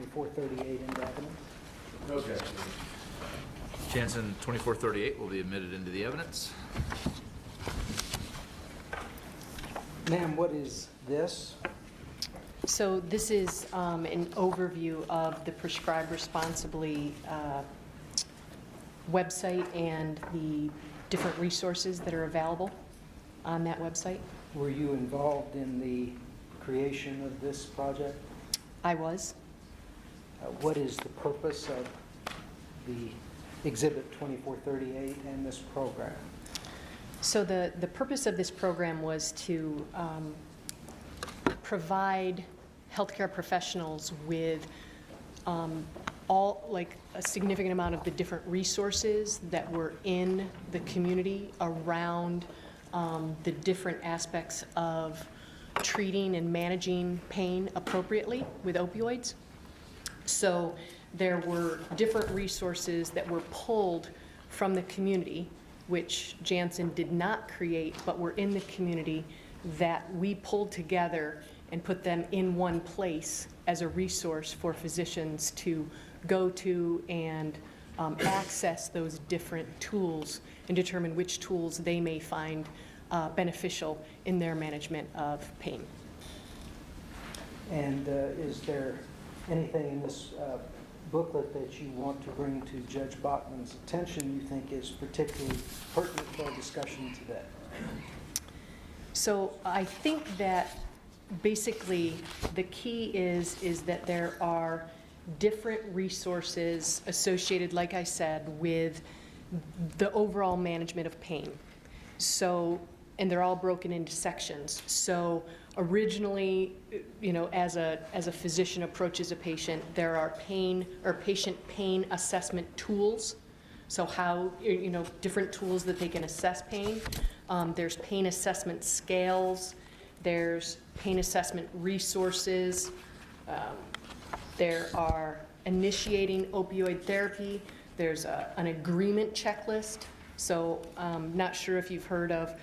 2438 into evidence. No objection. Jansen 2438 will be admitted into the evidence. Ma'am, what is this? So this is an overview of the Prescribe Responsibly website and the different resources that are available on that website. Were you involved in the creation of this project? I was. What is the purpose of the Exhibit 2438 and this program? So the purpose of this program was to provide healthcare professionals with a significant amount of the different resources that were in the community around the different aspects of treating and managing pain appropriately with opioids. So there were different resources that were pulled from the community, which Jansen did not create, but were in the community, that we pulled together and put them in one place as a resource for physicians to go to and access those different tools and determine which tools they may find beneficial in their management of pain. And is there anything in this booklet that you want to bring to Judge Bachman's attention you think is particularly pertinent for our discussion today? So I think that basically the key is that there are different resources associated, like I said, with the overall management of pain. So, and they're all broken into sections. So originally, as a physician approaches a patient, there are patient pain assessment tools. So how, different tools that they can assess pain. There's pain assessment scales. There's pain assessment resources. There are initiating opioid therapy. There's an agreement checklist. So not sure if you've heard of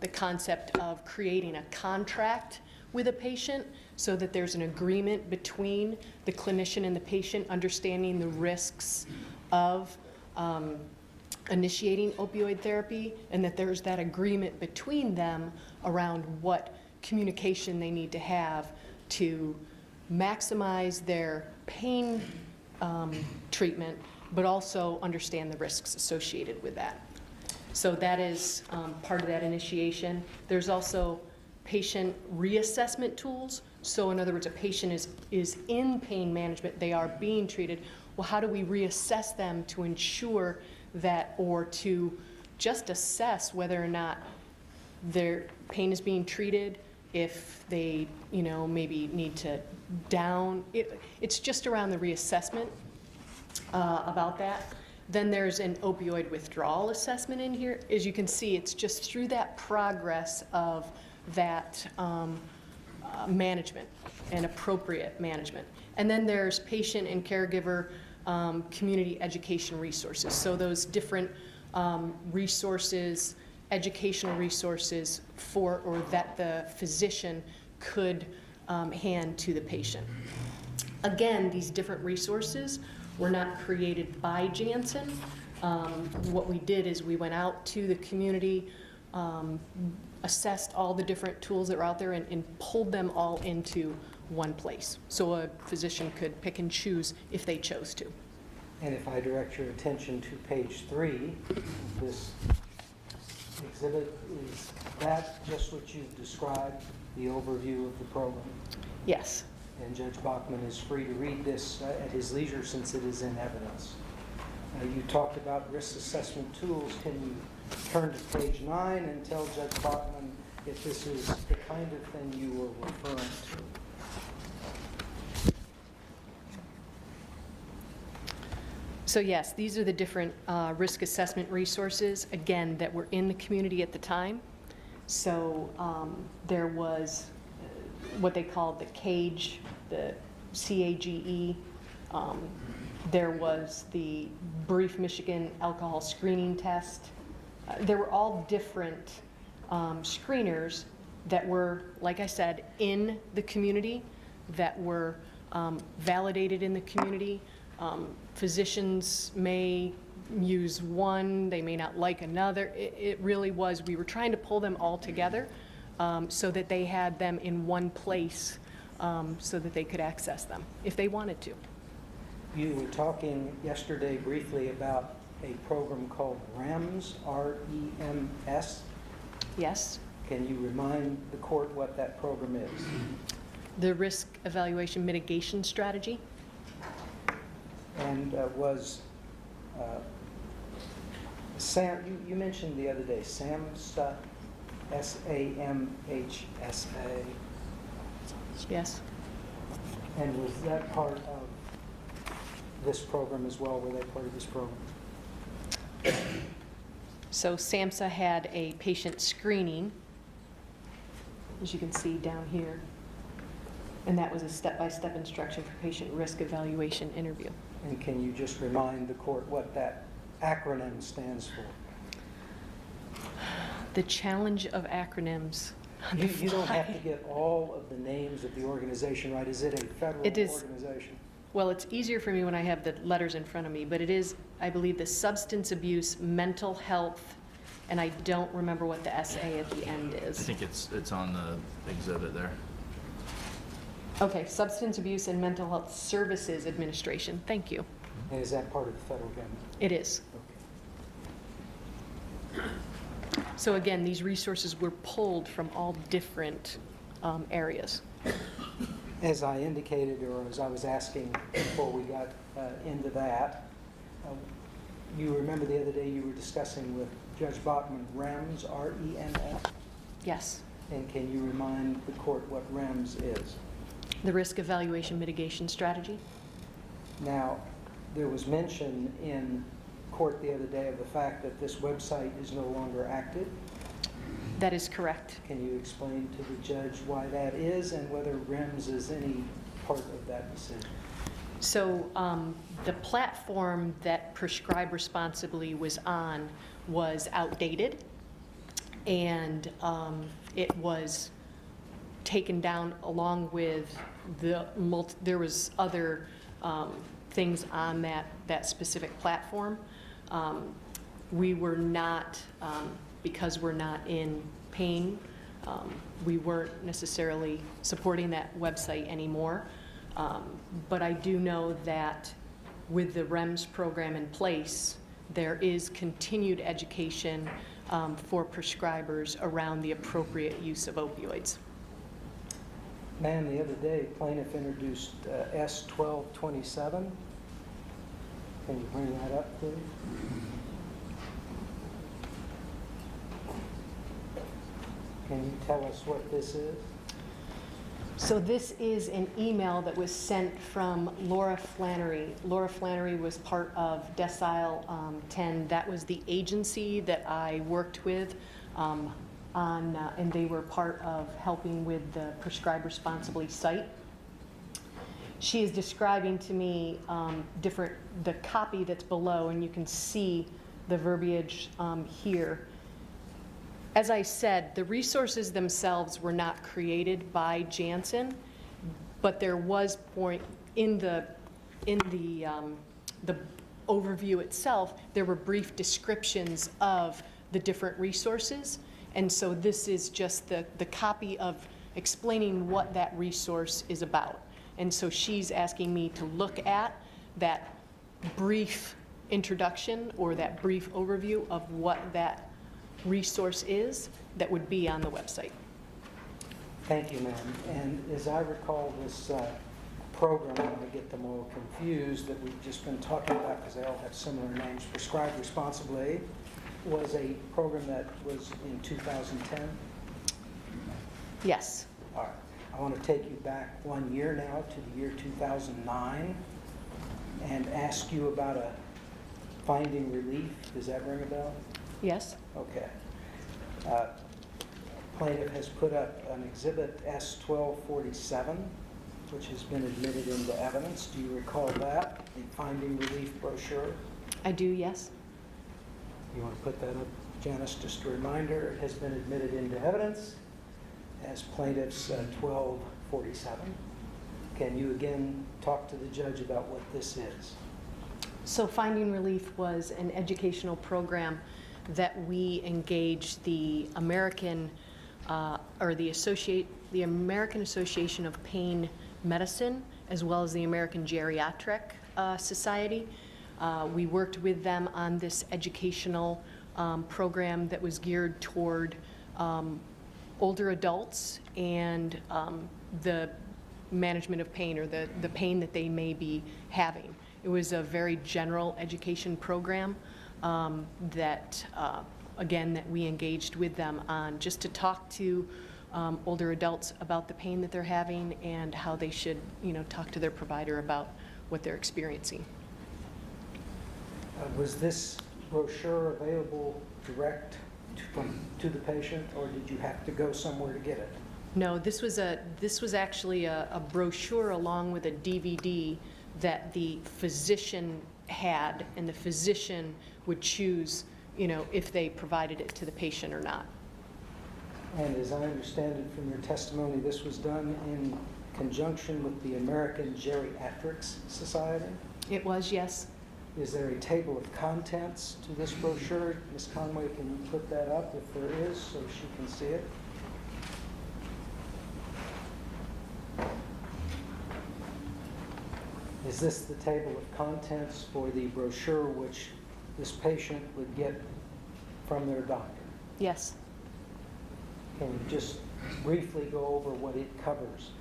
the concept of creating a contract with a patient so that there's an agreement between the clinician and the patient, understanding the risks of initiating opioid therapy, and that there's that agreement between them around what communication they need to have to maximize their pain treatment, but also understand the risks associated with that. So that is part of that initiation. There's also patient reassessment tools. So in other words, a patient is in pain management, they are being treated. Well, how do we reassess them to ensure that, or to just assess whether or not their pain is being treated, if they, maybe need to it's just around the reassessment about that. Then there's an opioid withdrawal assessment in here. As you can see, it's just through that progress of that management and appropriate management. And then there's patient and caregiver community education resources. So those different resources, educational resources that the physician could hand to the patient. Again, these different resources were not created by Jansen. What we did is we went out to the community, assessed all the different tools that were out there, and pulled them all into one place. So a physician could pick and choose if they chose to. And if I direct your attention to page 3, this exhibit, is that just what you've described, the overview of the program? Yes. And Judge Bachman is free to read this at his leisure since it is in evidence. You talked about risk assessment tools. Can you turn to page 9 and tell Judge Bachman if this is the kind of thing you were referring to? So yes, these are the different risk assessment resources, again, that were in the community at the time. So there was what they called the CAGE, the CAGE. There was the Brief Michigan Alcohol Screening Test. There were all different screeners that were, like I said, in the community, that were validated in the community. Physicians may use one, they may not like another. It really was, we were trying to pull them all together so that they had them in one place so that they could access them if they wanted to. You were talking yesterday briefly about a program called REMS, R-E-M-S. Yes? Can you remind the court what that program is? The risk evaluation mitigation strategy. And was Sam, you mentioned the other day, SAMHSA, S-A-M-H-S-A. Yes. And was that part of this program as well? Were they part of this program? So SAMHSA had a patient screening, as you can see down here. And that was a step-by-step instruction for patient risk evaluation interview. And can you just remind the court what that acronym stands for? The challenge of acronyms. on the You don't have fly. to get all of the names of the organization, right? Is it a federal It is. organization? Well, it's easier for me when I have the letters in front of me, but it is, I believe, the substance abuse, mental health, and I don't remember what the SA at the end I is. think it's on the exhibit there. Okay, Substance Abuse and Mental Health Services Administration. Thank you. And is that part of the federal government? It is. Okay. So again, these resources were pulled from all different areas. As I indicated, or as I was asking before we got into that, you remember the other day you were discussing with Judge Bachman REMS, R-E-M-S? Yes. And can you remind the court what REMS is? The Risk Evaluation Mitigation Strategy. Now, there was mention in court the other day of the fact that this website is no longer active. That is correct. Can you explain to the judge why that is and whether REMS is any part of that decision? So the platform that Prescribe Responsibly was on was outdated, and it was taken down along with there was other things on that specific platform. We were not, because we're not in pain, we weren't necessarily supporting that website anymore. But I do know that with the REMS program in place, there is continued education for prescribers around the appropriate use of opioids. Ma'am, the other day plaintiff introduced S-1227. Can you bring that up, please? Can you tell us what this is? So this is an email that was sent from Laura Flannery. Laura Flannery was part of Decile 10. That was the agency that I worked with and they were part of helping with the Prescribe Responsibly site. She is describing to me the copy that's below, and you can see the verbiage here. As I said, the resources themselves were not created by Janssen, but there was point in the overview itself, there were brief descriptions of the different resources. And so this is just the copy of explaining what that resource is about. And so she's asking me to look at that brief introduction or that brief overview of what that resource is that would be on the website. Thank you, ma'am. And as I recall this program, I'm going to get them all confused, that we've just been talking about because they all have similar names. Prescribe Responsibly was a program that was in 2010? Yes. All right. I want to take you back 1 year now to the year 2009 and ask you about a finding relief. Does that ring a bell? Yes. Okay. Plaintiff has put up an exhibit S-1247, which has been admitted into evidence. Do you recall that, the finding relief brochure? I do, yes. You want to put that up, Janice? Just a reminder, it has been admitted into evidence as plaintiff's 1247. Can you again talk to the judge about what this is? So Finding Relief was an educational program that we engaged the American Association of Pain Medicine, as well as the American Geriatric Society. We worked with them on this educational program that was geared toward older adults and the management of pain, or the pain that they may be having. It was a very general education program that we engaged with them on, just to talk to older adults about the pain that they're having and how they should, talk to their provider about what they're experiencing. Was this brochure available direct to the patient, or did you have to go somewhere to get it? No, this was actually a brochure along with a DVD that the physician had, and the physician would choose, if they provided it to the patient or not. And as I understand it from your testimony, this was done in conjunction with the American Geriatrics Society? It was, yes. Is there a table of contents to this brochure? Ms. Conway, can you put that up if there is, so she can see it? Is this the table of contents for the brochure which this patient would get from their doctor? Yes. Can you just briefly go over what it covers?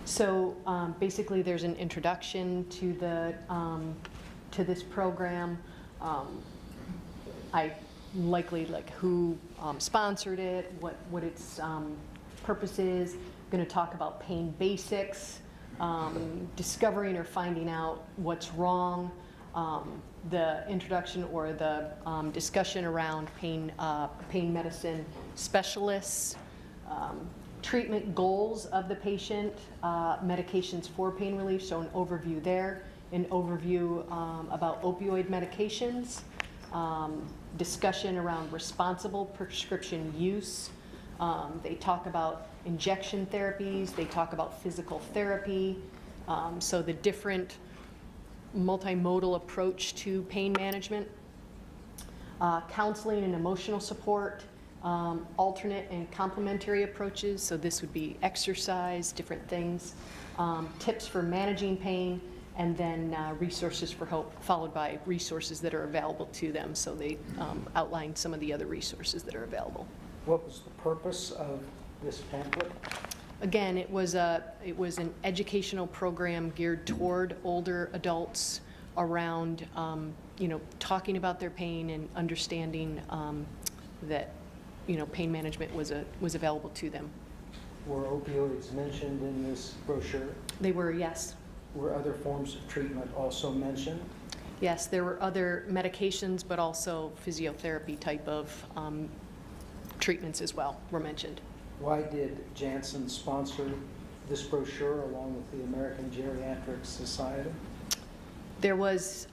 So basically, there's an introduction to this program. I likely who sponsored it, what its purpose is. Going to talk about pain basics, discovering or finding out what's wrong. The introduction or the discussion around pain medicine specialists. Treatment goals of the patient, medications for pain relief, so an overview there, an overview about opioid medications, discussion around responsible prescription use. They talk about injection therapies, they talk about physical therapy, so the different multimodal approach to pain management, counseling and emotional support, alternate and complementary approaches, so this would be exercise, different things, tips for managing pain, and then resources for hope, followed by resources that are available to them. So they outlined some of the other resources that are available. What was the purpose of this pamphlet? Again, it was an educational program geared toward older adults around, talking about their pain and understanding that pain management was available to them. Were opioids mentioned in this brochure? They were, yes. Were other forms of treatment also mentioned? Yes, there were other medications, but also physiotherapy type of treatments as well were mentioned. Why did Janssen sponsor this brochure along with the American Geriatric Society? There was,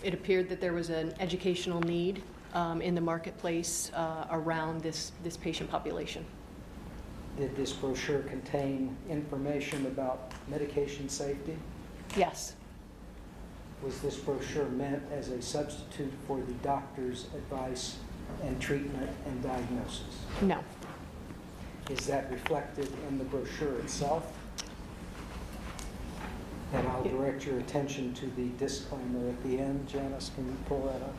it appeared that there was an educational need in the marketplace around this patient population. Did this brochure contain information about medication safety? Yes. Was this brochure meant as a substitute for the doctor's advice and treatment and diagnosis? No. Is that reflected in the brochure itself? And I'll direct your attention to the disclaimer at the end. Janice, can you pull that up?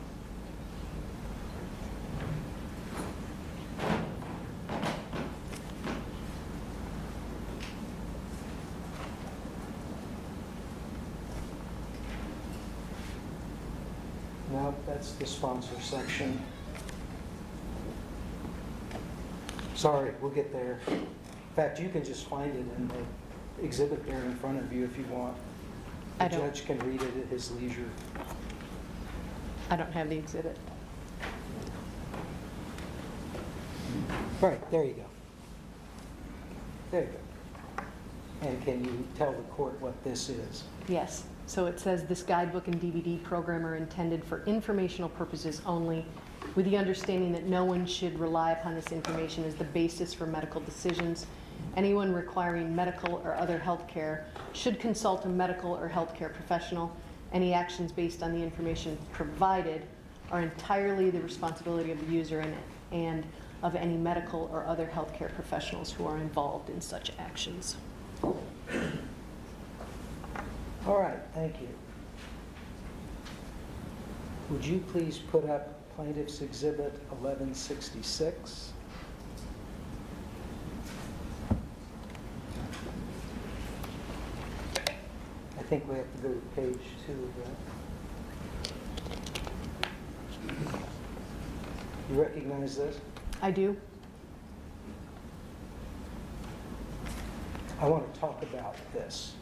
No, that's the sponsor section. Sorry, we'll get there. In fact, you can just find it in the exhibit there in front of you if you want. The judge can read it at his leisure. I don't have the exhibit. Right, there you go. There you go. And can you tell the court what this is? Yes. So it says this guidebook and DVD program are intended for informational purposes only, with the understanding that no one should rely upon this information as the basis for medical decisions, Anyone requiring medical or other health care should consult a medical or healthcare professional. Any actions based on the information provided are entirely the responsibility of the user and of any medical or other healthcare professionals who are involved in such actions. All right, thank you. Would you please put up Plaintiff's Exhibit 1166? I think we have to go to page 2 of that. You recognize this? I do. I want to talk about this.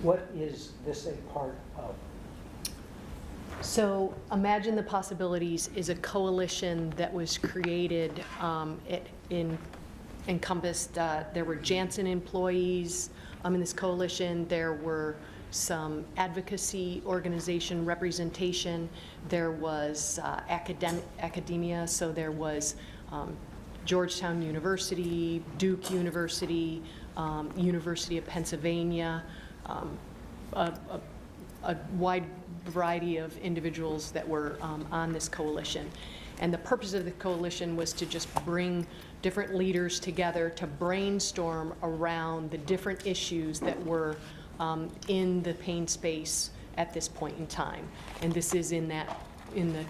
What is this a part of? So Imagine the Possibilities is a coalition that was created. It encompassed, there were Janssen employees in this coalition. There were some advocacy organization representation. There was academia, so there was Georgetown University, Duke University, University of Pennsylvania, a wide variety of individuals that were on this coalition. And the purpose of the coalition was to just bring different leaders together to brainstorm around the different issues that were in the pain space at this point in time. And this is in the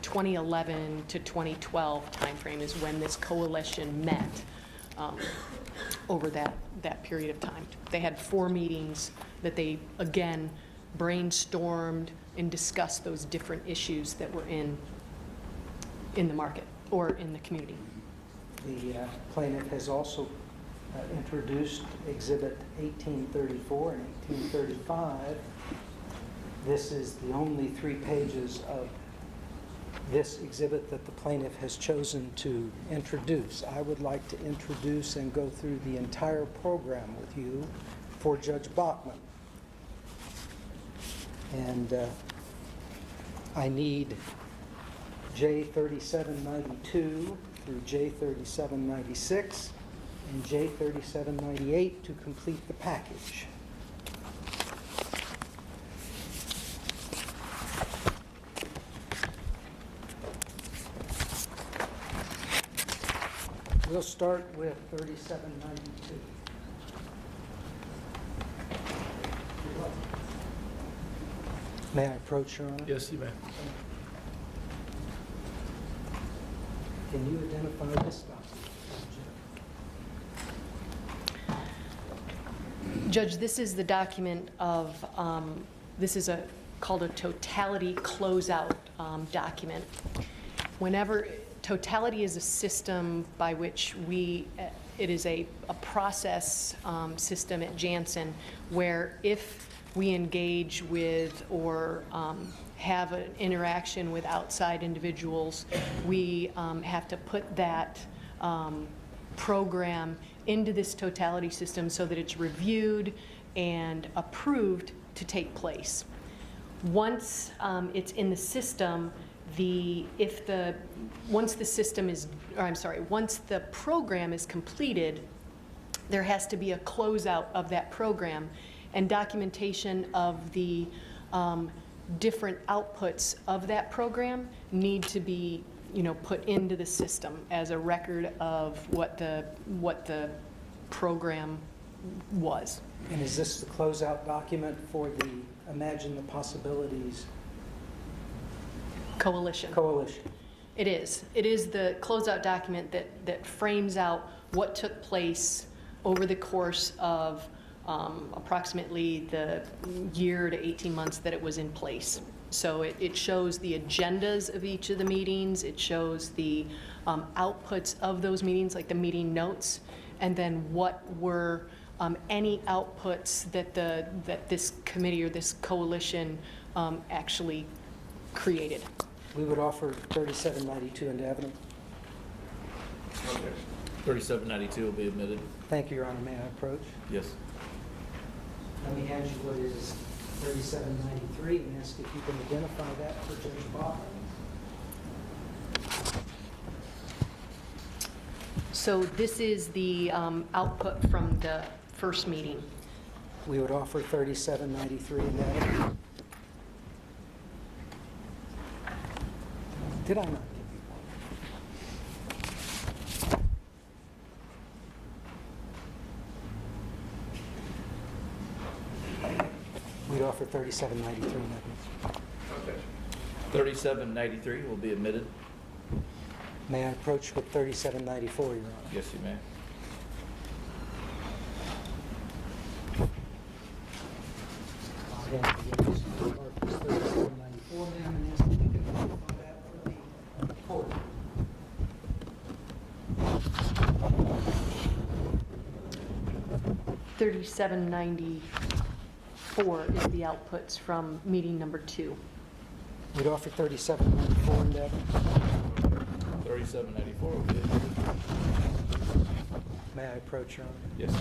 2011 to 2012 timeframe is when this coalition met over that period of time. They had 4 meetings that they, again, brainstormed and discussed those different issues that were in the market or in the community. The plaintiff has also introduced Exhibit 1834 and 1835. This is the only 3 pages of this exhibit that the plaintiff has chosen to introduce. I would like to introduce and go through the entire program with you for Judge Bachman. And I need J3792 through J3796 and J3798 to complete the package. We'll start with 3792. May I approach, Your Honor? Yes, you may. Can you identify this document? Judge, this is the document of, this is called a totality closeout document. Whenever, totality is a system by which it is a process system at Janssen where if we engage with or have an interaction with outside individuals, we have to put that program into this totality system so that it's reviewed and approved to take place. Once it's in the system, once the program is completed, there has to be a closeout of that program, and documentation of the different outputs of that program need to be, put into the system as a record of what the program was. And is this the closeout document for the Imagine the Possibilities Coalition. It is. It is the closeout document that frames out what took place over the course of approximately the year to 18 months that it was in place. So it shows the agendas of each of the meetings. It shows the outputs of those meetings, like the meeting notes, and then what were any outputs that this committee or this coalition actually created. We would offer 3792 into evidence. Okay. 3792 will be admitted. Thank you, Your Honor. May I approach? Yes. Let me hand you what is 3793 and ask if you can identify that for Judge Bachman. So this is the output from the first meeting. We would offer 3793 in that. Did I not give you one? We'd offer 3793 in evidence. 3793 will be admitted. May I approach with 3794, Your Honor? Yes, you may. Again, this is 3794, ma'am, and ask if you can verify that for the court. $37.94 is the outputs from meeting number 2. We'd offer 3794 in evidence. 3794 will be admitted. May I approach, Your Honor? Yes. I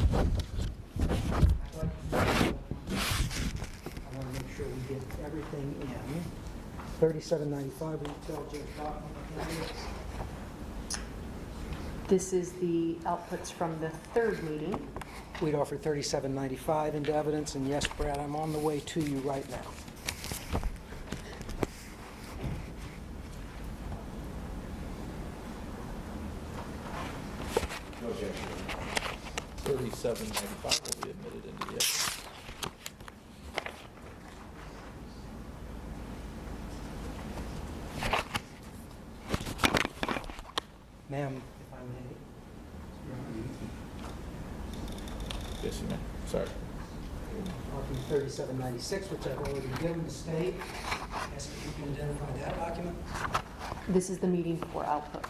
want to make sure we get everything in. 3795, will you tell Judge Bachman what that is? This is the outputs from the third meeting. We'd offer 3795 into evidence, and yes, Brad, I'm on the way to you right now. No objection. 3795 will be admitted into the evidence. Ma'am, if I may. Yes, you may. Sorry. Offering 3796, which I've already given the state. Ask if you can identify that document. This is the meeting 4 output.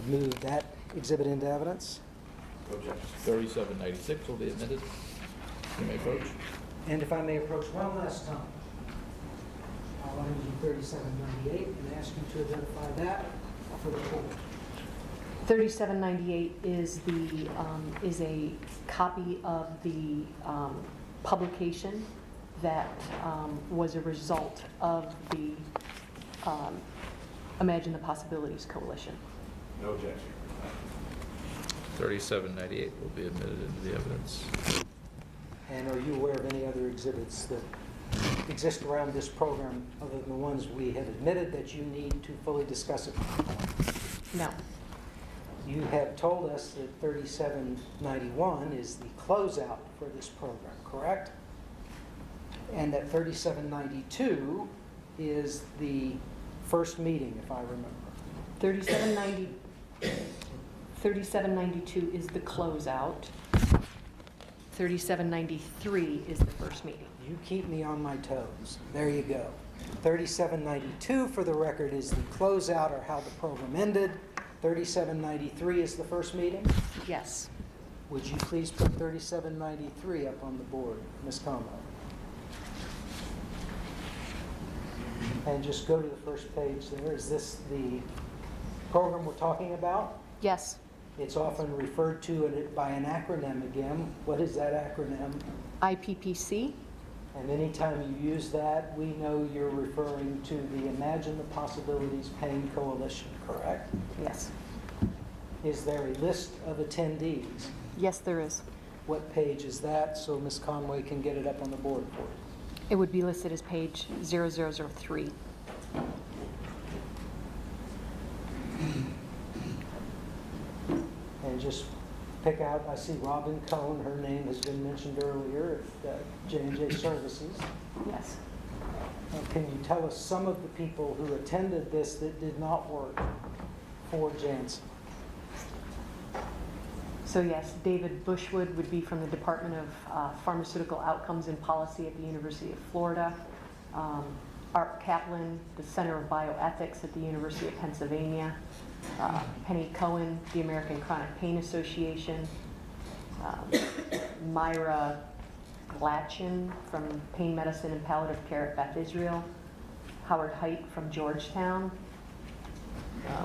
We'll move that exhibit into evidence. No objection. 3796 will be admitted. You may approach. And if I may approach one last time, I'll end you 3798 and ask you to identify that for the court. 3798 is a copy of the publication that was a result of the Imagine the Possibilities Coalition. No objection. 3798 will be admitted into the evidence. And are you aware of any other exhibits that exist around this program other than the ones we have admitted that you need to fully discuss it? No. You have told us that 3791 is the closeout for this program, correct? And that 3792 is the first meeting, if I remember. 3792 is the closeout. 3793 is the first meeting. You keep me on my toes. There you go. 3792, for the record, is the closeout or how the program ended. 3793 is the first meeting. Yes. Would you please put 3793 up on the board, Ms. Conway? And just go to the first page there. Is this the program we're talking about? Yes. It's often referred to by an acronym again. What is that acronym? IPPC. And anytime you use that, we know you're referring to the Imagine the Possibilities Pain Coalition, correct? Yes. Is there a list of attendees? Yes, there is. What page is that so Ms. Conway can get it up on the board for you? It would be listed as page 0003. And just pick out, I see Robin Cohn, her name has been mentioned earlier at J&J Services. Yes. Can you tell us some of the people who attended this that did not work for Janssen? So yes, David Bushwood would be from the Department of Pharmaceutical Outcomes and Policy at the University of Florida. Art Kaplan, the Center of Bioethics at the University of Pennsylvania. Penny Cohen, the American Chronic Pain Association. Myra Glatchen from Pain Medicine and Palliative Care at Beth Israel. Howard Height from Georgetown.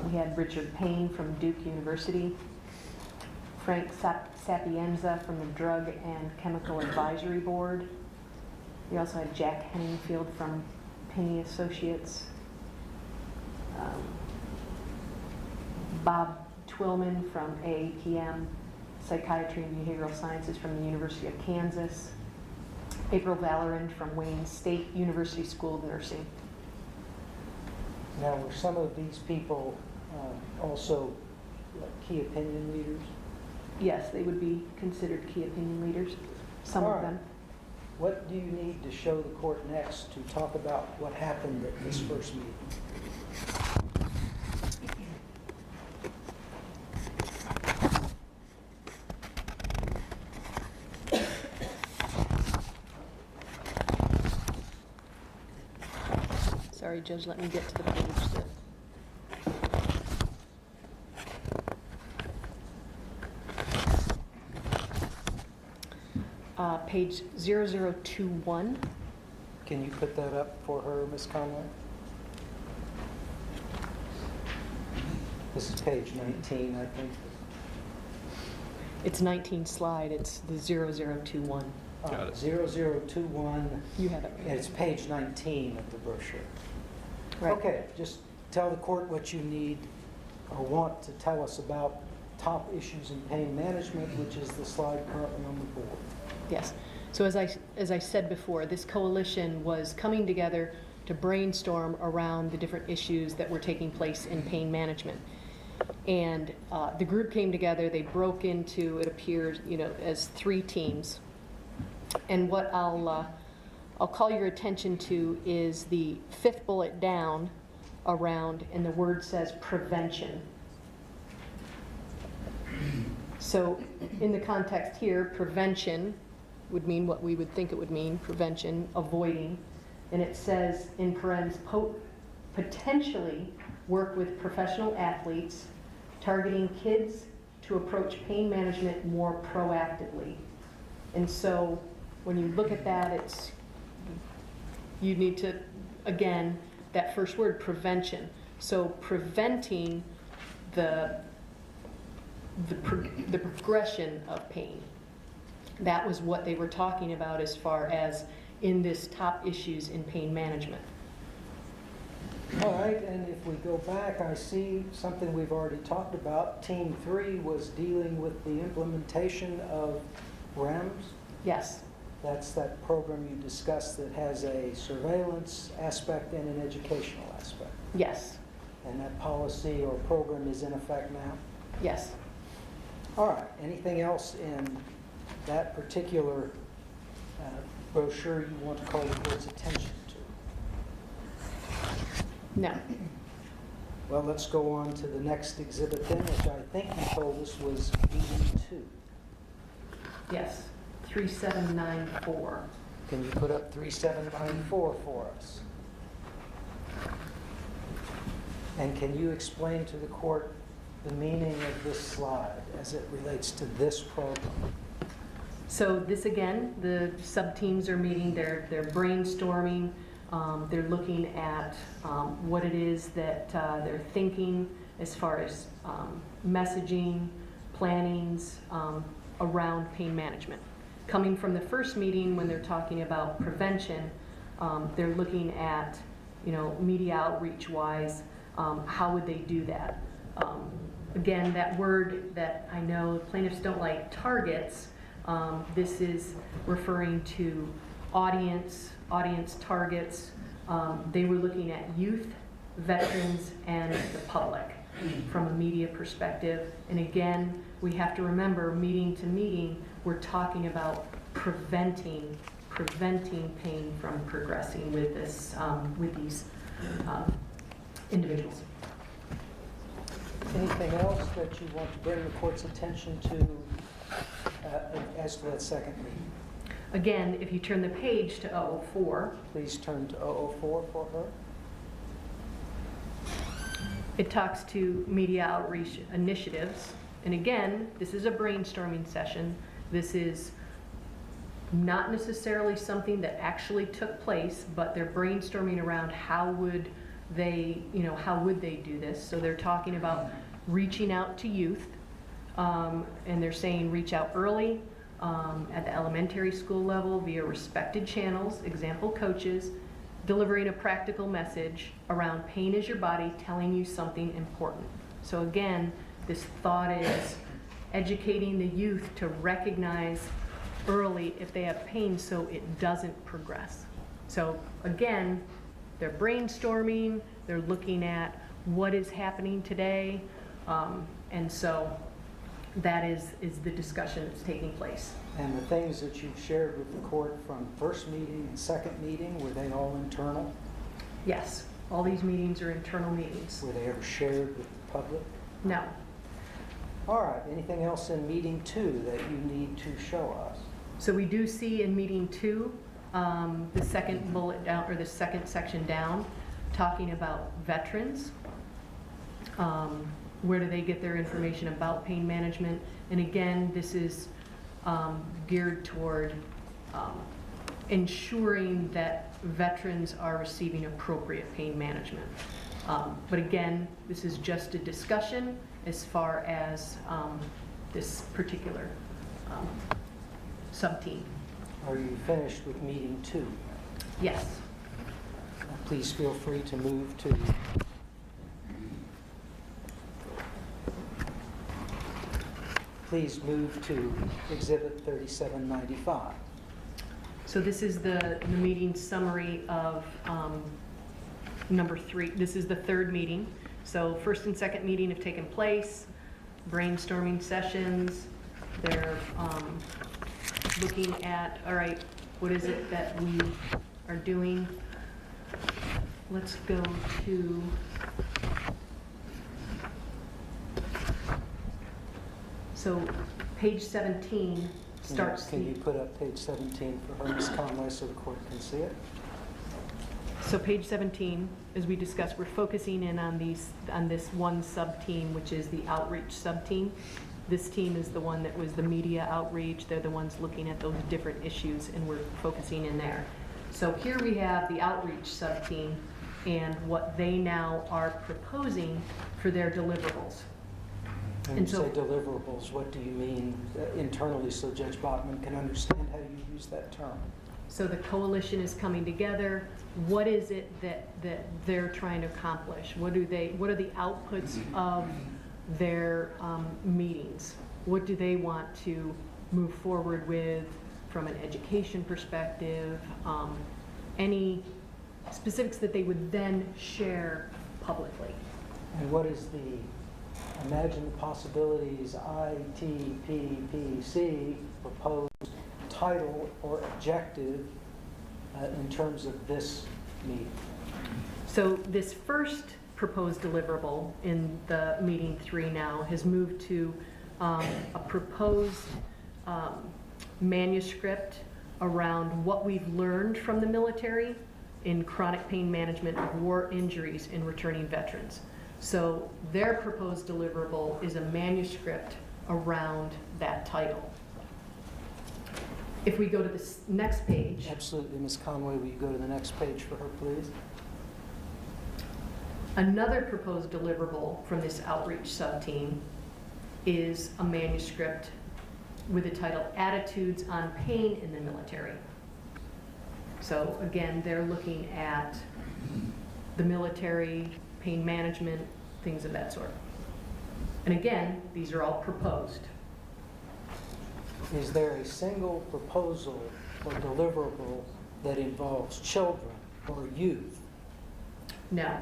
We had Richard Payne from Duke University. Frank Sapienza from the Drug and Chemical Advisory Board. We also had Jack Henningfield from Penny Associates. Bob Twillman from AAPM, Psychiatry and Behavioral Sciences from the University of Kansas, April Valorin from Wayne State University School of Nursing. Now, were some of these people also key opinion leaders? Yes, they would be considered key opinion leaders, some All of right. them. What do you need to show the court next to talk about what happened at this first meeting? Sorry, Judge, let me get to the page that... Page 0021. Can you put that up for her, Ms. Conway? This is page 19, I think. It's 19 slide, it's the 0021. Got it. 0021, You have it. and it's page 19 of the brochure. Right. Okay, just tell the court what you need or want to tell us about top issues in pain management, which is the slide currently on the board. Yes. So as I said before, this coalition was coming together to brainstorm around the different issues that were taking place in pain management. And the group came together, they broke into, it appears, as 3 teams. And what I'll call your attention to is the 5th bullet down around, and the word says prevention. So in the context here, prevention would mean what we would think it would mean, prevention, avoiding. And it says in parentheses, potentially work with professional athletes, targeting kids to approach pain management more proactively. And so when you look at that, you need to, again, that first word, prevention. So preventing the progression of pain. That was what they were talking about as far as in this top issues in pain management. All right, and if we go back, I see something we've already talked about. Team 3 was dealing with the implementation of REMS. Yes, That's that program you discussed that has a surveillance aspect and an educational aspect. yes, And that policy or program is in effect now? yes. All right, anything else in that particular brochure you want to call the board's attention to? No. Well, let's go on to the next exhibit then, which I think you told us was ED2. Yes, 3794. Can you put up 3794 for us? And can you explain to the court the meaning of this slide as it relates to this program? So this again, the sub-teams are meeting, they're brainstorming, they're looking at what it is that they're thinking as far as messaging, plannings around pain management. Coming from the first meeting when they're talking about prevention, they're looking at, media outreach-wise, how would they do that? Again, that word that I know plaintiffs don't like, targets, this is referring to audience targets. They were looking at youth, veterans, and the public from a media perspective. And again, we have to remember, meeting to meeting, we're talking about preventing pain from progressing with this, with these individuals. Anything else that you want to bring the court's attention to as to that second meeting? Again, if you turn the page to 004, Please turn to 004 for her. it talks to media outreach initiatives. And again, this is a brainstorming session. This is not necessarily something that actually took place, but they're brainstorming around how would they do this. So they're talking about reaching out to youth, and they're saying reach out early at the elementary school level via respected channels, example coaches, delivering a practical message around pain is your body telling you something important. So again, this thought is educating the youth to recognize early if they have pain so it doesn't progress. So again, they're brainstorming, they're looking at what is happening today, and so that is the discussion that's taking place. And the things that you've shared with the court from first meeting and second meeting, were they all internal? Yes, all these meetings are internal meetings. Were they ever shared with the public? No. All right, anything else in meeting 2 that you need to show us? So we do see in meeting 2, the second bullet down, or the second section down, talking about veterans. Where do they get their information about pain management? And again, this is geared toward ensuring that veterans are receiving appropriate pain management. But again, this is just a discussion as far as this particular sub-team. Are you finished with meeting 2? Yes. Please feel free to move to Exhibit 3795. So this is the meeting summary of number 3. This is the third meeting. So first and second meeting have taken place, brainstorming sessions. They're looking at, all right, what is it that we are doing? Let's go to so page 17 starts. Can you put up page 17 for her, Ms. Conway, so the court can see it? So page 17, as we discussed, we're focusing in on this one sub-team, which is the outreach sub-team. This team is the one that was the media outreach. They're the ones looking at those different issues, and we're focusing in there. So here we have the outreach sub-team and what they now are proposing for their deliverables. When you say deliverables, what do you mean internally so Judge Bachman can understand how you use that term? So the coalition is coming together. What is it that they're trying to accomplish? What are the outputs of their meetings? What do they want to move forward with from an education perspective? Any specifics that they would then share publicly? And what is imagine the possibilities, ITPPC, proposed title or objective in terms of this meeting? So this first proposed deliverable in the meeting 3 now has moved to a proposed manuscript around what we've learned from the military in chronic pain management of war injuries in returning veterans. So their proposed deliverable is a manuscript around that title. If we go to the next page. Absolutely, Ms. Conway, will you go to the next page for her, please? Another proposed deliverable from this outreach sub-team is a manuscript with the title Attitudes on Pain in the Military. So again, they're looking at the military, pain management, things of that sort. And again, these are all proposed. Is there a single proposal or deliverable that involves children or youth? No.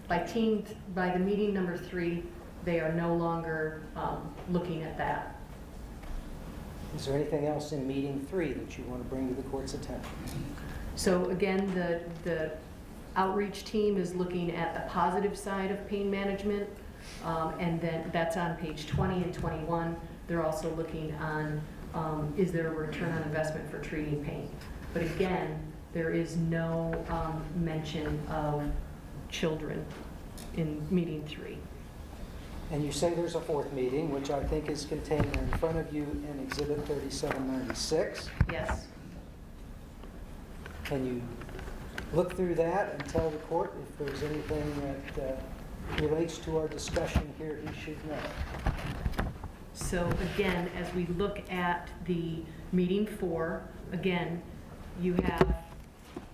By the meeting number 3, they are no longer looking at that. Is there anything else in meeting 3 that you want to bring to the court's attention? So again, the outreach team is looking at the positive side of pain management, and then that's on page 20 and 21. They're also looking on is there a return on investment for treating pain? But again, there is no mention of children in meeting 3. And you say there's a 4th meeting, which I think is contained in front of you in Exhibit 3796. Yes. Can you look through that and tell the court if there's anything that relates to our discussion here he should know? So again, as we look at the meeting 4, again, you have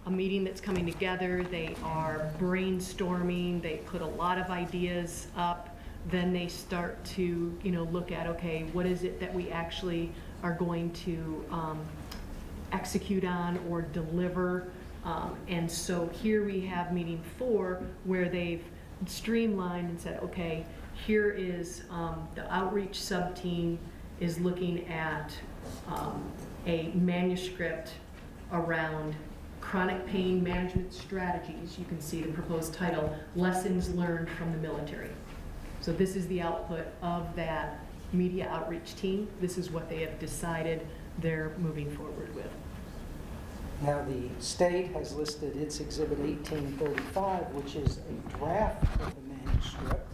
a meeting that's coming together. They are brainstorming. They put a lot of ideas up. then they start to, look at, okay, what is it that we actually are going to execute on or deliver. And so here we have meeting 4 where they've streamlined and said, okay, here is the outreach sub-team is looking at a manuscript around chronic pain management strategies. You can see the proposed title, Lessons Learned from the Military. So this is the output of that media outreach team. This is what they have decided they're moving forward with. Now, the state has listed its Exhibit 1835, which is a draft of the manuscript.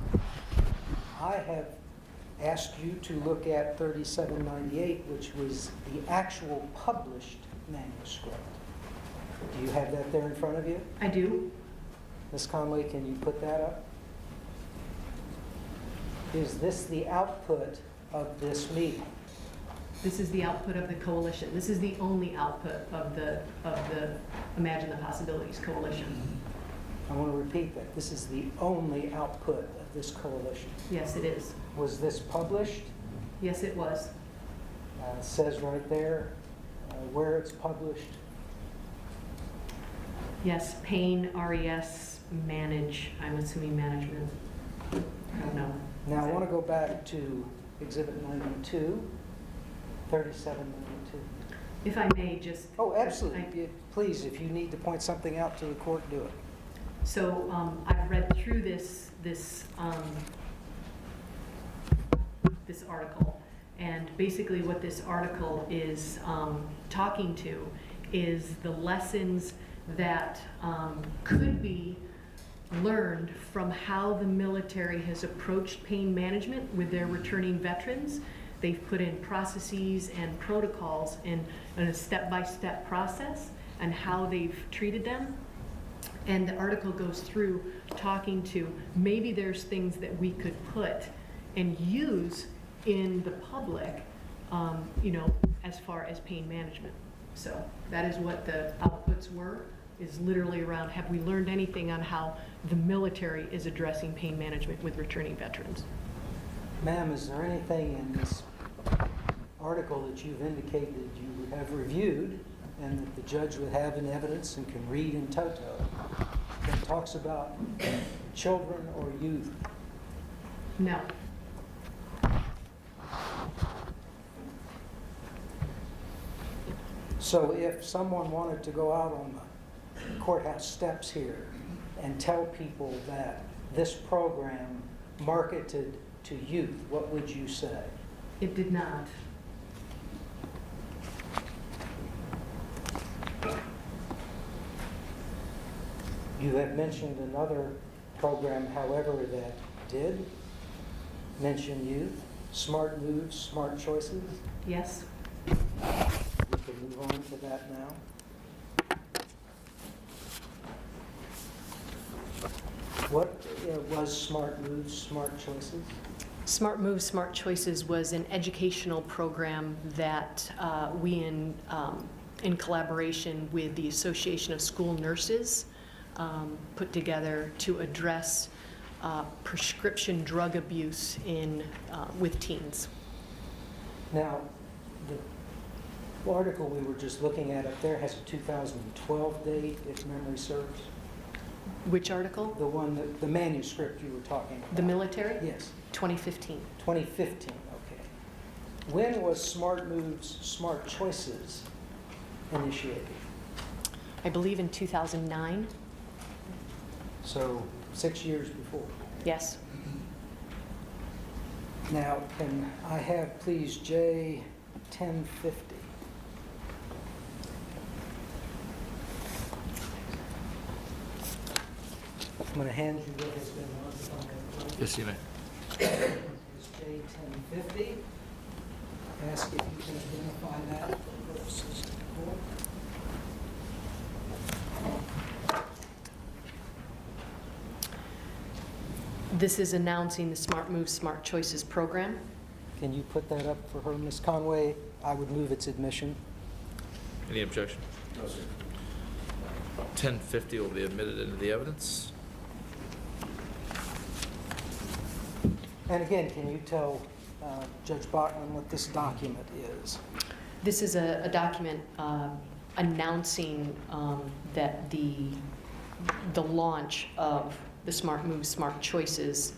I have asked you to look at 3798, which was the actual published manuscript. Do you have that there in front of you? I do. Ms. Conway, can you put that up? Is this the output of this meeting? This is the output of the coalition. This is the only output of the Imagine the Possibilities Coalition. I want to repeat that. This is the only output of this coalition. Yes, it is. Was this published? Yes, it was. It says right there where it's published. Yes, Pain, RES, Manage, I'm assuming management. I don't know. Now, I want to go back to Exhibit 92, 3792. If I may just... Oh, absolutely. Please, if you need to point something out to the court, do it. So I've read through this article, and basically what this article is talking to is the lessons that could be learned from how the military has approached pain management with their returning veterans. They've put in processes and protocols in a step-by-step process and how they've treated them. And the article goes through talking to maybe there's things that we could put and use in the public, as far as pain management. So that is what the outputs were, is literally around, have we learned anything on how the military is addressing pain management with returning veterans? Ma'am, is there anything in this article that you've indicated you have reviewed and that the judge would have in evidence and can read in toto that talks about children or youth? No. So if someone wanted to go out on the courthouse steps here and tell people that this program marketed to youth, what would you say? It did not. You have mentioned another program, however, that did mention youth. Smart moves, smart choices. Yes. We can move on to that now. What was smart moves, smart choices? Smart Moves, Smart Choices was an educational program that we, in collaboration with the Association of School Nurses, put together to address prescription drug abuse with teens. Now, the article we were just looking at up there has a 2012 date, if memory serves. Which article? The one, the manuscript you were talking about. The military? Yes. 2015. 2015, okay. When was Smart Moves, Smart Choices initiated? I believe in 2009. So 6 years before. Yes. Now, can I have, please, J 1050? I'm going to hand you what has been on the Yes, you may. It's J 1050. Ask if you can identify that for purposes of the court. This is announcing the Smart Moves, Smart Choices program. Can you put that up for her, Ms. Conway? I would move its admission. Any objection? No, sir. 1050 will be admitted into the evidence. And again, can you tell Judge Bachman what this document is? This is a document announcing that the launch of the Smart Moves, Smart Choices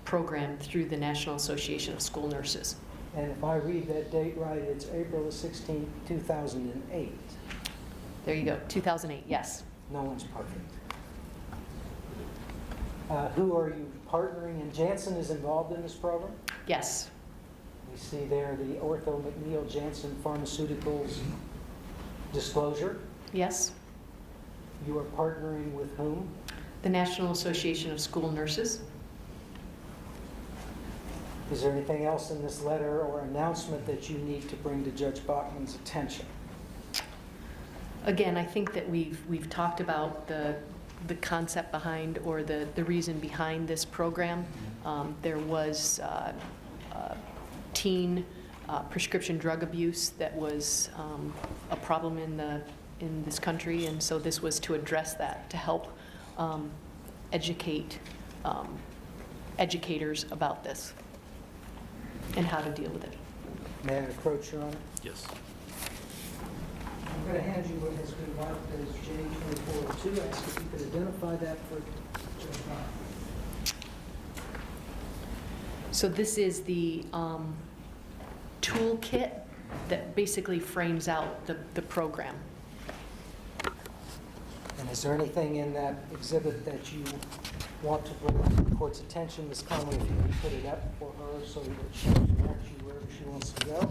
program through the National Association of School Nurses. And if I read that date right, it's April the 16th, 2008. There you go, 2008, yes. No one's perfect. Who are you partnering? And Janssen is involved in this program? Yes, We see there the Ortho McNeil Janssen Pharmaceuticals disclosure. yes. You are partnering with whom? The National Association of School Nurses. Is there anything else in this letter or announcement that you need to bring to Judge Bachman's attention? Again, I think that we've talked about the concept behind, or the reason behind this program. There was teen prescription drug abuse that was a problem in this country, and so this was to address that, to help educate educators about this and how to deal with it. May I approach, Your Honor? Yes. I'm going to hand you what has been marked as J2402. Ask if you could identify that for Judge Bachman. So this is the toolkit that basically frames out the program. And is there anything in that exhibit that you want to bring to the court's attention? Ms. Conway, if you can put it up for her so that she can direct you wherever she wants to go.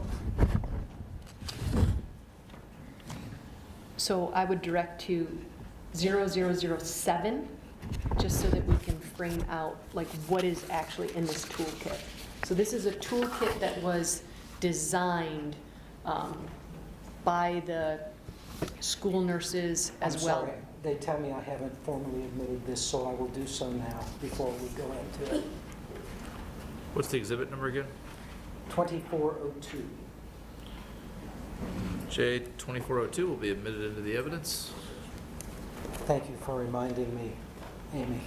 So I would direct to 0007, just so that we can frame out like what is actually in this toolkit. So this is a toolkit that was designed by the school nurses as I'm well. sorry. They tell me I haven't formally admitted this, so I will do so now before we go into it. What's the exhibit number again? 2402. J2402 will be admitted into the evidence. Thank you for reminding me, Amy.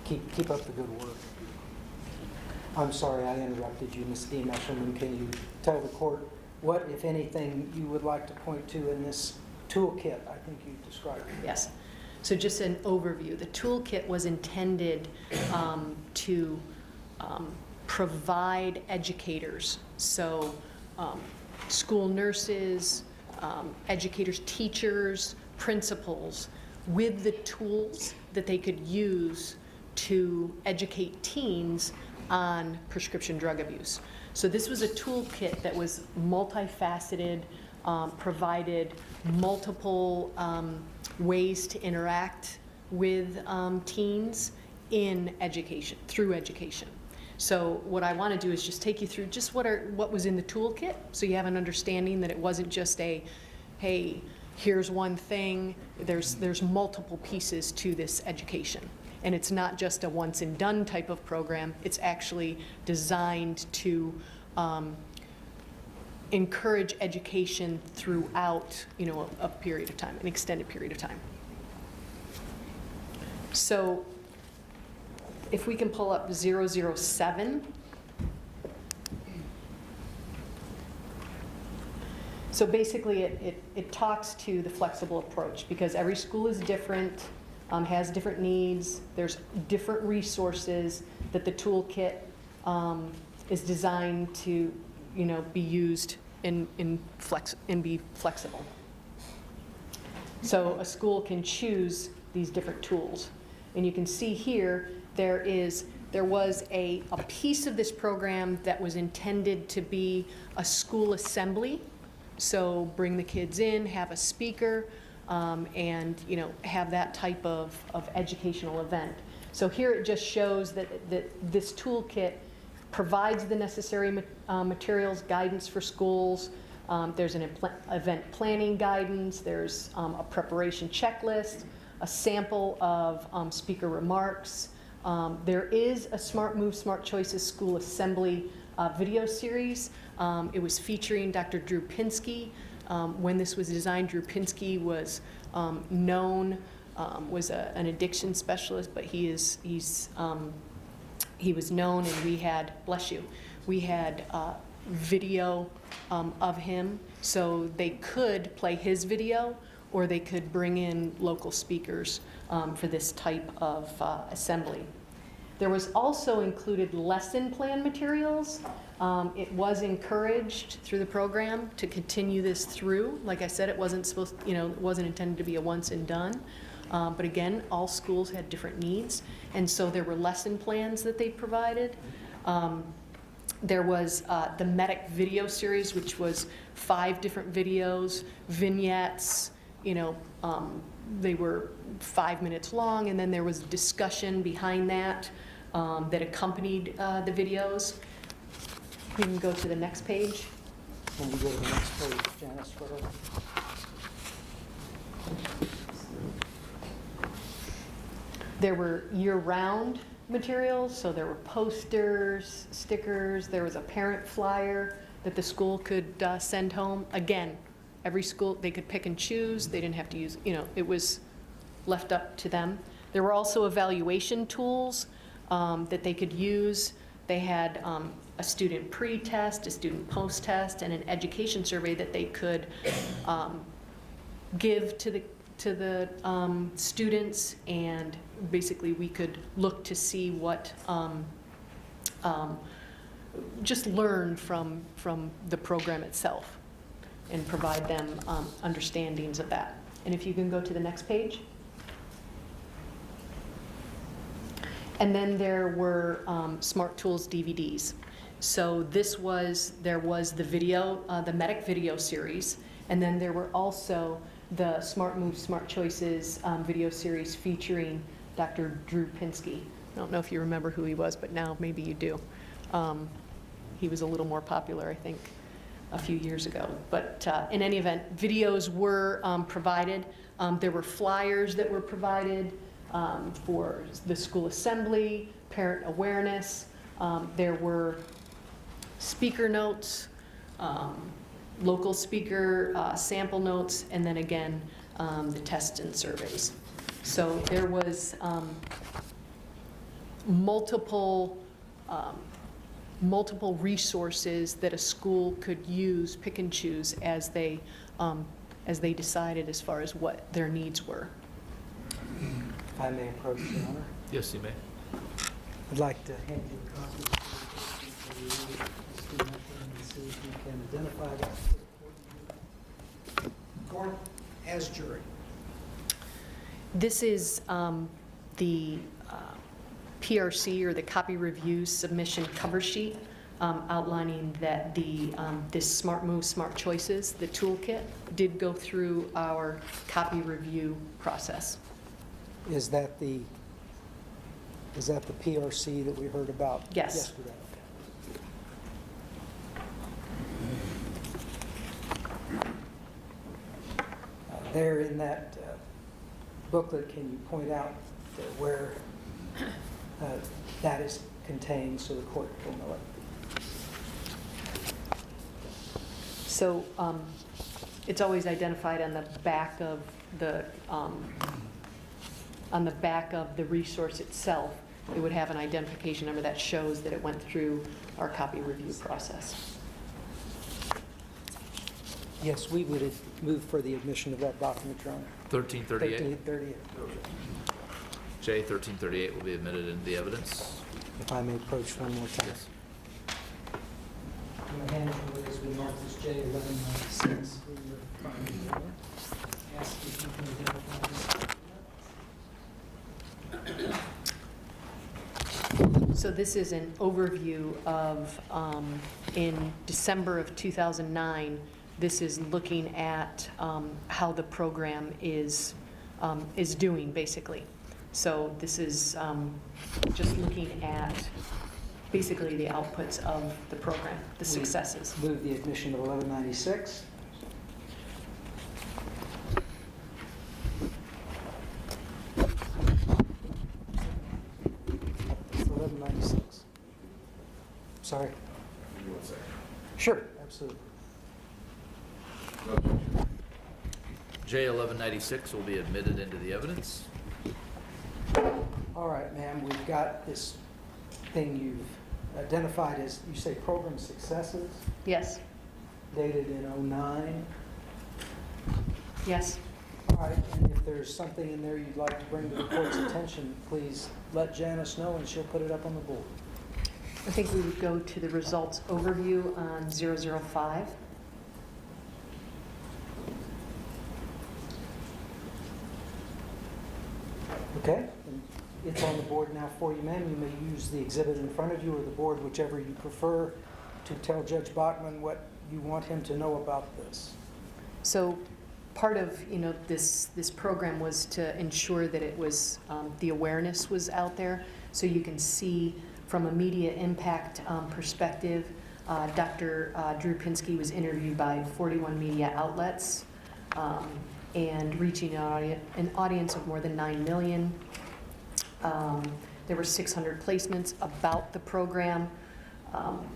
Keep up the good work. I'm sorry I interrupted you, Ms. Dean Eshelman. Can you tell the court what, if anything, you would like to point to in this toolkit I think you described? Yes. So just an overview. The toolkit was intended to provide educators, so school nurses, educators, teachers, principals, with the tools that they could use to educate teens on prescription drug abuse. So this was a toolkit that was multifaceted, provided multiple ways to interact with teens in education, through education. So what I want to do is just take you through just what was in the toolkit, so you have an understanding that it wasn't just a, hey, here's one thing. There's multiple pieces to this education. And it's not just a once and done type of program. It's actually designed to encourage education throughout, a period of time, an extended period of time. So if we can pull up 007. So basically it talks to the flexible approach, because every school is different, has different needs. There's different resources that the toolkit is designed to, be used and be flexible. So a school can choose these different tools. And you can see here, there was a piece of this program that was intended to be a school assembly. So bring the kids in, have a speaker, and have that type of educational event. So here it just shows that this toolkit provides the necessary materials, guidance for schools. There's an event planning guidance. There's a preparation checklist, a sample of speaker remarks. There is a Smart Move, Smart Choices School Assembly video series. It was featuring Dr. Drew Pinsky. When this was designed, Drew Pinsky was known, was an addiction specialist, but he's he was known, and we had, bless you, we had video of him, so they could play his video, or they could bring in local speakers for this type of assembly. There was also included lesson plan materials. It was encouraged through the program to continue this through. Like I said, it wasn't supposed, it wasn't intended to be a once and done. But again, all schools had different needs, and so there were lesson plans that they provided. There was the medic video series, which was 5 different videos, vignettes, they were 5 minutes long, and then there was discussion behind that that accompanied the videos. We can go to the next page. When we go to the next page, Janice, for her. There were year-round materials, so there were posters, stickers, there was a parent flyer that the school could send home. Again, every school, they could pick and choose, they didn't have to use, it was left up to them. There were also evaluation tools that they could use. They had a student pre-test, a student post-test, and an education survey that they could give to the students, and basically we could look to see what, just learn from the program itself and provide them understandings of that. And if you can go to the next page. And then there were Smart Tools DVDs. So there was the video, the medic video series, and then there were also the Smart Moves, Smart Choices video series featuring Dr. Drew Pinsky. I don't know if you remember who he was, but now maybe you do. He was a little more popular, I think, a few years ago. But in any event, videos were provided. There were flyers that were provided for the school assembly, parent awareness. There were speaker notes, local speaker sample notes, and then again, the tests and surveys. So there was multiple resources that a school could use, pick and choose as they decided as far as what their needs were. If I may approach, Your Honor. Yes, you may. I'd like to hand you a copy of the student and see if you can identify that. Court as jury. This is the PRC, or the copy review submission cover sheet, outlining that this Smart Moves, Smart Choices, the toolkit, did go through our copy review process. Is that the PRC that we heard about Yes. yesterday? There in that booklet, can you point out where that is contained so the court will know it? So it's always identified on the back of the resource itself. It would have an identification number that shows that it went through our copy review process. Yes, we would move for the admission of that document, Your Honor. 1338. 1338. J 1338 will be admitted into the evidence. If I may approach one more time. Yes. I'm going to hand you what has been marked as J 1196. Ask if you can identify this. So this is an overview of, in December of 2009, this is looking at how the program is doing, basically. So this is just looking at basically the outputs of the program, the successes. Move the admission of 1196. It's 1196. Sorry. Sure, absolutely. J 1196 will be admitted into the evidence. All right, ma'am, we've got this thing you've identified as, you say program successes, Yes, dated in '09. yes. All right, and if there's something in there you'd like to bring to the court's attention, please let Janice know and she'll put it up on the board. I think we would go to the results overview on 005. Okay? And it's on the board now for you, ma'am. You may use the exhibit in front of you or the board, whichever you prefer, to tell Judge Bachman what you want him to know about this. So part of, this program was to ensure that it was, the awareness was out there. So you can see from a media impact perspective, Dr. Drew Pinsky was interviewed by 41 media outlets and reaching an audience of more than 9 million. There were 600 placements about the program.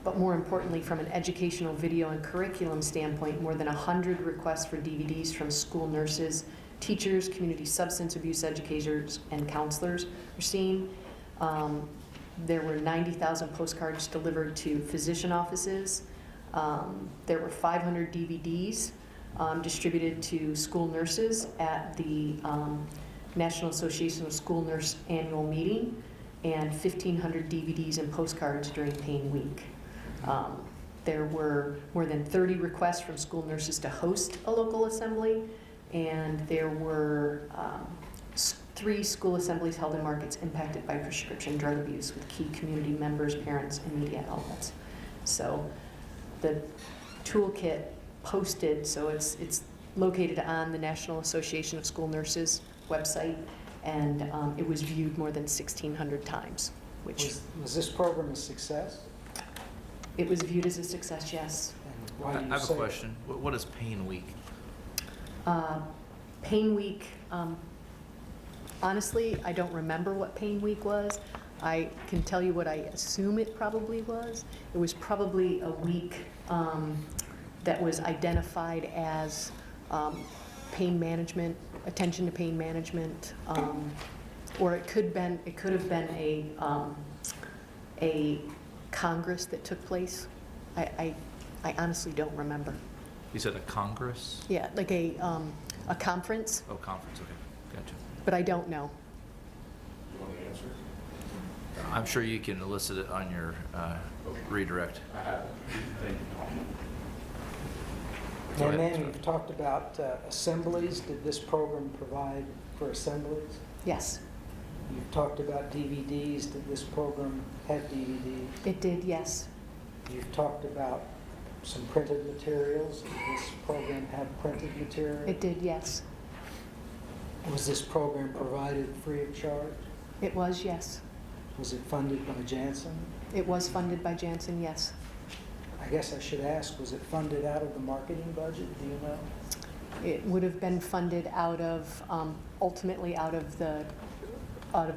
But more importantly, from an educational video and curriculum standpoint, more than 100 requests for DVDs from school nurses, teachers, community substance abuse educators, and counselors were seen. There were 90,000 postcards delivered to physician offices. There were 500 DVDs distributed to school nurses at the National Association of School Nurse annual meeting, and 1,500 DVDs and postcards during Pain Week. There were more than 30 requests from school nurses to host a local assembly, and there were 3 school assemblies held in markets impacted by prescription drug abuse with key community members, parents, and media outlets. So the toolkit posted, so it's located on the National Association of School Nurses website, and it was viewed more than 1,600 times, which Was this program a success? it was viewed as a success, yes. And why I do you have a say question. What is Pain Week? Pain Week, honestly, I don't remember what Pain Week was. I can tell you what I assume it probably was. It was probably a week that was identified as pain management, attention to pain management, or it could have been a congress that took place. I honestly don't remember. You said a congress? Yeah, like a conference, Oh, conference, okay, gotcha. but I don't know. You want the answer? I'm sure you can elicit it on your redirect. I have it. Thank you. Go And ahead, then sir. you've talked about assemblies. Did this program provide for assemblies? Yes, You've talked about DVDs. Did this program have DVDs? it did, yes. You've talked about some printed materials. Did this program have printed material? It did, yes. Was this program provided free of charge? It was, yes. Was it funded by Janssen? It was funded by Janssen, yes. I guess I should ask, was it funded out of the marketing budget? Do you know? It would have been funded out of, ultimately out of the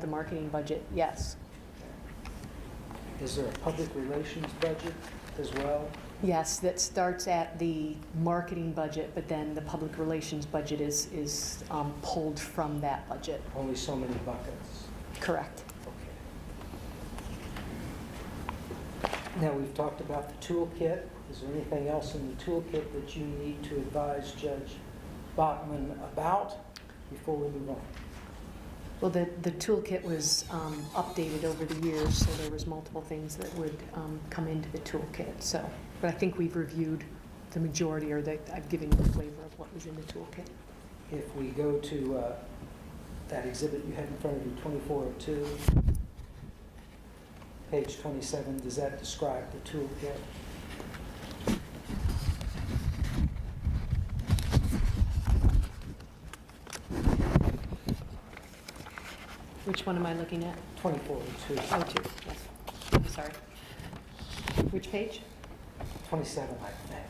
marketing budget, yes. Is there a public relations budget as well? Yes, that starts at the marketing budget, but then the public relations budget is pulled from that budget. Only so many buckets. Correct. Okay. Now, we've talked about the toolkit. Is there anything else in the toolkit that you need to advise Judge Bachman about before we move on? Well, the toolkit was updated over the years, so there was multiple things that would come into the toolkit. So, but I think we've reviewed the majority, or that I've given you a flavor of what was in the toolkit. If we go to that exhibit you have in front of you, 2402, page 27, does that describe the toolkit? Which one am I looking at? 2402. Oh, 2, yes. I'm sorry. Which page? 27, I think.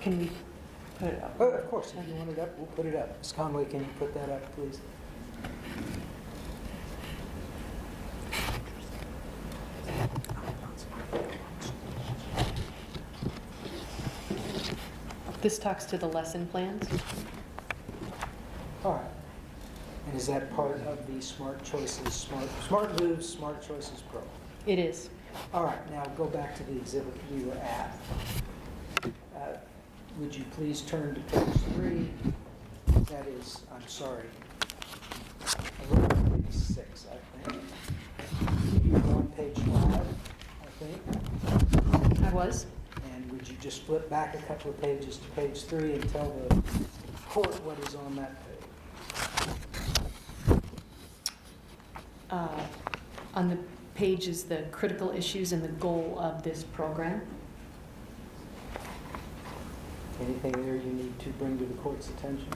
Can we put it up? Oh, of course, if you want it up, we'll put it up. Ms. Conway, can you put that up, please? This talks to the lesson plans. All right. And is that part of the Smart Choices, Smart Moves, Smart Choices program? It is. All right, now go back to the exhibit we were at. Would you please turn to page 3? That is, I'm sorry, I wrote on page 6, I think. You were on page 5, I think. I was. And would you just flip back a couple of pages to page 3 and tell the court what is on that page? On the page is the critical issues and the goal of this program. Anything there you need to bring to the court's attention?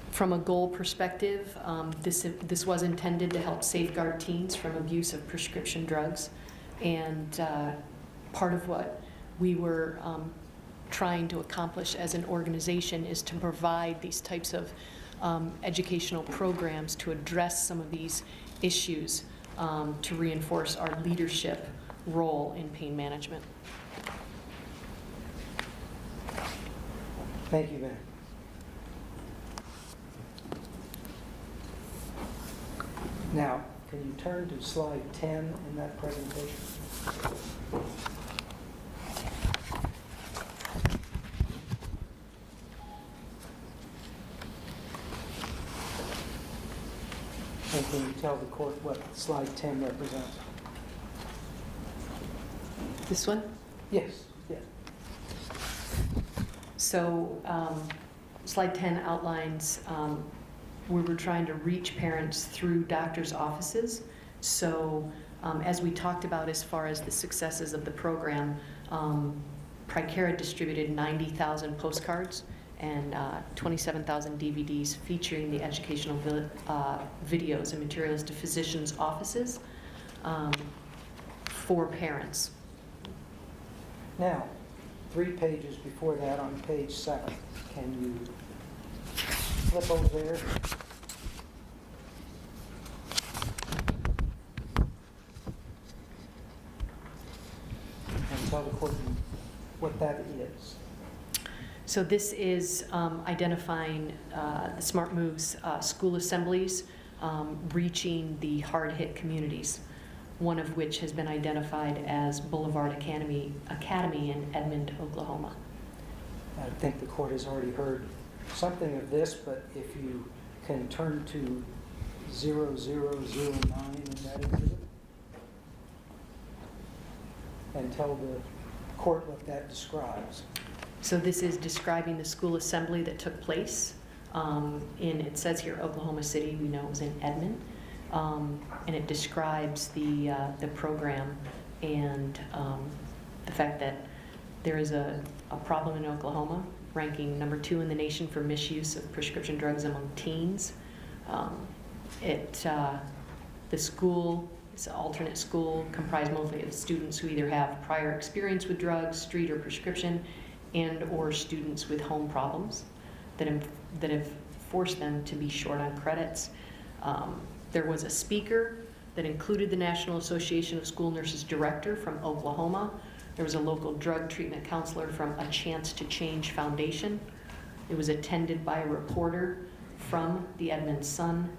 From a goal perspective, this was intended to help safeguard teens from abuse of prescription drugs. And part of what we were trying to accomplish as an organization is to provide these types of educational programs to address some of these issues to reinforce our leadership role in pain management. Thank you, Ben. Now, can you turn to slide 10 in that presentation? And can you tell the court what slide 10 represents? This one? Yes, yes. So slide 10 outlines we were trying to reach parents through doctors' offices. So as we talked about as far as the successes of the program, Pricara distributed 90,000 postcards and 27,000 DVDs featuring the educational videos and materials to physicians' offices for parents. Now, 3 pages before that on page 7, can you flip over there? And tell the court what that is. So this is identifying the Smart Moves school assemblies reaching the hard-hit communities, one of which has been identified as Boulevard Academy in Edmond, Oklahoma. I think the court has already heard something of this, but if you can turn to 0009 in that exhibit and tell the court what that describes. So this is describing the school assembly that took place it says here Oklahoma City, we know it was in Edmond, and it describes the program and the fact that there is a problem in Oklahoma, ranking number 2 in the nation for misuse of prescription drugs among teens. The school, it's an alternate school, comprised mostly of students who either have prior experience with drugs, street or prescription, and or students with home problems that have forced them to be short on credits. There was a speaker that included the National Association of School Nurses director from Oklahoma. There was a local drug treatment counselor from A Chance to Change Foundation. It was attended by a reporter from the Edmond Sun.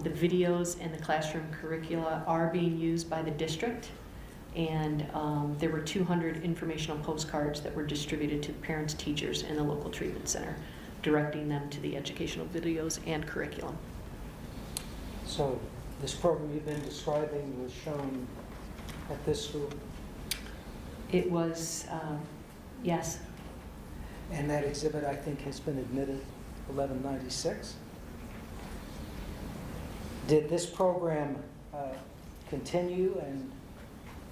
The videos and the classroom curricula are being used by the district, and there were 200 informational postcards that were distributed to parents, teachers, and the local treatment center, directing them to the educational videos and curriculum. So this program you've been describing was shown at this school? It was, yes. And that exhibit, I think, has been admitted 1196. Did this program continue and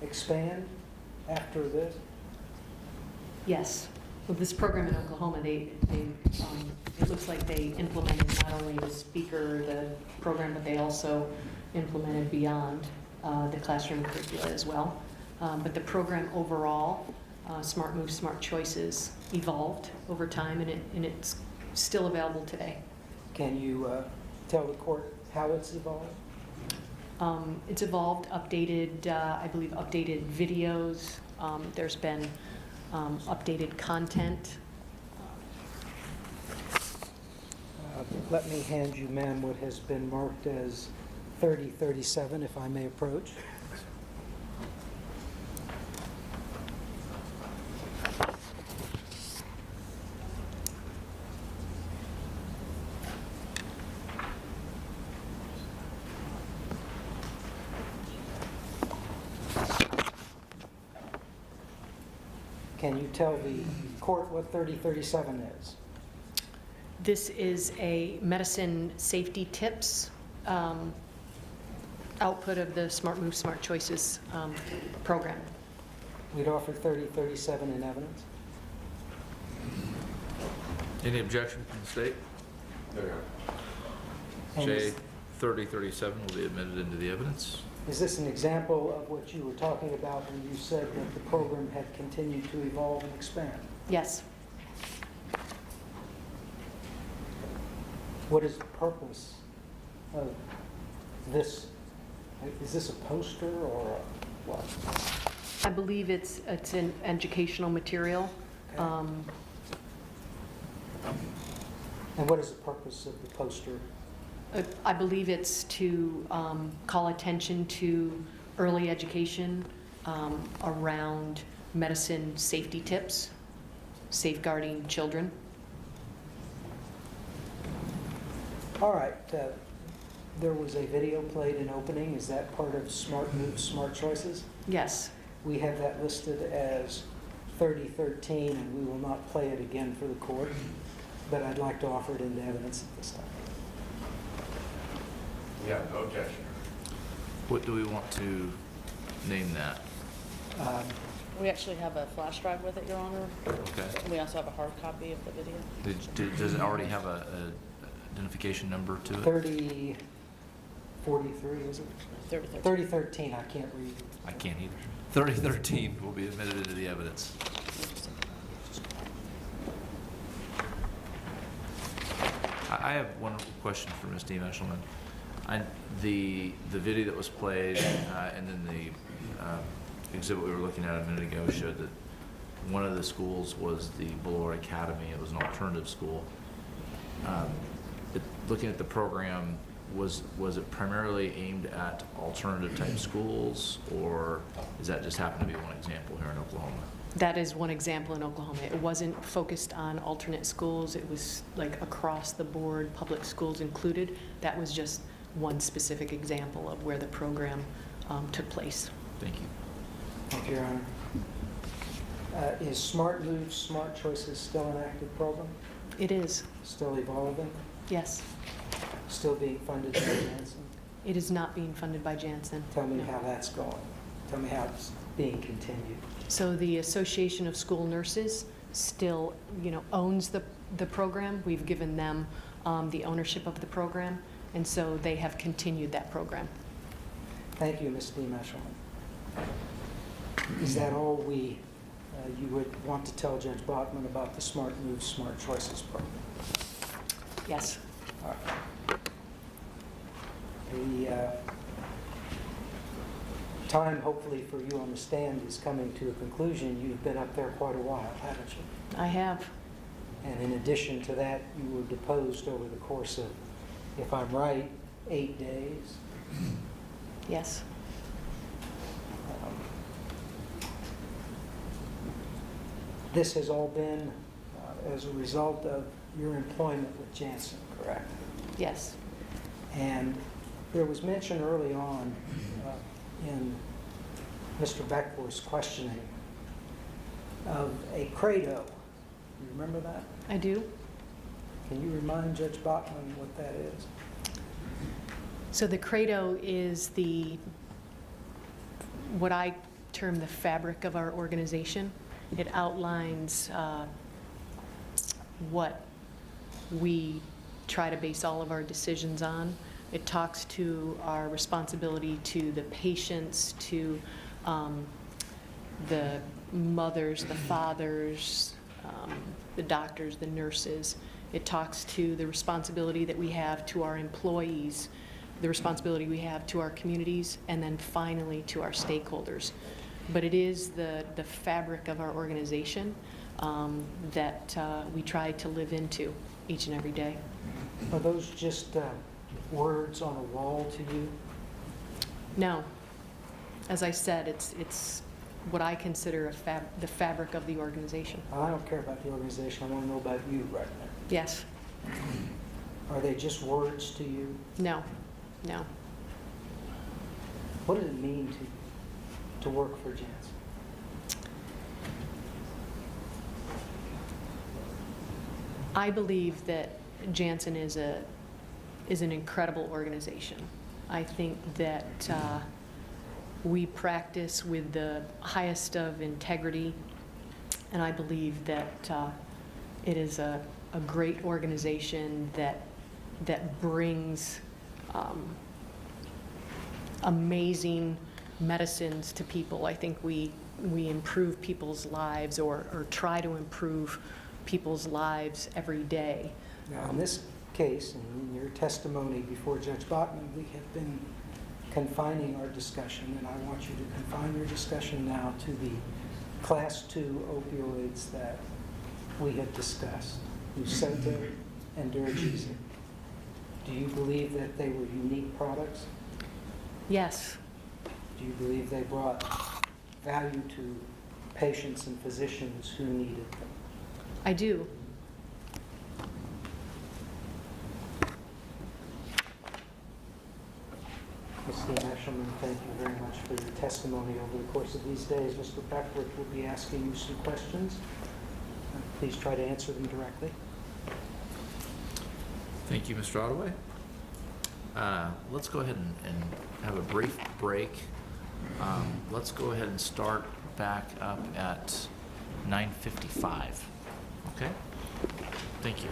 expand after this? Yes. With this program in Oklahoma, it looks like they implemented not only the speaker, the program, but they also implemented beyond the classroom curricula as well. But the program overall, Smart Moves, Smart Choices, evolved over time, and it's still available today. Can you tell the court how it's evolved? It's evolved, updated, I believe updated videos. There's been updated content. Let me hand you, ma'am, what has been marked as 3037, if I may approach. Can you tell the court what 3037 is? This is a medicine safety tips output of the Smart Move, Smart Choices program. We'd offer 3037 in evidence. Any objection from the state? And J 3037 will be admitted into the evidence. is this an example of what you were talking about when you said that the program had continued to evolve and expand? Yes. What is the purpose of this? Is this a poster or a what? I believe it's an educational material. Okay. And what is the purpose of the poster? I believe it's to call attention to early education around medicine safety tips, safeguarding children. All right, there was a video played in opening. Is that part of Smart Moves, Smart Choices? Yes. We have that listed as 3013, and we will not play it again for the court, but I'd like to offer it into evidence at this time. Yeah, no objection. What do we want to name that? We actually have a flash drive with it, Your Honor. Okay. We also have a hard copy of the video. Does it already have a identification number to it? 3043, is it? 3013. 3013, I can't read. I can't either. 3013 will be admitted into the evidence. I have one question for Ms. D. Meshelman. The video that was played and then the exhibit we were looking at a minute ago showed that one of the schools was the Belore Academy. It was an alternative school. Looking at the program, was it primarily aimed at alternative type schools, or does that just happen to be one example here in Oklahoma? That is one example in Oklahoma. It wasn't focused on alternate schools. It was like across the board, public schools included. That was just one specific example of where the program took place. Thank you. Thank you, Your Honor. Is Smart Moves, Smart Choices still an active program? It is, Still evolving? yes. Still being funded by Janssen? It is not being funded by Janssen. Tell me No. how that's going. Tell me how it's being continued. So the Association of School Nurses still, owns the program. We've given them the ownership of the program, and so they have continued that program. Thank you, Ms. D. Meshelman. Is that all you would want to tell Judge Bachman about the Smart Moves, Smart Choices program? Yes. All right. The time, hopefully, for you on the stand is coming to a conclusion. You've been up there quite a while, haven't you? I have. And in addition to that, you were deposed over the course of, if I'm right, 8 days. Yes. This has all been as a result of your employment with Janssen, correct? Yes. And there was mention early on in Mr. Beckworth's questioning of a credo. You remember that? I do. Can you remind Judge Bachman what that is? So the credo is what I term the fabric of our organization. It outlines what we try to base all of our decisions on. It talks to our responsibility to the patients, to the mothers, the fathers, the doctors, the nurses. It talks to the responsibility that we have to our employees, the responsibility we have to our communities, and then finally to our stakeholders. But it is the fabric of our organization that we try to live into. each and every day. Are those just words on a wall to you? No. As I said, it's what I consider the fabric of the organization. I don't care about the organization, I want to know about you right now. Yes. Are they just words to you? No. No. What does it mean to work for Janssen? I believe that Janssen is an incredible organization. I think that we practice with the highest of integrity, and I believe that it is a great organization that brings amazing medicines to people. I think we improve people's lives or try to improve people's lives every day. Now, in this case, and in your testimony before Judge Botman, we have been confining our discussion, and I want you to confine your discussion now to the Class 2 opioids that we have discussed, Lucenta and Duragesic. Do you believe that they were unique products? Yes. Do you believe they brought value to patients and physicians who needed them? I do. Ms. Eshelman, thank you very much for your testimony over the course of these days. Mr. Beckwith will be asking you some questions. Please try to answer them directly. Thank you, Mr. Ottaway. Let's go ahead and have a brief break. Let's go ahead and start back up at 9:55. Okay? Thank you.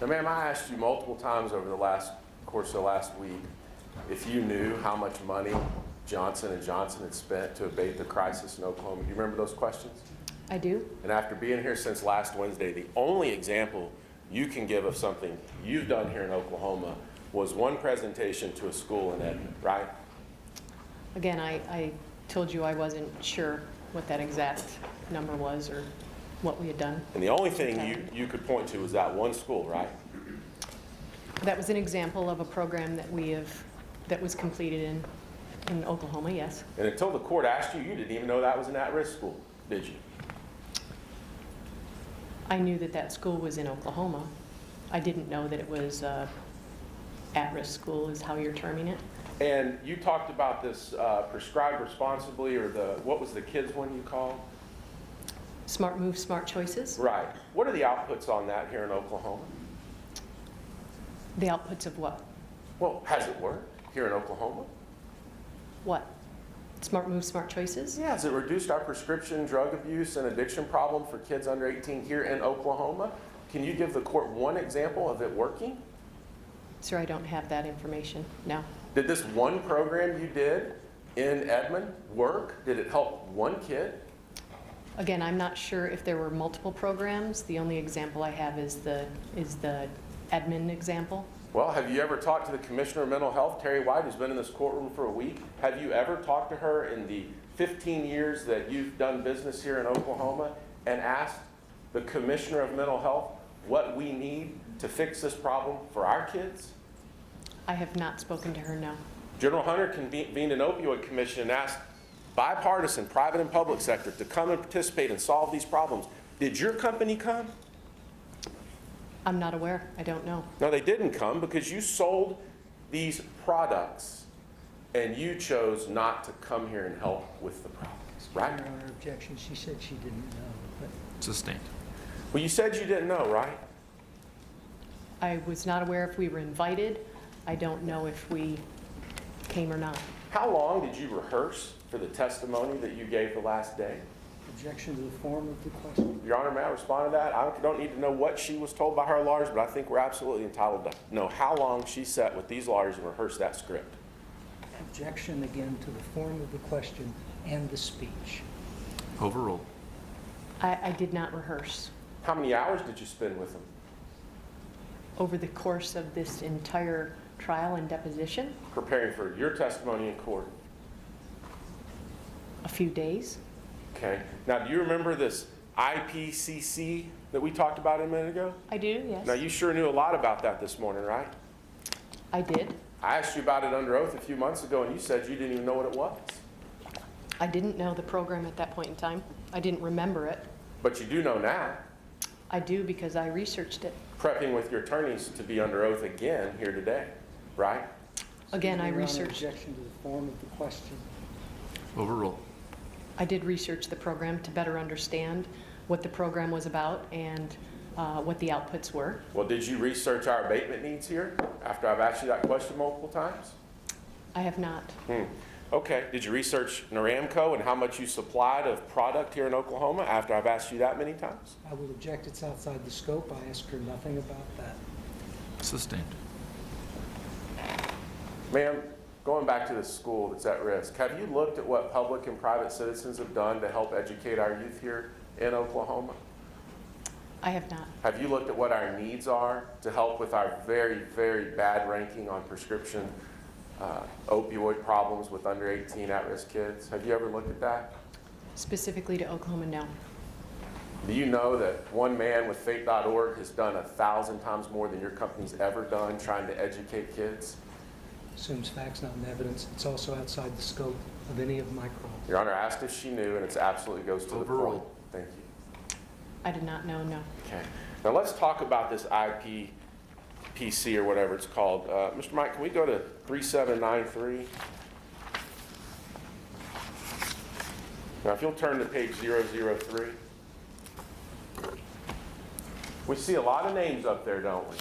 Now, ma'am, I asked you multiple times over the course of the last week if you knew how much money Johnson & Johnson had spent to abate the crisis in Oklahoma. Do you remember those questions? I do. And after being here since last Wednesday, the only example you can give of something you've done here in Oklahoma was one presentation to a school in Edmond, right? Again, I told you I wasn't sure what that exact number was or what we had done. And the only thing you could point to was that one school, right? That was an example of a program that was completed in Oklahoma, yes. And until the court asked you, you didn't even know that was an at-risk school, did you? I knew that school was in Oklahoma. I didn't know that it was at-risk school is how you're terming it. And you talked about this prescribed responsibly, or what was the kids one you called? Smart moves, smart choices. Right. What are the outputs on that here in Oklahoma? The outputs of what? Well, has it worked here in Oklahoma? What? Smart moves, smart choices? Yeah, has it reduced our prescription drug abuse and addiction problem for kids under 18 here in Oklahoma? Can you give the court one example of it working? Sir, I don't have that information, no. Did this one program you did in Edmond work? Did it help one kid? Again, I'm not sure if there were multiple programs. The only example I have is the Edmond example. Well, have you ever talked to the Commissioner of Mental Health, Terry White, who's been in this courtroom for a week? Have you ever talked to her in the 15 years that you've done business here in Oklahoma and asked the Commissioner of Mental Health what we need to fix this problem for our kids? I have not spoken to her, no. General Hunter convened an opioid commission and asked bipartisan, private and public sector, to come and participate and solve these problems. Did your company come? I'm not aware. I don't know. No, they didn't come because you sold these products and you chose not to come here and help with the problems, right? Your Honor, objection. She said she didn't know. But Sustained. Well, you said you didn't know, right? I was not aware if we were invited. I don't know if we came or not. How long did you rehearse for the testimony that you gave the last day? objection to the form of the question. Your Honor, may I respond to that? I don't need to know what she was told by her lawyers, but I think we're absolutely entitled to know how long she sat with these lawyers and rehearsed that script. Objection again to the form of the question and the speech. Overruled. I did not rehearse. How many hours did you spend with them? Over the course of this entire trial and deposition, Preparing for your testimony in court. a few days. Okay. Now, do you remember this IPCC that we talked about a minute ago? I do, yes. Now, you sure knew a lot about that this morning, right? I did. I asked you about it under oath a few months ago, and you said you didn't even know what it was. I didn't know the program at that point in time. I didn't remember it. But you do know now, I do because I researched it. prepping with your attorneys to be under oath again here today, right? Again, I Your Honor, researched. objection to the form of the question. Overruled. I did research the program to better understand what the program was about and what the outputs were. Well, did you research our abatement needs here after I've asked you that question multiple times? I have not. Okay. Did you research Naramco and how much you supplied of product here in Oklahoma after I've asked you that many times? I will object. It's outside the scope. I asked her nothing about that. Sustained. Ma'am, going back to the school that's at risk, have you looked at what public and private citizens have done to help educate our youth here in Oklahoma? I have not. Have you looked at what our needs are to help with our very, very bad ranking on prescription opioid problems with under 18 at-risk kids? Have you ever looked at that? Specifically to Oklahoma, no. Do you know that one man with fate.org has done 1,000 times more than your company's ever done trying to educate kids? Assumes facts, not evidence. It's also outside the scope of any of my crimes. Your Honor, asked if she knew, and it absolutely goes to the point. Overruled. Thank you. I did not know, no. Okay. Now let's talk about this IPPC or whatever it's called. Mr. Mike, can we go to 3793? Now, if you'll turn to page 003. We see a lot of names up there, don't we?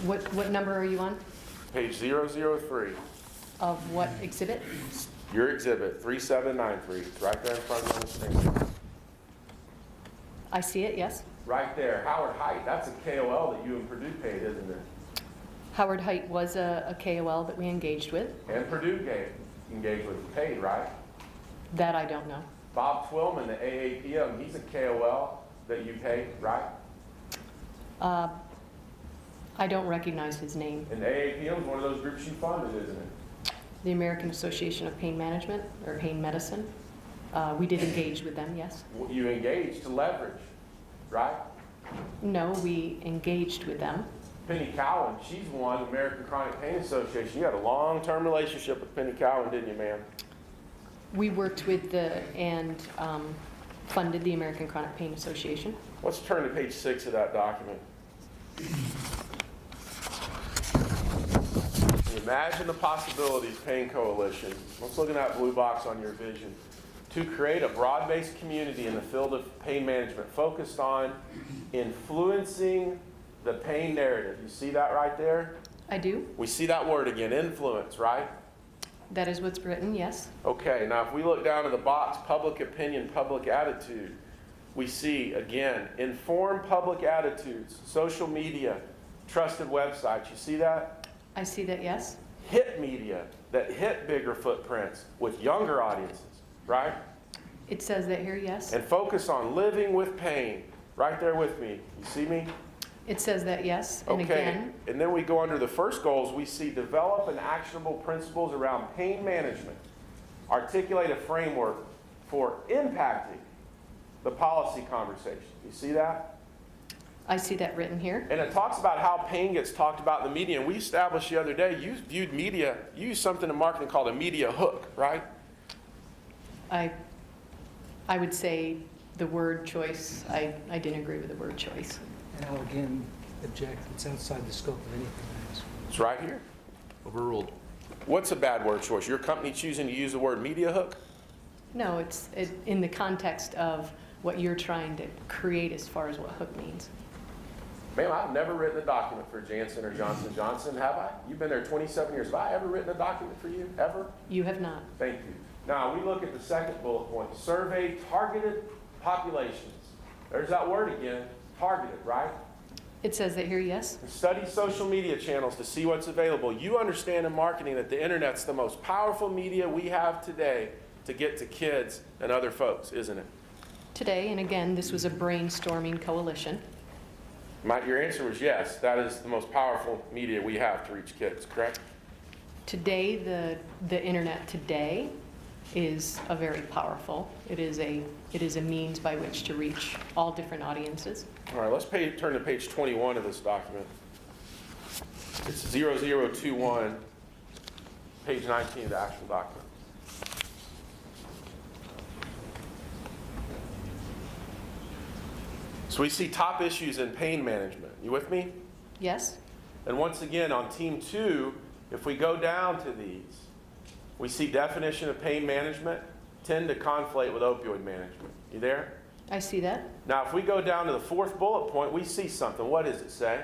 What number are you on? Page 003. Of what exhibit? Your exhibit, 3793. It's right there in front of you on the screen. I see it, yes. Right there, Howard Height, that's a KOL that you and Purdue paid, isn't it? Howard Height was a KOL that we engaged with. And Purdue engaged with, paid, right? That I don't know. Bob Twillman, the AAPM, he's a KOL that you paid, right? I don't recognize his name. And the AAPM is one of those groups you funded, isn't it? The American Association of Pain Management, or Pain Medicine. We did engage with them, yes. Well, you engaged to leverage, right? No, we engaged with them. Penny Cowan, she's one, American Chronic Pain Association. You had a long-term relationship with Penny Cowan, didn't you, ma'am? We worked with and funded the American Chronic Pain Association. Let's turn to page 6 of that document. Imagine the possibilities, Pain Coalition. Let's look at that blue box on your vision. To create a broad-based community in the field of pain management focused on influencing the pain narrative. You see that right there? I do. We see that word again, influence, right? That is what's written, yes. Okay, now if we look down to the box, public opinion, public attitude, we see, again, inform public attitudes, social media, trusted websites. You see that? I see that, yes. Hit media that hit bigger footprints with younger audiences, right? It says that here, yes. And focus on living with pain. Right there with me. You see me? It says that, yes. And Okay, again, and then we go under the first goals. We see develop an actionable principles around pain management. Articulate a framework for impacting the policy conversation. You see that? I see that written here. And it talks about how pain gets talked about in the media. And we established the other day, you viewed media, you used something in marketing called a media hook, right? I would say the word choice, I didn't agree with the word choice. And I'll again object, it's outside the scope of anything I asked. It's right here. Overruled. What's a bad word choice? Your company choosing to use the word media hook? No, it's in the context of what you're trying to create as far as what hook means. Ma'am, I've never written a document for Janssen or Johnson & Johnson, have I? You've been there 27 years. Have I ever written a document for you, ever? You have not. Thank you. Now, we look at the second bullet point, survey targeted populations. There's that word again, targeted, right? It says that here, yes. Study social media channels to see what's available. You understand in marketing that the internet's the most powerful media we have today to get to kids and other folks, isn't it? Today, and again, this was a brainstorming coalition. Your answer was yes, that is the most powerful media we have to reach kids, correct? Today, the internet today is a very powerful. It is a means by which to reach all different audiences. All right, let's turn to page 21 of this document. It's 0021, page 19 of the actual document. So we see top issues in pain management. You with me? Yes? And once again, on team 2, if we go down to these, we see definition of pain management tend to conflate with opioid management. You there? I see that. Now, if we go down to the 4th bullet point, we see something. What does it say?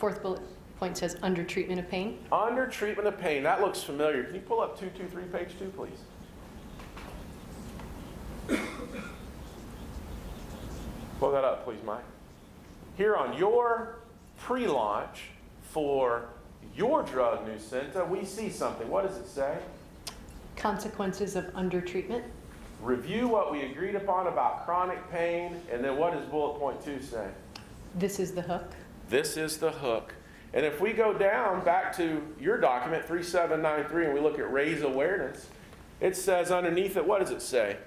4th bullet point says under treatment of pain. Under treatment of pain. That looks familiar. Can you pull up 223, page 2, please? Pull that up, please, Mike. Here on your pre-launch for your drug, Nucynta, we see something. What does it say? Consequences of under treatment. Review what we agreed upon about chronic pain, and then what does bullet point 2 say? This is the hook. This is the hook. And if we go down back to your document, 3793, and we look at raise awareness, it says underneath it, what does it say?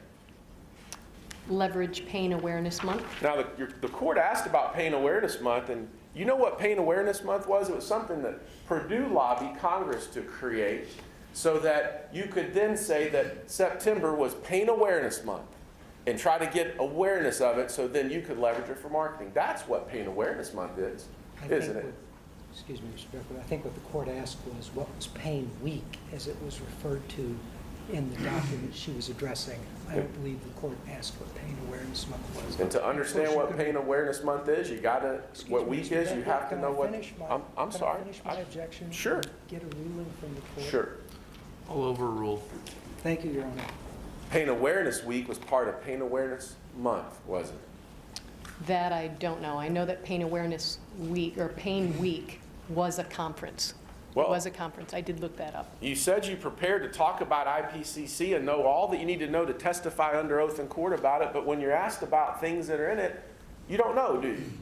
Leverage Pain Awareness Month. Now, the court asked about Pain Awareness Month, and you know what Pain Awareness Month was? It was something that Purdue lobbied Congress to create so that you could then say that September was Pain Awareness Month and try to get awareness of it so then you could leverage it for marketing. That's what Pain Awareness Month is, isn't it? Excuse me, Mr. Becker, I think what the court asked was what was Pain Week, as it was referred to in the document she was addressing. I don't believe the court asked what Pain Awareness Month was. And to understand what Pain Awareness Month is, you gotta, what week is, you have to know what. I'm sorry. Can I finish my objection? Sure. Get a ruling from the court? Sure. I'll overrule. Thank you, Your Honor. Pain Awareness Week was part of Pain Awareness Month, wasn't it? That I don't know. I know that Pain Awareness Week, or Pain Week, was a conference. Well- It was a conference. I did look that up. You said you prepared to talk about IPCC and know all that you need to know to testify under oath in court about it, but when you're asked about things that are in it, you don't know, do you?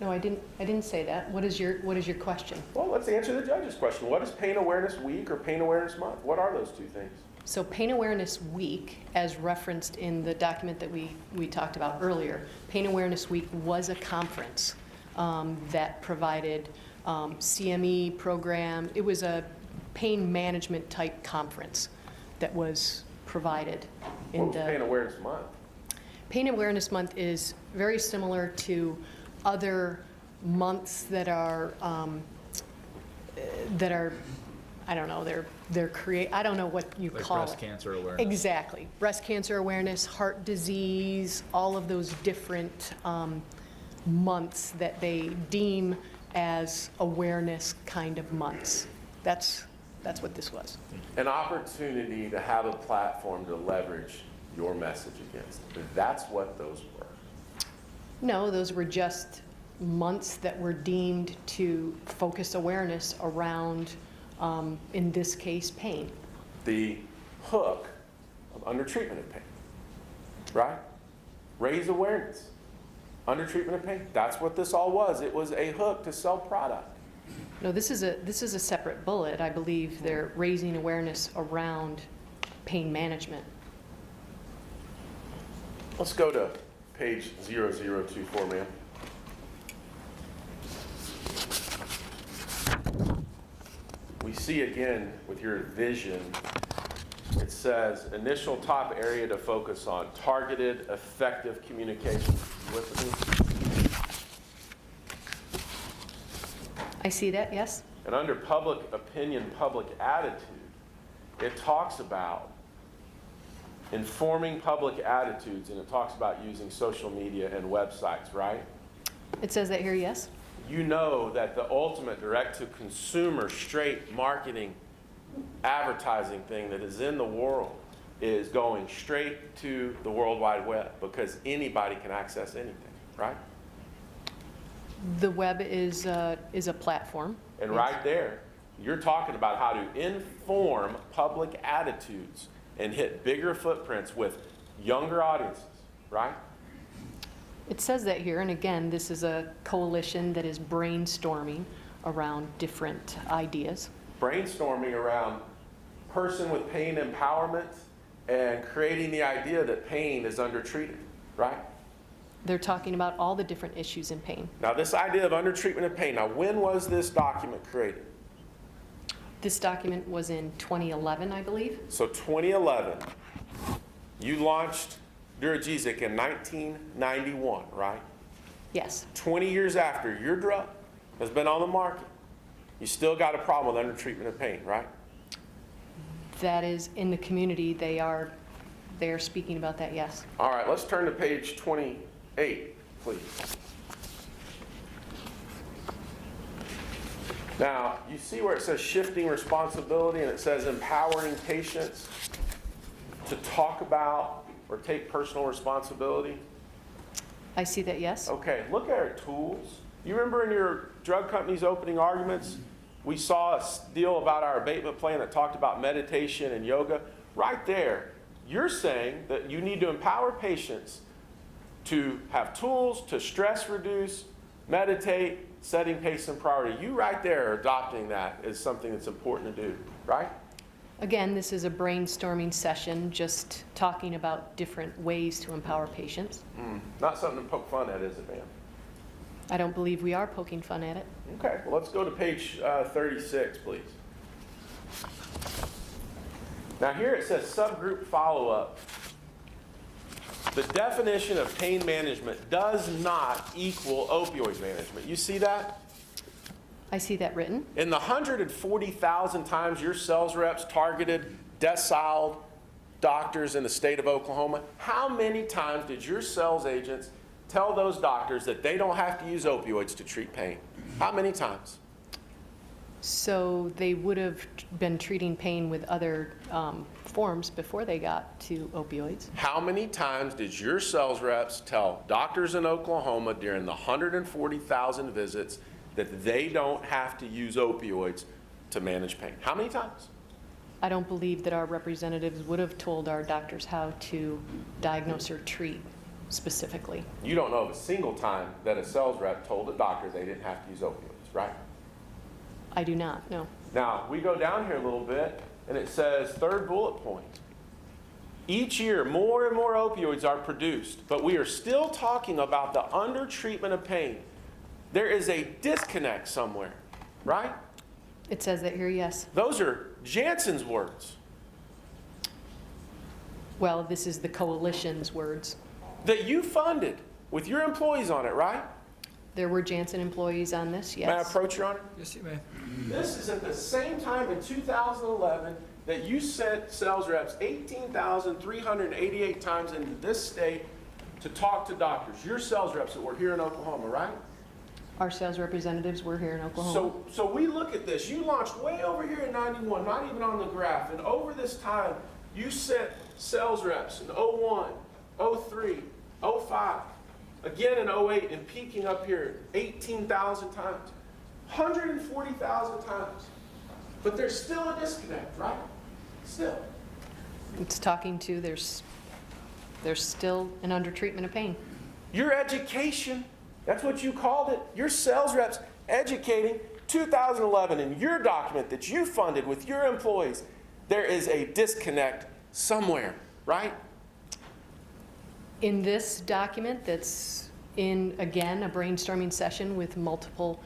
No, I didn't say that. What is your question? Well, let's answer the judge's question. What is Pain Awareness Week or Pain Awareness Month? What are those two things? So Pain Awareness Week, as referenced in the document that we talked about earlier, Pain Awareness Week was a conference that provided CME program. It was a pain management type conference that was provided in What was Pain Awareness Month? Pain Awareness Month is very similar to other months that are, I don't know, I don't know what you Like call it. breast cancer awareness. Exactly. Breast cancer awareness, heart disease, all of those different months that they deem as awareness kind of months. That's what this was. An opportunity to have a platform to leverage your message against. That's what those were. No, those were just months that were deemed to focus awareness around, in this case, pain. The hook of under treatment of pain, right? Raise awareness. Under treatment of pain. That's what this all was. It was a hook to sell product. No, this is a separate bullet. I believe they're raising awareness around pain management. Let's go to page 0024, ma'am. We see again with your vision, it says initial top area to focus on, targeted, effective communication. You with me? I see that, yes? And under public opinion, public attitude, it talks about informing public attitudes, and it talks about using social media and websites, right? It says that here, yes? You know that the ultimate direct-to-consumer straight marketing advertising thing that is in the world is going straight to the World Wide Web because anybody can access anything, right? The web is a platform. And yes. right there, you're talking about how to inform public attitudes and hit bigger footprints with younger audiences, right? It says that here, and again, this is a coalition that is brainstorming around different ideas. Brainstorming around person with pain empowerment and creating the idea that pain is undertreated, right? They're talking about all the different issues in pain. Now this idea of undertreatment of pain, now when was this document created? This document was in 2011, I believe. So 2011, you launched Duragesic in 1991, right? Yes. 20 years after your drug has been on the market, you still got a problem with undertreatment of pain, right? That is in the community. They are speaking about that, yes. All right, let's turn to page 28, please. Now, you see where it says shifting responsibility and it says empowering patients to talk about or take personal responsibility? I see that, yes. Okay, look at our tools. You remember in your drug company's opening arguments, we saw a deal about our abatement plan that talked about meditation and yoga. Right there, you're saying that you need to empower patients to have tools to stress reduce, meditate, setting pace and priority. You right there are adopting that as something that's important to do, right? Again, this is a brainstorming session, just talking about different ways to empower patients. Not something to poke fun at, is it, ma'am? I don't believe we are poking fun at it. Okay, well, let's go to page 36, please. Now here it says subgroup follow-up. The definition of pain management does not equal opioid management. You see that? I see that written. In the 140,000 times your sales reps targeted decile doctors in the state of Oklahoma, how many times did your sales agents tell those doctors that they don't have to use opioids to treat pain? How many times? So they would have been treating pain with other forms before they got to opioids. How many times did your sales reps tell doctors in Oklahoma during the 140,000 visits that they don't have to use opioids to manage pain? How many times? I don't believe that our representatives would have told our doctors how to diagnose or treat specifically. You don't know of a single time that a sales rep told a doctor they didn't have to use opioids, right? I do not, no. Now, we go down here a little bit, and it says, third bullet point. Each year, more and more opioids are produced, but we are still talking about the undertreatment of pain. There is a disconnect somewhere, right? It says that here, yes. Those are Jansen's words Well, this is the coalition's words. that you funded with your employees on it, right? There were Janssen employees on this, May I yes. approach, Your Honor? Yes, you may. This is at the same time in 2011 that you sent sales reps 18,388 times into this state to talk to doctors. Your sales reps that were here in Oklahoma, right? Our sales representatives were here in Oklahoma. So we look at this. You launched way over here in 91, not even on the graph. And over this time, you sent sales reps in 01, 03, 05, again in 08, and peaking up here 18,000 times, 140,000 times. But there's still a disconnect, right? Still. It's talking to, there's still an undertreatment of pain. Your education, that's what you called it. Your sales reps educating 2011 in your document that you funded with your employees. There is a disconnect somewhere, right? In this document that's in, again, a brainstorming session with multiple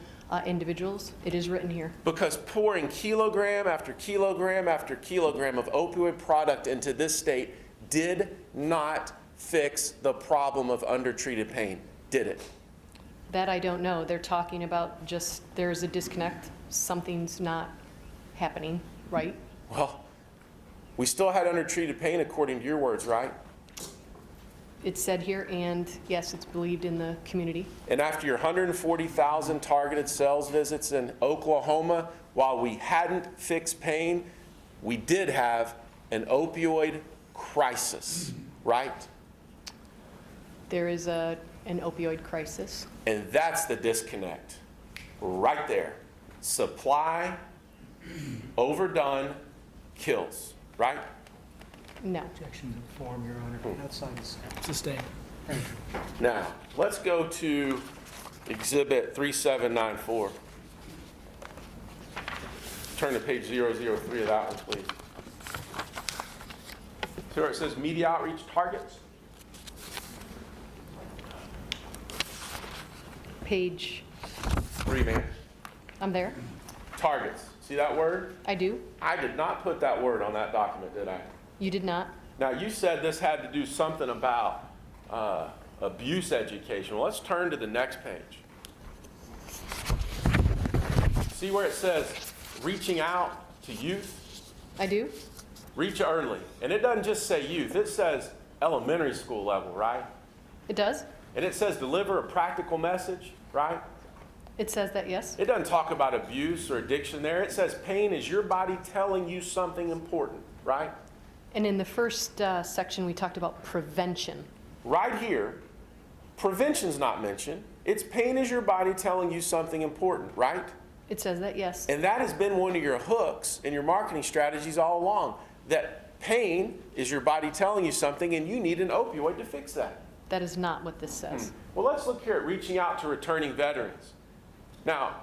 individuals, it is written here. Because pouring kilogram after kilogram after kilogram of opioid product into this state did not fix the problem of undertreated pain, did it? That I don't know. They're talking about just, there's a disconnect, something's not happening, right? Well, we still had undertreated pain according to your words, right? It's said here, and yes, it's believed in the community. And after your 140,000 targeted sales visits in Oklahoma, while we hadn't fixed pain, we did have an opioid crisis, right? There is an opioid crisis. And that's the disconnect, right there. Supply, overdone, kills, right? No. Objection to the form, Your Honor, outside the statute. Sustained. Thank you. Now, let's go to Exhibit 3794. Turn to page 003 of that one, please. See where it says media outreach targets? Page, 3, man. I'm there. Targets. See that word? I do. I did not put that word on that document, did I? You did not. Now, you said this had to do something about abuse education. Well, let's turn to the next page. See where it says reaching out to youth? I do. Reach early. And it doesn't just say youth. It says elementary school level, right? It does. And it says deliver a practical message, right? It says that, yes. It doesn't talk about abuse or addiction there. It says pain is your body telling you something important, right? And in the first section, we talked about prevention. Right here, prevention's not mentioned. It's pain is your body telling you something important, right? It says that, yes. And that has been one of your hooks in your marketing strategies all along, that pain is your body telling you something and you need an opioid to fix that. That is not what this says. Well, let's look here at reaching out to returning veterans. Now,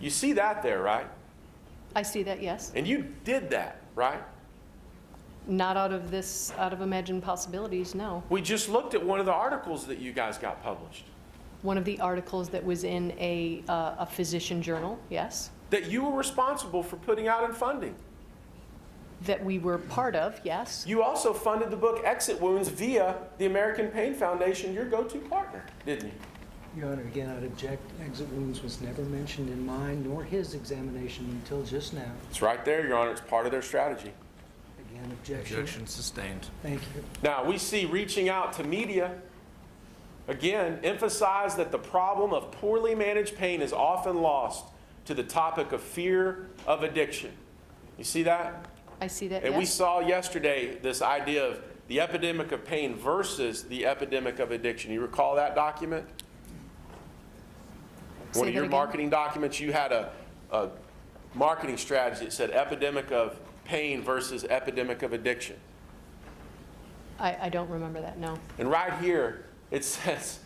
you see that there, right? I see that, yes. And you did that, right? Not out of this, out of Imagined Possibilities, no. We just looked at one of the articles that you guys got published, One of the articles that was in a physician journal, yes. that you were responsible for putting out and funding. That we were part of, yes. You also funded the book Exit Wounds via the American Pain Foundation, your go-to partner, didn't you? Your Honor, again, I'd object. Exit wounds was never mentioned in mine nor his examination until just now. It's right there, Your Honor. It's part of their strategy. Again, objection. Objection sustained. Thank you. Now, we see reaching out to media. Again, emphasize that the problem of poorly managed pain is often lost to the topic of fear of addiction. You see that? I see that, And we yes. saw yesterday this idea of the epidemic of pain versus the epidemic of addiction. You recall that document? Say One of that your again. marketing documents, you had a marketing strategy that said epidemic of pain versus epidemic of addiction. I don't remember that, no. And right here, it says,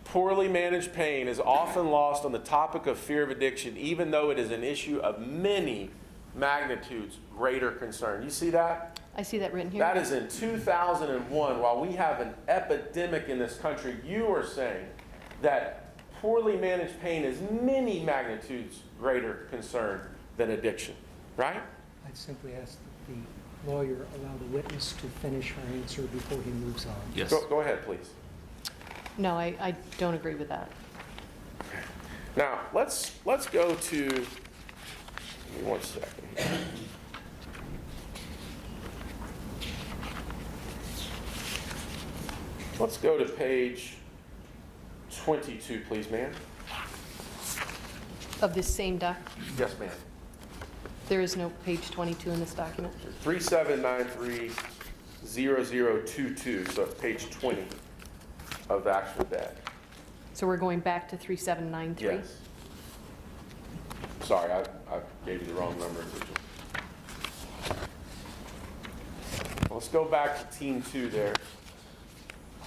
poorly managed pain is often lost on the topic of fear of addiction, even though it is an issue of many magnitudes greater concern. You see that? I see that written here. That is in 2001. While we have an epidemic in this country, you are saying that poorly managed pain is many magnitudes greater concern than addiction, right? I'd simply ask that the lawyer allow the witness to finish her answer before he moves on. Yes. Go ahead, please. No, I don't agree with that. Now, let's go to, give me 1 second. Let's go to page 22, please, ma'am. Of this same doc, Yes, ma'am. there is no page 22 in this document. 37930022, so it's page 20 of the actual deck. So we're going back to 3793? Yes. Sorry, I gave you the wrong number. Let's go back to team 2 there.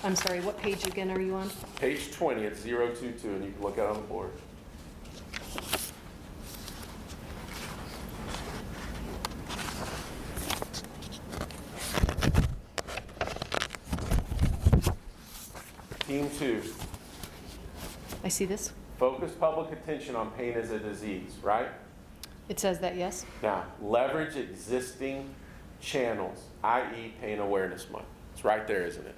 I'm sorry, what page again are you on? Page 20, it's 022, and you can look at it on the board. Team 2, I see this. focus public attention on pain as a disease, right? It says that, yes? Now, leverage existing channels, i.e. Pain Awareness Month. It's right there, isn't it?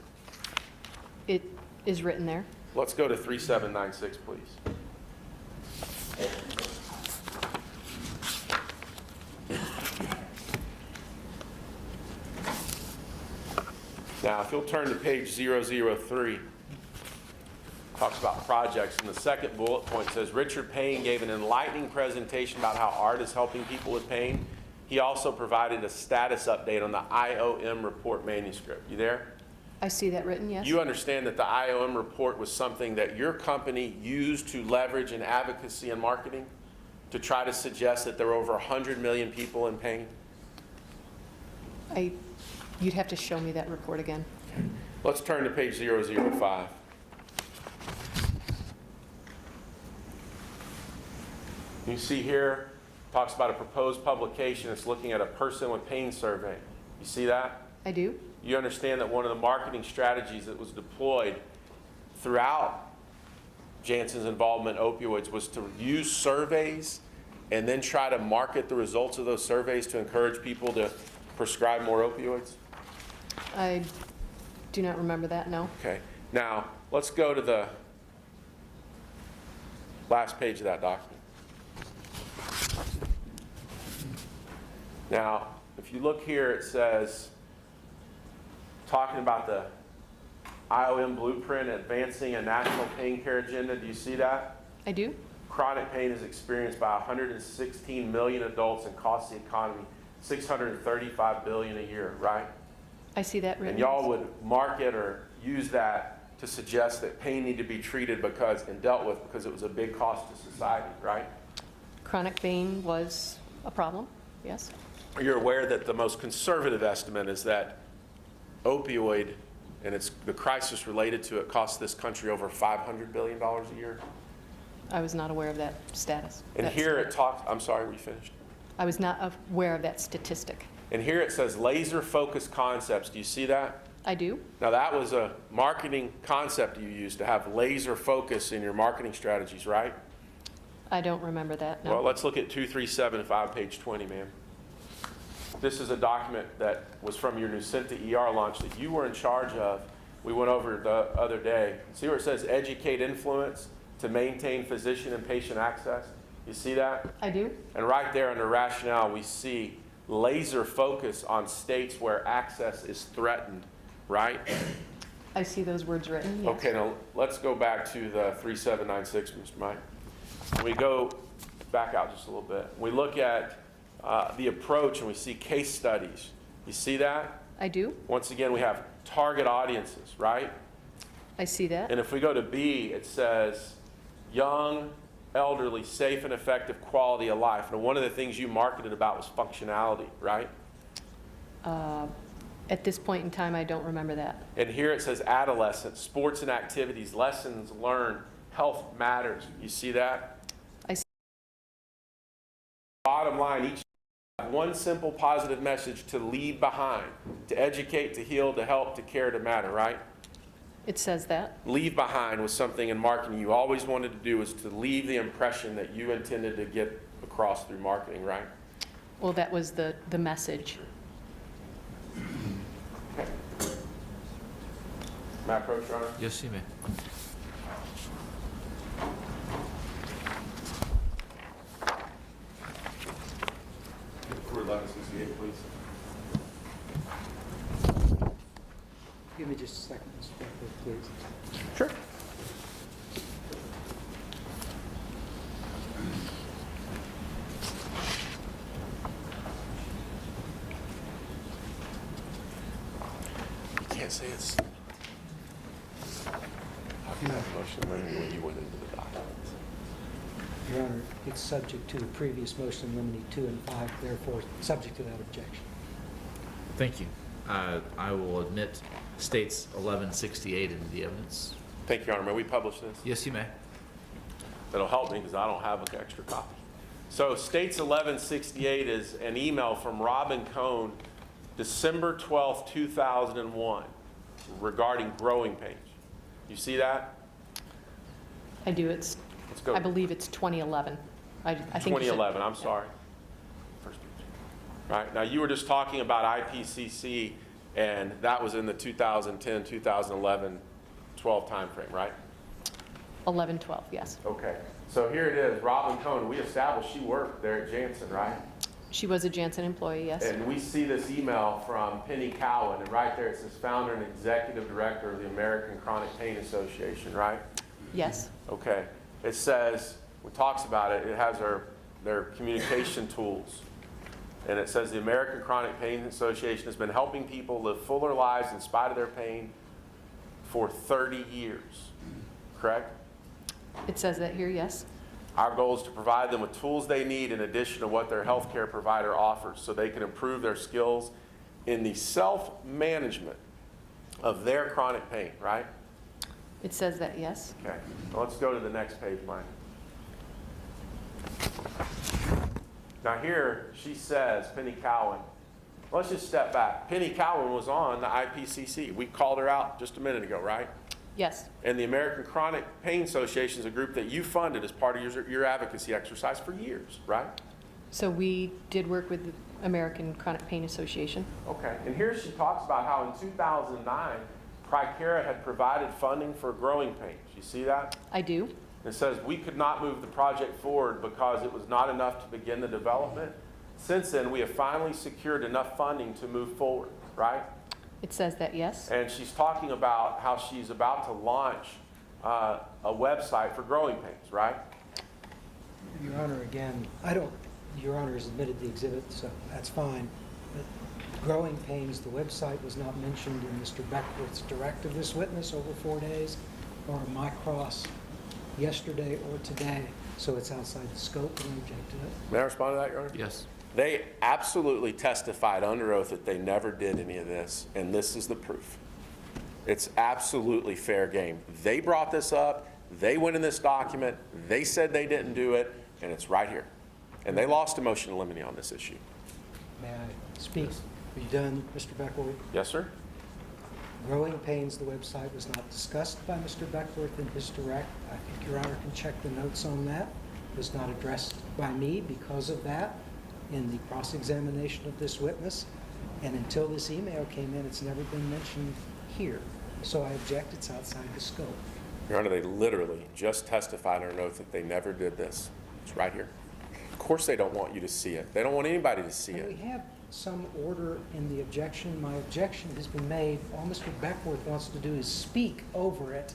It is written there. Let's go to 3796, please. Now, if you'll turn to page 003, talks about projects, and the second bullet point says, Richard Payne gave an enlightening presentation about how art is helping people with pain. He also provided a status update on the IOM report manuscript. You there? I see that written, yes? You understand that the IOM report was something that your company used to leverage in advocacy and marketing to try to suggest that there were over 100 million people in pain? You'd have to show me that report again. Let's turn to page 005. You see here, talks about a proposed publication. It's looking at a person with pain survey. You see that? I do? You understand that one of the marketing strategies that was deployed throughout Janssen's involvement in opioids was to use surveys and then try to market the results of those surveys to encourage people to prescribe more opioids? I do not remember that, no. Okay. Now, let's go to the last page of that document. Now, if you look here, it says, talking about the IOM blueprint, advancing a national pain care agenda. Do you see that? I do? Chronic pain is experienced by 116 million adults and costs the economy $635 billion a year, right? I see that written. And y'all would market or use that to suggest that pain needed to be treated because and dealt with because it was a big cost to society, right? Chronic pain was a problem, yes? You're aware that the most conservative estimate is that opioid and the crisis related to it costs this country over $500 billion a year. I was not aware of that status. And That here status. it talks, I'm sorry, we finished. I was not aware of that statistic. And here it says laser focused concepts. Do you see that? I do? Now that was a marketing concept you used to have laser focus in your marketing strategies, right? I don't remember that, no. Well, let's look at 2375, page 20, ma'am. This is a document that was from your Nucynta ER launch that you were in charge of. We went over the other day. See where it says educate influence to maintain physician and patient access? You see that? I do? And right there under rationale, we see laser focus on states where access is threatened, right? I see those words written, yes. Okay, now let's go back to the 3796, Mr. Mike. We go back out just a little bit. We look at the approach and we see case studies. You see that? I do. Once again, we have target audiences, right? I see that. And if we go to B, it says young, elderly, safe and effective quality of life. And one of the things you marketed about was functionality, right? At this point in time, I don't remember that. And here it says adolescent, sports and activities, lessons learned, health matters. You see that? I see. Bottom line, each have one simple positive message to leave behind, to educate, to heal, to help, to care, to matter, right? It says that. Leave behind was something in marketing you always wanted to do, was to leave the impression that you intended to get across through marketing, right? Well, that was the message. Okay. May I approach, Your Honor? Yes, you may. For 1168, please. Give me just a second, Mr. Beckworth, please. Sure. You can't say it's. How can you have motion limiting when you went into the documents? Your Honor, it's subject to the previous motion limiting 2 and 5, therefore subject to that objection. Thank you. I will admit states 1168 into the evidence. Thank you, Your Honor. May we publish this? Yes, you may. That'll help me because I don't have an extra copy. So states 1168 is an email from Robin Cohn, December 12th, 2001, regarding growing pains. You see that? I do. It's. Let's go. I believe it's 2011. I think you said- 2011, I'm sorry. First page. Right, now you were just talking about IPCC, and that was in the 2010, 2011, 12 timeframe, right? 11, 12, yes. Okay, so here it is, Robin Cohn, we established she worked there at Janssen, right? She was a Janssen employee, yes. And we see this email from Penny Cowan, and right there it says founder and executive director of the American Chronic Pain Association, right? Yes. Okay. It says, it talks about it, it has their communication tools. And it says the American Chronic Pain Association has been helping people live fuller lives in spite of their pain for 30 years. Correct? It says that here, yes. Our goal is to provide them with tools they need in addition to what their healthcare provider offers so they can improve their skills in the self-management of their chronic pain, right? It says that, yes. Okay, well, let's go to the next page, Mike. Now here, she says, Penny Cowan, let's just step back. Penny Cowan was on the IPCC. We called her out just a minute ago, right? Yes. And the American Chronic Pain Association is a group that you funded as part of your advocacy exercise for years, right? So we did work with the American Chronic Pain Association. Okay, and here she talks about how in 2009, Pricara had provided funding for growing pains. You see that? I do. It says we could not move the project forward because it was not enough to begin the development. Since then, we have finally secured enough funding to move forward, right? It says that, yes. And she's talking about how she's about to launch a website for growing pains, right? Your Honor, again, Your Honor has admitted the exhibit, so that's fine. But growing pains, the website was not mentioned in Mr. Beckworth's direct of this witness over 4 days, or my cross yesterday or today, so it's outside the scope, and I object to it. May I respond to that, Your Honor? Yes. They absolutely testified under oath that they never did any of this, and this is the proof. It's absolutely fair game. They brought this up, they went in this document, they said they didn't do it, and it's right here. And they lost a motion to eliminate on this issue. May I speak? Are you done, Mr. Beckworth? Yes, sir? Growing pains, the website was not discussed by Mr. Beckworth in his direct. I think Your Honor can check the notes on that. It was not addressed by me because of that in the cross-examination of this witness. And until this email came in, it's never been mentioned here. So I object, it's outside the scope. Your Honor, they literally just testified under oath that they never did this. It's right here. Of course they don't want you to see it. They don't want anybody to see And it. we have some order in the objection. My objection has been made. All Mr. Beckworth wants to do is speak over it.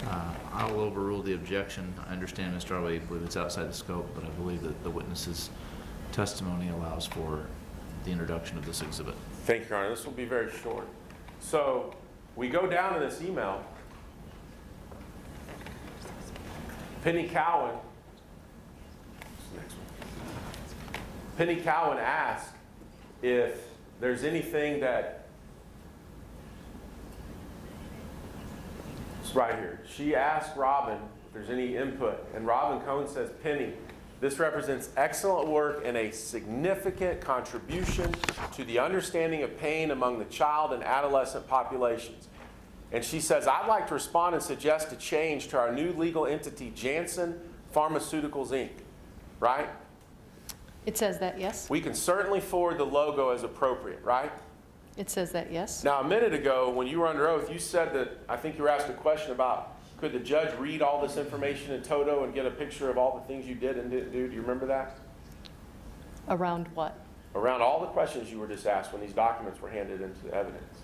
I'll overrule the objection. I understand, Mr. Arway, you believe it's outside the scope, but I believe that the witness's testimony allows for the introduction of this exhibit. Thank you, Your Honor. This will be very short. So we go down in this email. Penny Cowan, Penny Cowan asked if there's anything that, it's right here. She asked Robin if there's any input, and Robin Cohen says, Penny, this represents excellent work and a significant contribution to the understanding of pain among the child and adolescent populations. And she says, I'd like to respond and suggest a change to our new legal entity, Janssen Pharmaceuticals, Inc., right? It says that, yes? We can certainly forward the logo as appropriate, right? It says that, yes? Now, a minute ago, when you were under oath, you said that, I think you were asked a question about, could the judge read all this information in toto and get a picture of all the things you did and didn't do? Do you remember that? Around what? Around all the questions you were just asked when these documents were handed into the evidence.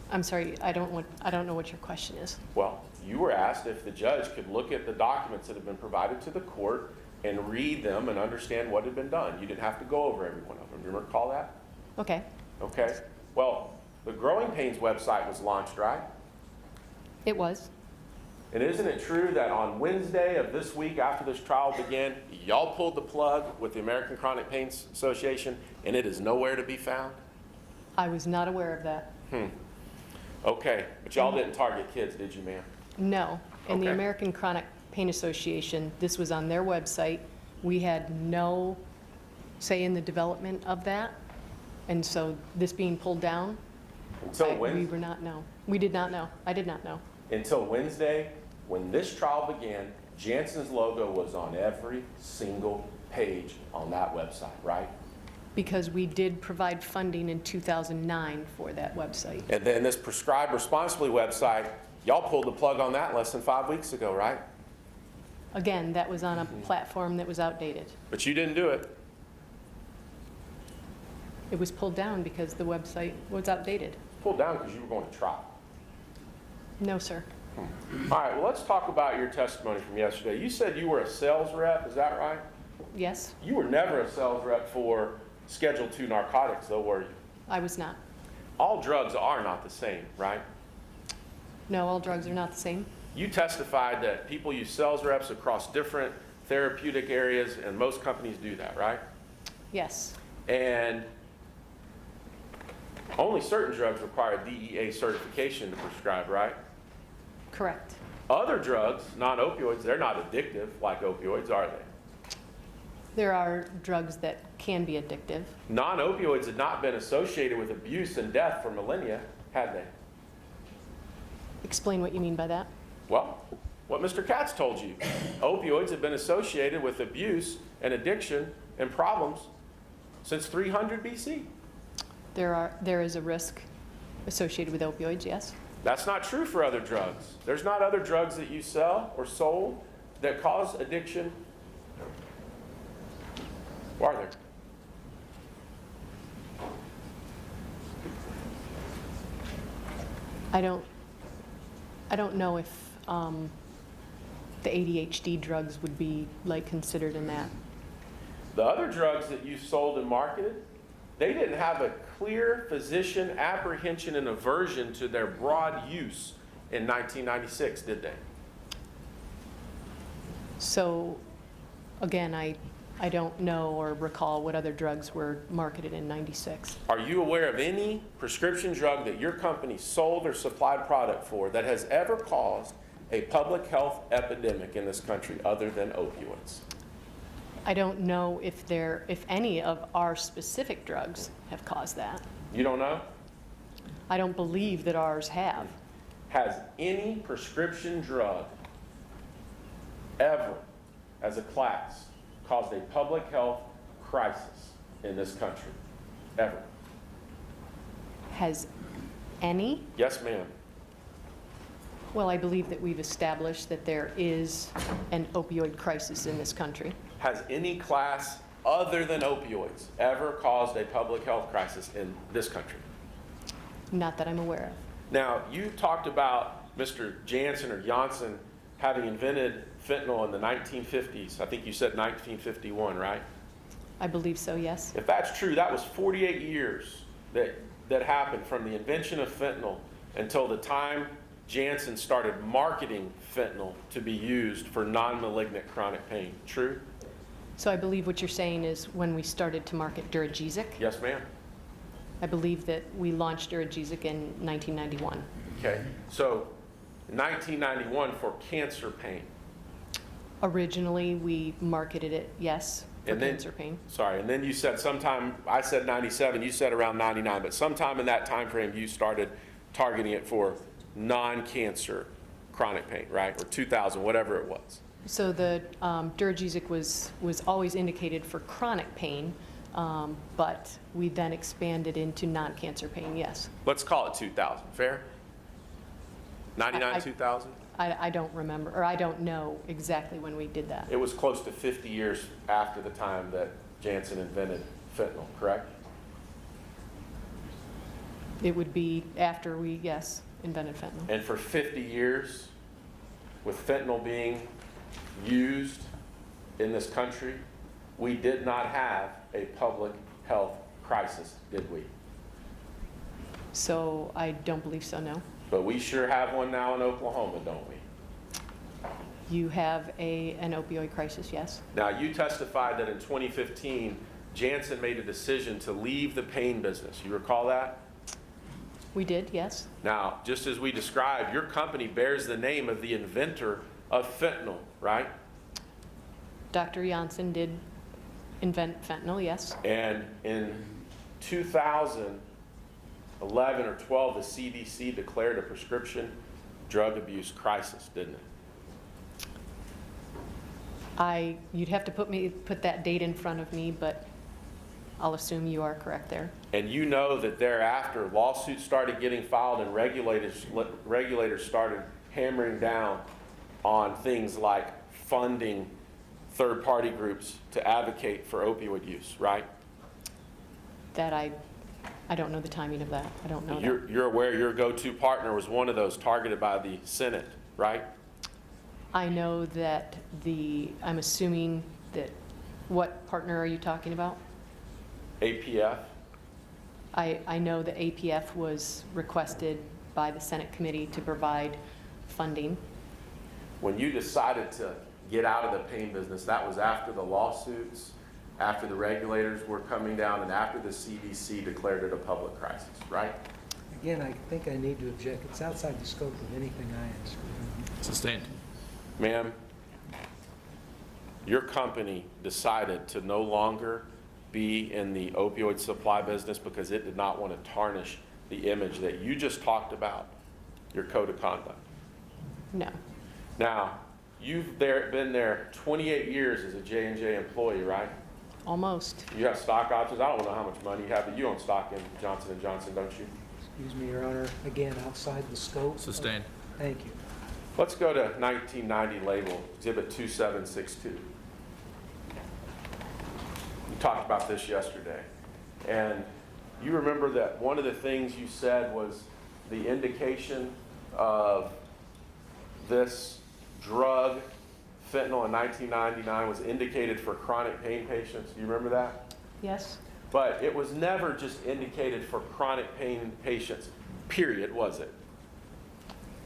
I'm sorry, I don't know what your question is. Well, you were asked if the judge could look at the documents that have been provided to the court and read them and understand what had been done. You didn't have to go over every one of them. Do you recall that? Okay. Okay. Well, the Growing Pains website was launched, right? It was. And isn't it true that on Wednesday of this week, after this trial began, y'all pulled the plug with the American Chronic Pain Association, and it is nowhere to be found? I was not aware of that. Okay, but y'all didn't target kids, did you, ma'am? No. In the Okay. American Chronic Pain Association, this was on their website. We had no say in the development of that. And so this being pulled down, Until we Wednesday. were not know. We did not know. I did not know. Until Wednesday, when this trial began, Janssen's logo was on every single page on that website, right? Because we did provide funding in 2009 for that website. And then this Prescribe Responsibly website, y'all pulled the plug on that less than 5 weeks ago, right? Again, that was on a platform that was outdated. But you didn't do it. It was pulled down because the website was outdated. Pulled down because you were going to trial. No, sir. All right, well, let's talk about your testimony from yesterday. You said you were a sales rep, is that right? Yes, You were never a sales rep for Schedule II narcotics, though, were you? I was not. All drugs are not the same, right? No, all drugs are not the same. You testified that people use sales reps across different therapeutic areas, and most companies do that, right? Yes, And only certain drugs require DEA certification to prescribe, right? correct. Other drugs, non-opioids, they're not addictive like opioids, are they? There are drugs that can be addictive. Non-opioids had not been associated with abuse and death for millennia, had they? Explain what you mean by that. Well, what Mr. Katz told you. Opioids have been associated with abuse and addiction and problems since 300 BC. There is a risk associated with opioids, yes. That's not true for other drugs. There's not other drugs that you sell or sold that cause addiction. Or are there? I don't know if the ADHD drugs would be like considered in that. The other drugs that you sold and marketed, they didn't have a clear physician apprehension and aversion to their broad use in 1996, did they? So, again, I don't know or recall what other drugs were marketed in '96. Are you aware of any prescription drug that your company sold or supplied product for that has ever caused a public health epidemic in this country other than opioids? I don't know if any of our specific drugs have caused that. You don't know? I don't believe that ours have. Has any prescription drug ever, as a class, caused a public health crisis in this country? Ever? Has any? Yes, ma'am. Well, I believe that we've established that there is an opioid crisis in this country. Has any class other than opioids ever caused a public health crisis in this country? Not that I'm aware of. Now, you talked about Mr. Jansen or Janssen having invented fentanyl in the 1950s. I think you said 1951, right? I believe so, yes. If that's true, that was 48 years that happened from the invention of fentanyl until the time Janssen started marketing fentanyl to be used for non-malignant chronic pain. True? So I believe what you're saying is when we started to market Duragesic, Yes, ma'am. I believe that we launched Duragesic in 1991. Okay, so 1991 for cancer pain. Originally, we marketed it, yes, for And then- cancer pain. Sorry, and then you said sometime, I said 97, you said around 99, but sometime in that time frame you started targeting it for non-cancer chronic pain, right? Or 2000, whatever it was. So the Duragesic was always indicated for chronic pain, but we then expanded into non-cancer pain, yes. Let's call it 2000, fair? 99, I- 2000? I don't remember, or I don't know exactly when we did that. It was close to 50 years after the time that Janssen invented fentanyl, correct? It would be after we, yes, invented fentanyl. And for 50 years, with fentanyl being used in this country, we did not have a public health crisis, did we? So I don't believe so, no. But we sure have one now in Oklahoma, don't we? You have an opioid crisis, yes. Now, you testified that in 2015, Janssen made a decision to leave the pain business. You recall that? We did, yes. Now, just as we described, your company bears the name of the inventor of fentanyl, right? Dr. Janssen did invent fentanyl, yes. And in 2011 or 12, the CDC declared a prescription drug abuse crisis, didn't it? You'd have to put that date in front of me, but I'll assume you are correct there. And you know that thereafter, lawsuits started getting filed and regulators started hammering down on things like funding third-party groups to advocate for opioid use, right? That I don't know the timing of that. I don't know that. You're aware your go-to partner was one of those targeted by the Senate, right? I know that I'm assuming that, what partner are you talking about? APF. I know that APF was requested by the Senate committee to provide funding. When you decided to get out of the pain business, that was after the lawsuits, after the regulators were coming down, and after the CDC declared it a public crisis, right? Again, I think I need to object. It's outside the scope of anything I asked. Sustained. Ma'am, your company decided to no longer be in the opioid supply business because it did not want to tarnish the image that you just talked about, your code of conduct. No. Now, you've been there 28 years as a J&J employee, right? Almost. You have stock options. I don't know how much money you have, but you own stock in Johnson & Johnson, don't you? Excuse me, Your Honor. Again, outside the scope. Sustained. Thank you. Let's go to 1990 label, Exhibit 2762. We talked about this yesterday. And you remember that one of the things you said was the indication of this drug, fentanyl, in 1999 was indicated for chronic pain patients. Do you remember that? Yes? But it was never just indicated for chronic pain patients, period, was it?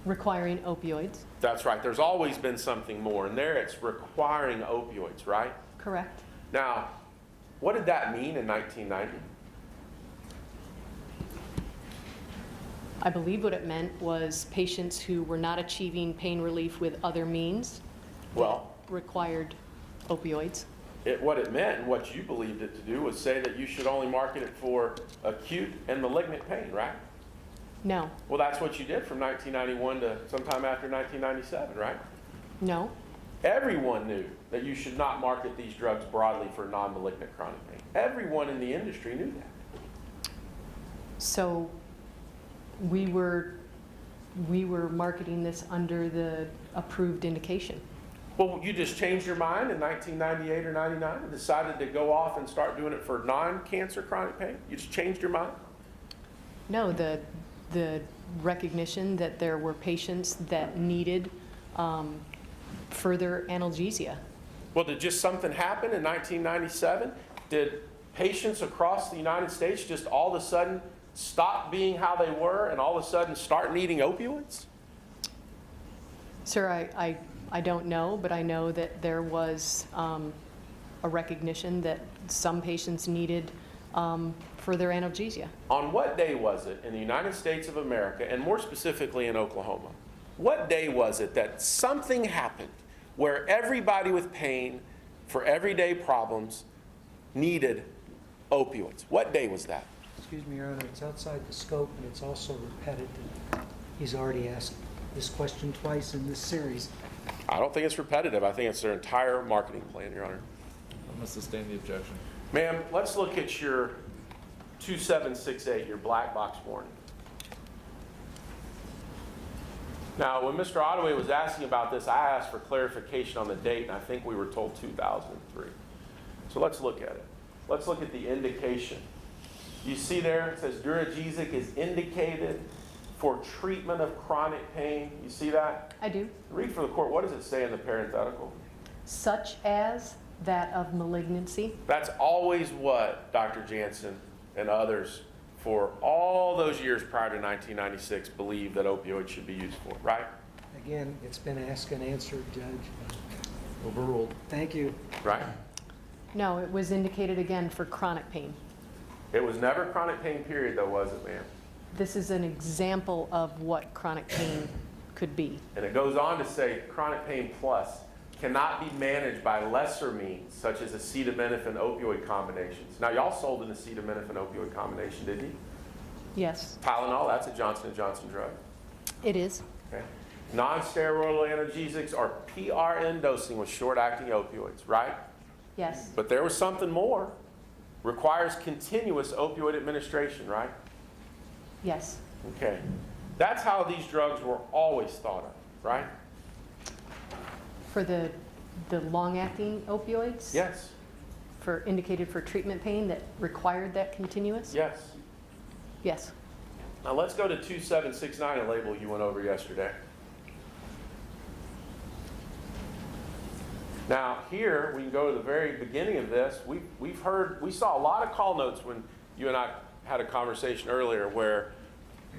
Requiring opioids. That's right. There's always been something more. And there it's requiring opioids, right? Correct. Now, what did that mean in 1990? I believe what it meant was patients who were not achieving pain relief with other means Well, required opioids. what it meant and what you believed it to do was say that you should only market it for acute and malignant pain, right? No. Well, that's what you did from 1991 to sometime after 1997, right? No. Everyone knew that you should not market these drugs broadly for non-malignant chronic pain. Everyone in the industry knew that. So we were marketing this under the approved indication. Well, you just changed your mind in 1998 or 99 and decided to go off and start doing it for non-cancer chronic pain? You just changed your mind? No, the recognition that there were patients that needed further analgesia. Well, did just something happen in 1997? Did patients across the United States just all of a sudden stop being how they were and all of a sudden start needing opioids? Sir, I don't know, but I know that there was a recognition that some patients needed further analgesia. On what day was it in the United States of America, and more specifically in Oklahoma, what day was it that something happened where everybody with pain for everyday problems needed opioids? What day was that? Excuse me, Your Honor, it's outside the scope and it's also repetitive. He's already asked this question twice in this series. I don't think it's repetitive. I think it's their entire marketing plan, Your Honor. I'm going to sustain the objection. Ma'am, let's look at your 2768, your black box warning. Now, when Mr. Ottaway was asking about this, I asked for clarification on the date, and I think we were told 2003. So let's look at it. Let's look at the indication. You see there, it says Duragesic is indicated for treatment of chronic pain. You see that? I do. Read for the court. What does it say in the parenthetical? Such as that of malignancy. That's always what Dr. Jansen and others for all those years prior to 1996 believed that opioids should be used for, right? Again, it's been asked and answered, Judge. Overruled. Thank you. Right? No, it was indicated again for chronic pain. It was never chronic pain period though, was it, ma'am? This is an example of what chronic pain could be. And it goes on to say chronic pain plus cannot be managed by lesser means, such as acetaminophen opioid combinations. Now, y'all sold an acetaminophen opioid combination, didn't you? Yes, Tylenol, that's a Johnson & Johnson drug. it is. Okay. Non-steroidal analgesics are PRN dosing with short-acting opioids, right? Yes, But there was something more. Requires continuous opioid administration, right? yes. Okay. That's how these drugs were always thought of, right? For the long-acting opioids? Yes. For indicated for treatment pain that required that continuous? Yes. Yes. Now let's go to 2769, a label you went over yesterday. Now here, we can go to the very beginning of this. We saw a lot of call notes when you and I had a conversation earlier where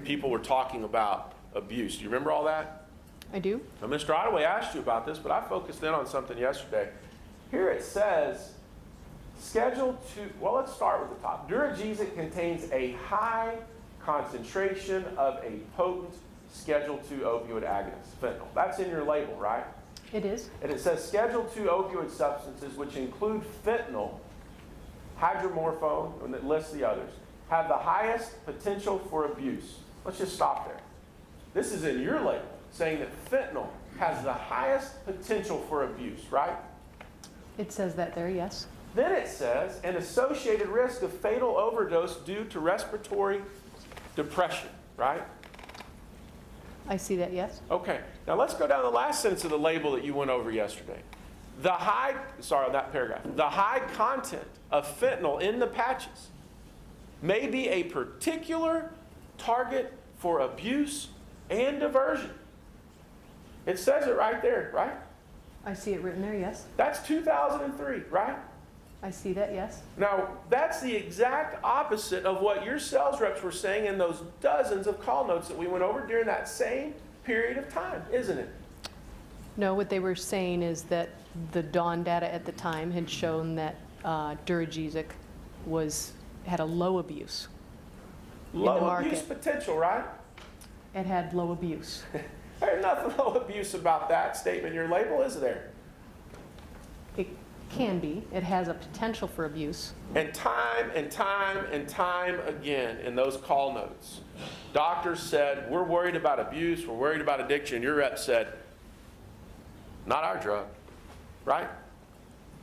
people were talking about abuse. Do you remember all that? I do. Now, Mr. Ottaway asked you about this, but I focused in on something yesterday. Here it says, well, let's start with the top. Duragesic contains a high concentration of a potent Schedule II opioid agonist, fentanyl. That's in your label, right? It is. And it says Schedule II opioid substances, which include fentanyl, hydromorphone, and it lists the others, have the highest potential for abuse. Let's just stop there. This is in your label, saying that fentanyl has the highest potential for abuse, right? It says that there, yes. Then it says, an associated risk of fatal overdose due to respiratory depression, right? I see that, yes. Okay, now let's go down the last sentence of the label that you went over yesterday. The high content of fentanyl in the patches may be a particular target for abuse and diversion. It says it right there, right? I see it written there, yes. That's 2003, right? I see that, yes. Now, that's the exact opposite of what your sales reps were saying in those dozens of call notes that we went over during that same period of time, isn't it? No, what they were saying is that the Dawn data at the time had shown that Duragesic had a low abuse. Low market. abuse potential, right? It had low abuse. There's nothing low abuse about that statement in your label, is there? It can be. It has a potential for abuse. And time and time and time again in those call notes, doctors said, we're worried about abuse, we're worried about addiction. Your rep said, not our drug, right?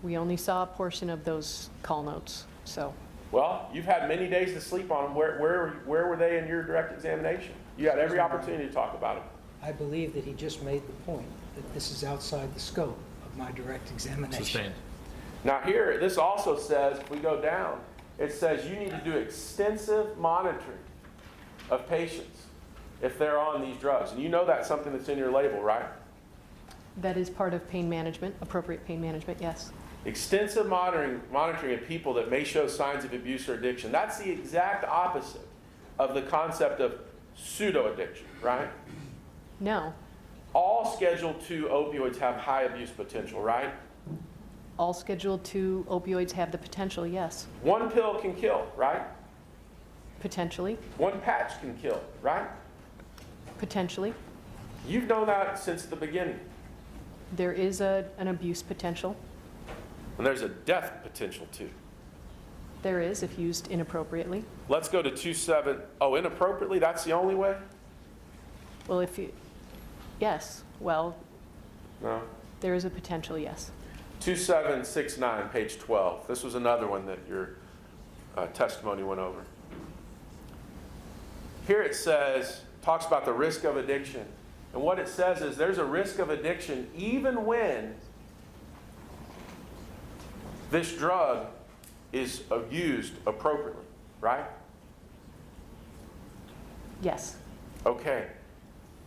We only saw a portion of those call notes, so. Well, you've had many days to sleep on them. Where were they in your direct examination? You had every opportunity to talk about it. I believe that he just made the point that this is outside the scope of my direct examination. Sustained. Now here, this also says, if we go down, it says you need to do extensive monitoring of patients if they're on these drugs? And you know that's something that's in your label, right? That is part of pain management, appropriate pain management, yes. Extensive monitoring of people that may show signs of abuse or addiction. That's the exact opposite of the concept of pseudo-addiction, right? No. All Schedule II opioids have high abuse potential, right? All Schedule II opioids have the potential, yes. One pill can kill, right? Potentially. One patch can kill, right? Potentially. You've known that since the beginning. There is an abuse potential. And there's a death potential too. There is, if used inappropriately. Let's go to 2.7. Oh, inappropriately? That's the only way? Well, if you, yes, well, No. there is a potential, yes. 2769, page 12. This was another one that your testimony went over. Here it says, talks about the risk of addiction. And what it says is there's a risk of addiction even when this drug is used appropriately, right? Yes. Okay.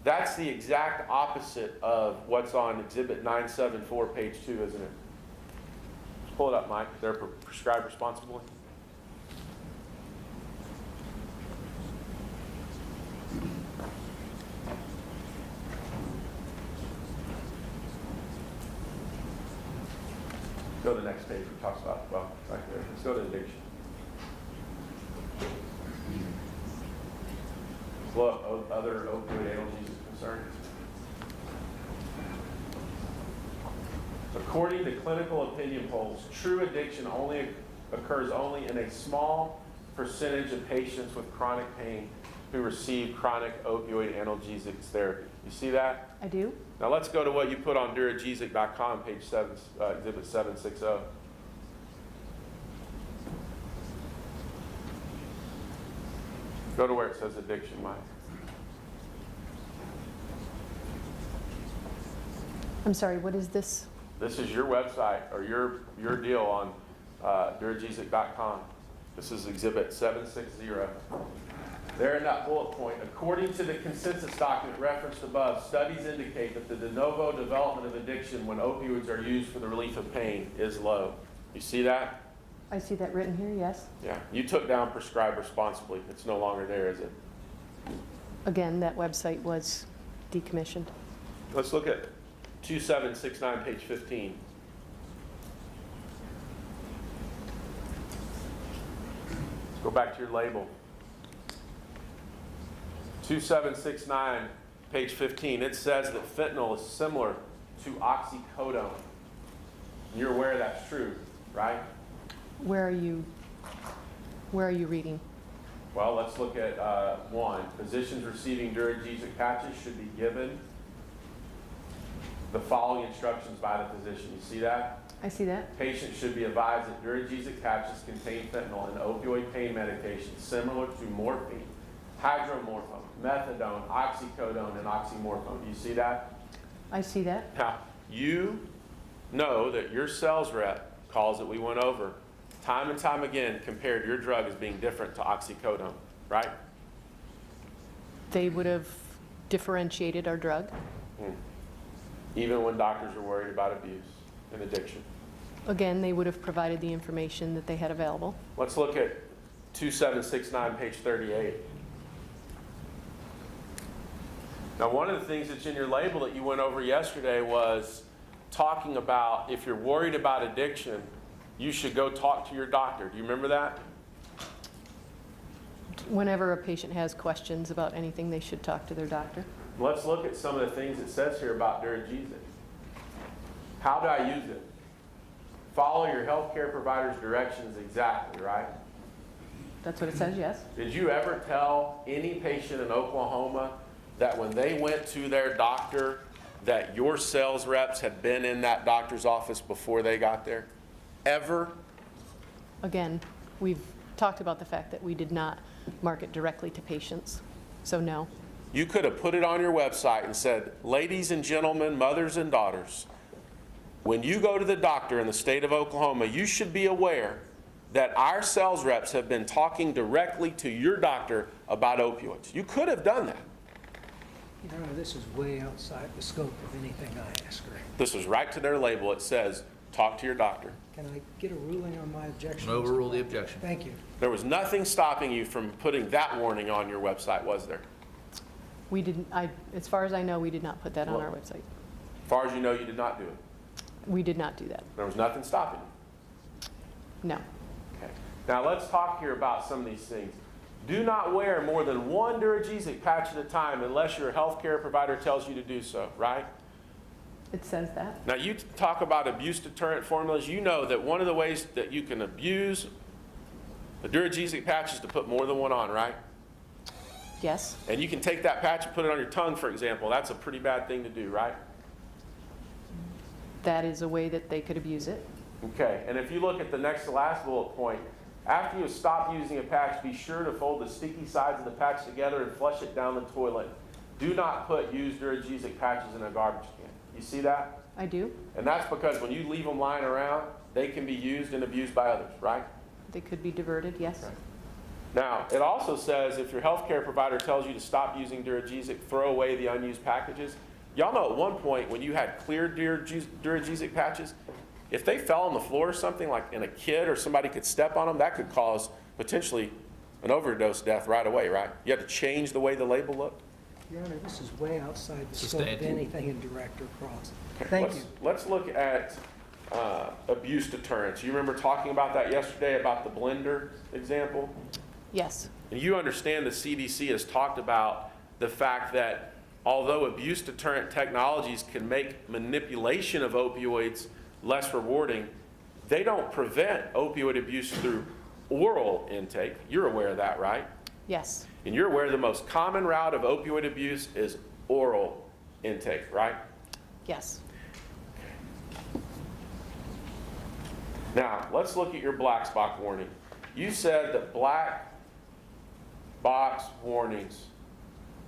That's the exact opposite of what's on Exhibit 974, page 2, isn't it? Just pull it up, Mike. They're prescribed responsibly. Go to the next page. It talks about, well, right there. Let's go to addiction. What other opioid analgesics concerned? According to clinical opinion polls, true addiction occurs only in a small percentage of patients with chronic pain who receive chronic opioid analgesics therapy. You see that? I do. Now let's go to what you put on duragesic.com, page 7, Exhibit 760. Go to where it says addiction, Mike. I'm sorry, what is this? This is your website or your deal on duragesic.com. This is Exhibit 760. There in that bullet point, according to the consensus document referenced above, studies indicate that the de novo development of addiction when opioids are used for the relief of pain is low. You see that? I see that written here, yes. Yeah. You took down prescribe responsibly. It's no longer there, is it? Again, that website was decommissioned. Let's look at 2769, page 15. Let's go back to your label. 2769, page 15. It says that fentanyl is similar to oxycodone. You're aware that's true, right? Where are you reading? Well, let's look at 1. Physicians receiving duragesic patches should be given the following instructions by the physician. You see that? I see that. Patients should be advised that duragesic patches contain fentanyl, an opioid pain medication similar to morphine, hydromorphone, methadone, oxycodone, and oxymorphone. Do you see that? I see that. Now, you know that your sales rep calls that we went over time and time again compared your drug as being different to oxycodone, right? They would have differentiated our drug. Even when doctors are worried about abuse and addiction. Again, they would have provided the information that they had available. Let's look at 2769, page 38. Now, one of the things that's in your label that you went over yesterday was talking about if you're worried about addiction, you should go talk to your doctor. Do you remember that? Whenever a patient has questions about anything, they should talk to their doctor. Let's look at some of the things it says here about duragesic. How do I use it? Follow your healthcare provider's directions exactly, right? That's what it says, yes. Did you ever tell any patient in Oklahoma that when they went to their doctor that your sales reps had been in that doctor's office before they got there? Ever? Again, we've talked about the fact that we did not market directly to patients, so no. You could have put it on your website and said, ladies and gentlemen, mothers and daughters, when you go to the doctor in the state of Oklahoma, you should be aware that our sales reps have been talking directly to your doctor about opioids. You could have done that. Your Honor, this is way outside the scope of anything I asked her. This is right to their label. It says, talk to your doctor. Can I get a ruling on my objection? Overrule the objection. Thank you. There was nothing stopping you from putting that warning on your website, was there? We didn't, as far as I know, we did not put that on our website. As far as you know, you did not do it. We did not do that, There was nothing stopping you. no. Okay. Now let's talk here about some of these things. Do not wear more than one Duragesic patch at a time unless your healthcare provider tells you to do so, right? It says that. Now you talk about abuse deterrent formulas. You know that one of the ways that you can abuse a Duragesic patch is to put more than one on, right? Yes, And you can take that patch and put it on your tongue, for example. That's a pretty bad thing to do, right? that is a way that they could abuse it. Okay, and if you look at the next to last bullet point, after you stop using a patch, be sure to fold the sticky sides of the patch together and flush it down the toilet. Do not put used Duragesic patches in a garbage can. You see that? I do. And that's because when you leave them lying around, they can be used and abused by others, right? They could be diverted, yes. Right. Now, it also says if your healthcare provider tells you to stop using Duragesic, throw away the unused packages. Y'all know at one point when you had clear Duragesic patches, if they fell on the floor or something, like in a kid or somebody could step on them, that could cause potentially an overdose death right away, right? You had to change the way the label looked. Your Honor, this is way outside the scope of Sustained. anything in Director Cross. Okay, Thank you. Let's look at abuse deterrence. You remember talking about that yesterday, about the blender example? Yes, And you understand the CDC has talked about the fact that although abuse deterrent technologies can make manipulation of opioids less rewarding, they don't prevent opioid abuse through oral intake. You're aware of that, right? yes, And you're aware the most common route of opioid abuse is oral intake, right? yes. Now, let's look at your black box warning. You said that black box warnings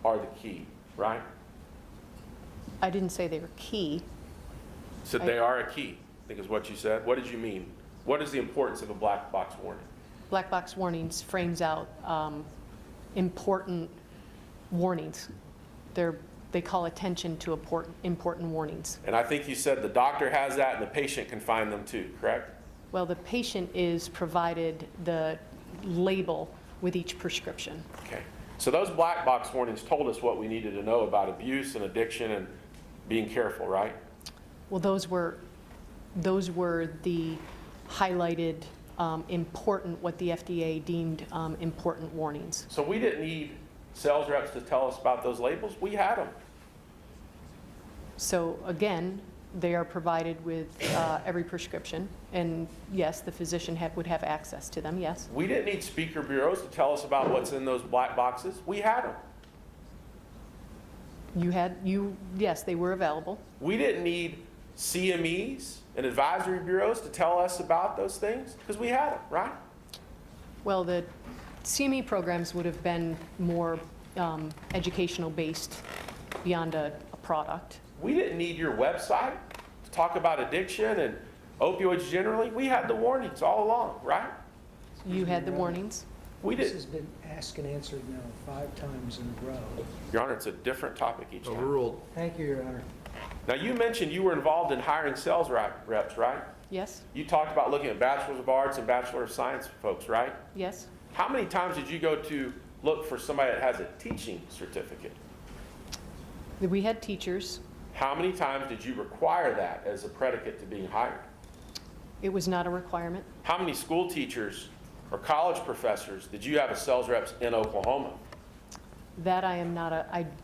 are the key, right? I didn't say they were key. Said they are a key, I think is what you said. What did you mean? What is the importance of a black box warning? Black box warnings frames out important warnings. They call attention to important warnings. And I think you said the doctor has that and the patient can find them too, correct? Well, the patient is provided the label with each prescription. Okay. So those black box warnings told us what we needed to know about abuse and addiction and being careful, right? Well, those were the highlighted important, what the FDA deemed important warnings. So we didn't need sales reps to tell us about those labels. We had them. So again, they are provided with every prescription, and yes, the physician would have access to them, yes. We didn't need speaker bureaus to tell us about what's in those black boxes. We had them. Yes, they were available. We didn't need CMEs and advisory bureaus to tell us about those things because we had them, right? Well, the CME programs would have been more educational based beyond a product. We didn't need your website to talk about addiction and opioids generally. We had the warnings all along, right? You had the warnings. We This did. has been asked and answered now 5 times in a row. Your Honor, it's a different topic each time. Overruled. Thank you, Your Honor. Now, you mentioned you were involved in hiring sales reps, right? Yes, You talked about looking at Bachelor of Arts and Bachelor of Science folks, right? yes. How many times did you go to look for somebody that has a teaching certificate? We had teachers. How many times did you require that as a predicate to being hired? It was not a requirement. How many school teachers or college professors did you have as sales reps in Oklahoma? That I am not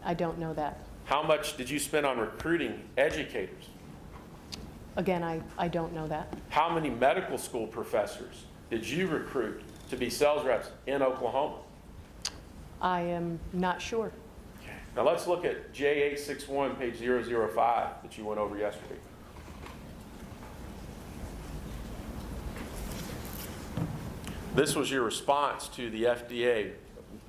I don't know that. How much did you spend on recruiting educators? Again, I don't know that. How many medical school professors did you recruit to be sales reps in Oklahoma? I am not sure. Now let's look at J861, page 005 that you went over yesterday. This was your response to the FDA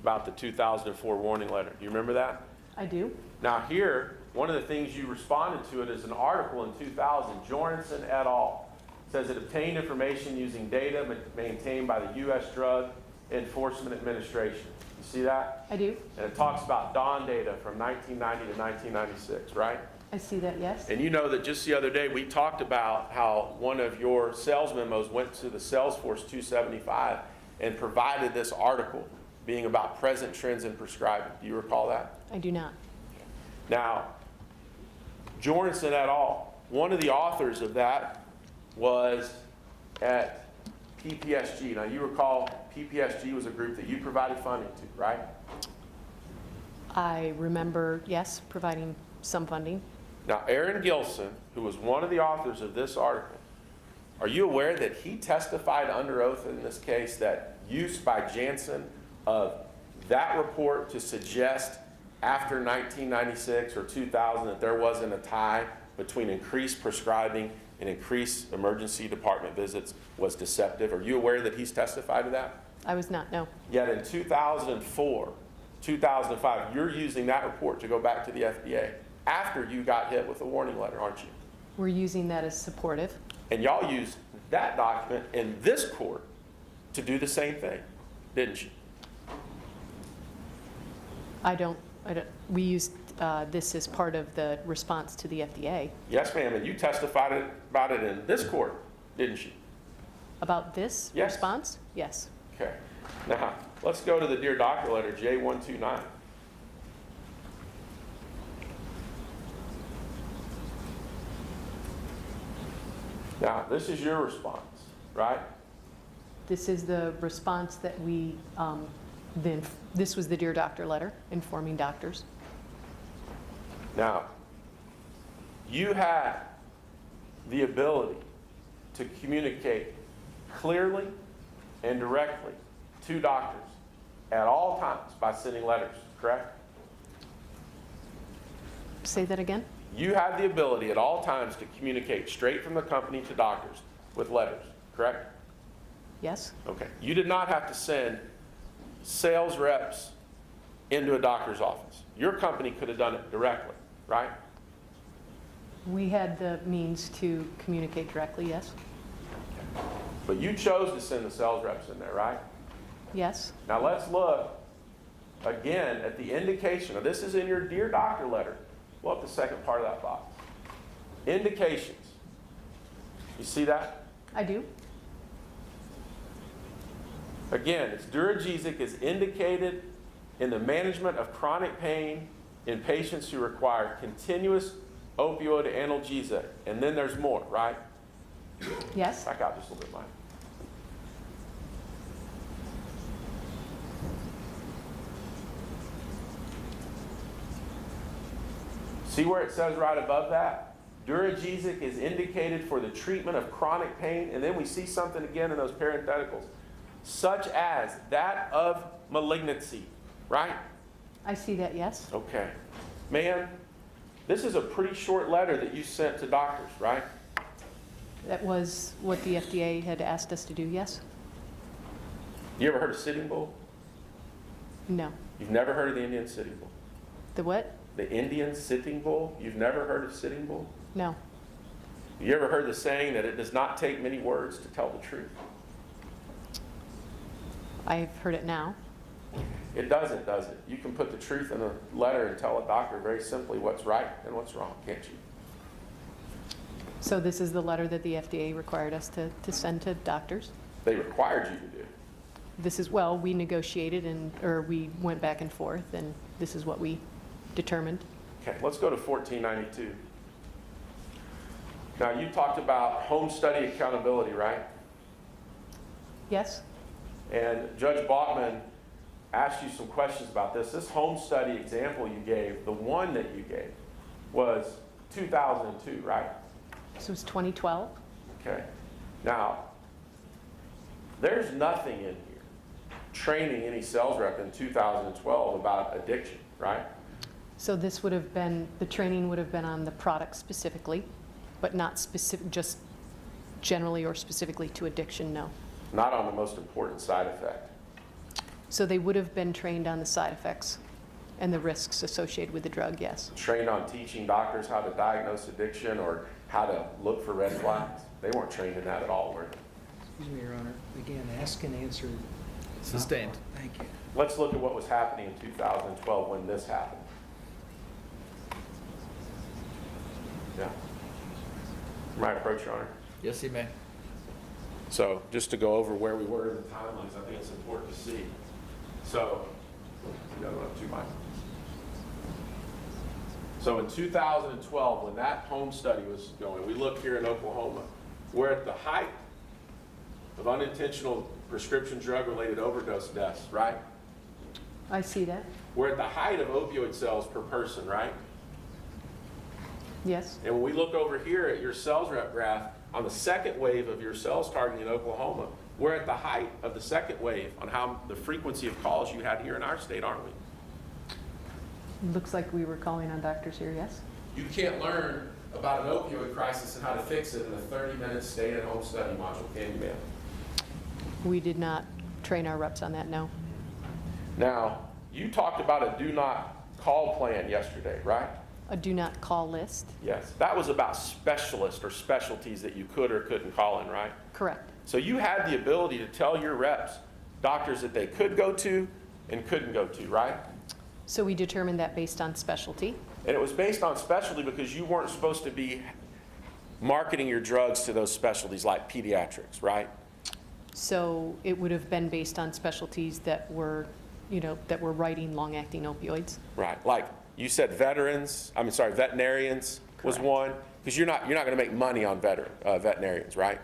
about the 2004 warning letter. Do you remember that? I do. Now here, one of the things you responded to it is an article in 2000, Jorgensen et al. Says it obtained information using data maintained by the U.S. Drug Enforcement Administration. You see that? I do. And it talks about Dawn data from 1990 to 1996, right? I see that, yes. And you know that just the other day, we talked about how one of your sales memos went to the Salesforce 275 and provided this article being about present trends in prescribing. Do you recall that? I do not. Now, Jorgensen et al., one of the authors of that was at PPSG. Now, you recall PPSG was a group that you provided funding to, right? I remember, yes, providing some funding. Now, Aaron Gilson, who was one of the authors of this article, are you aware that he testified under oath in this case that use by Janssen of that report to suggest after 1996 or 2000 that there wasn't a tie between increased prescribing and increased emergency department visits was deceptive? Are you aware that he's testified to that? I was not, no. Yet in 2004, 2005, you're using that report to go back to the FDA after you got hit with a warning letter, aren't you? We're using that as supportive. And y'all used that document in this court to do the same thing, didn't you? We used this as part of the response to the FDA. Yes, ma'am, and you testified about it in this court, didn't you? About this Yes. response? Yes. Okay. Now, let's go to the Dear Doctor letter, J129. Now, this is your response, right? This is the response that we, this was the Dear Doctor letter informing doctors. Now, you had the ability to communicate clearly and directly to doctors at all times by sending letters, correct? Say that again? You had the ability at all times to communicate straight from the company to doctors with letters, correct? Yes? Okay. You did not have to send sales reps into a doctor's office. Your company could have done it directly, right? We had the means to communicate directly, yes? But you chose to send the sales reps in there, right? Yes? Now let's look again at the indication. Now this is in your Dear Doctor letter. Pull up the second part of that box. Indications. You see that? I do. Again, it's Duragesic is indicated in the management of chronic pain in patients who require continuous opioid analgesia. And then there's more, right? Yes? Back out just a little bit, Mike. See where it says right above that? Duragesic is indicated for the treatment of chronic pain. And then we see something again in those parentheticals, such as that of malignancy, right? I see that, yes? Okay. Man, this is a pretty short letter that you sent to doctors, right? That was what the FDA had asked us to do, yes? You ever heard of Sitting Bull? No. You've never heard of the Indian Sitting Bull? The what? The Indian Sitting Bull? You've never heard of Sitting Bull? No. You ever heard the saying that it does not take many words to tell the truth? I've heard it now. It doesn't, does it? You can put the truth in a letter and tell a doctor very simply what's right and what's wrong, can't you? So this is the letter that the FDA required us to send to doctors? They required you to do. This is, well, we negotiated or we went back and forth, and this is what we determined. Okay, let's go to 1492. Now, you talked about home study accountability, right? Yes? And Judge Bachman asked you some questions about this. This home study example you gave, the one that you gave, was 2002, right? This was 2012? Okay. Now, there's nothing in here training any sales rep in 2012 about addiction, right? So this would have been, the training would have been on the product specifically, but not specific, just generally or specifically to addiction, no. Not on the most important side effect. So they would have been trained on the side effects and the risks associated with the drug, yes. Trained on teaching doctors how to diagnose addiction or how to look for red flags. They weren't trained in that at all, were they? Excuse me, Your Honor. Again, ask and answer Sustained. Thank you. Let's look at what was happening in 2012 when this happened. Yeah. My approach, Your Honor. Yes, you may. So just to go over where we were in the timelines, I think it's important to see. So, you don't have too much. So in 2012, when that home study was going, we look here in Oklahoma, we're at the height of unintentional prescription drug-related overdose deaths, right? I see that. We're at the height of opioid sales per person, right? Yes. And when we look over here at your sales rep graph, on the second wave of your sales targeting in Oklahoma, we're at the height of the second wave on how the frequency of calls you had here in our state, aren't we? Looks like we were calling on doctors here, yes? You can't learn about an opioid crisis and how to fix it in a 30-minute stay-at-home study module, can you, ma'am? We did not train our reps on that, no. Now, you talked about a do not call plan yesterday, right? A do not call list, Yes. That was about specialists or specialties that you could or couldn't call in, right? correct. So you had the ability to tell your reps, doctors that they could go to and couldn't go to, right? So we determined that based on specialty. And it was based on specialty because you weren't supposed to be marketing your drugs to those specialties like pediatrics, right? So it would have been based on specialties that were, that were writing long-acting opioids. Right. Like you said, veterinarians was Correct. one, because you're not going to make money on veterinarians, right?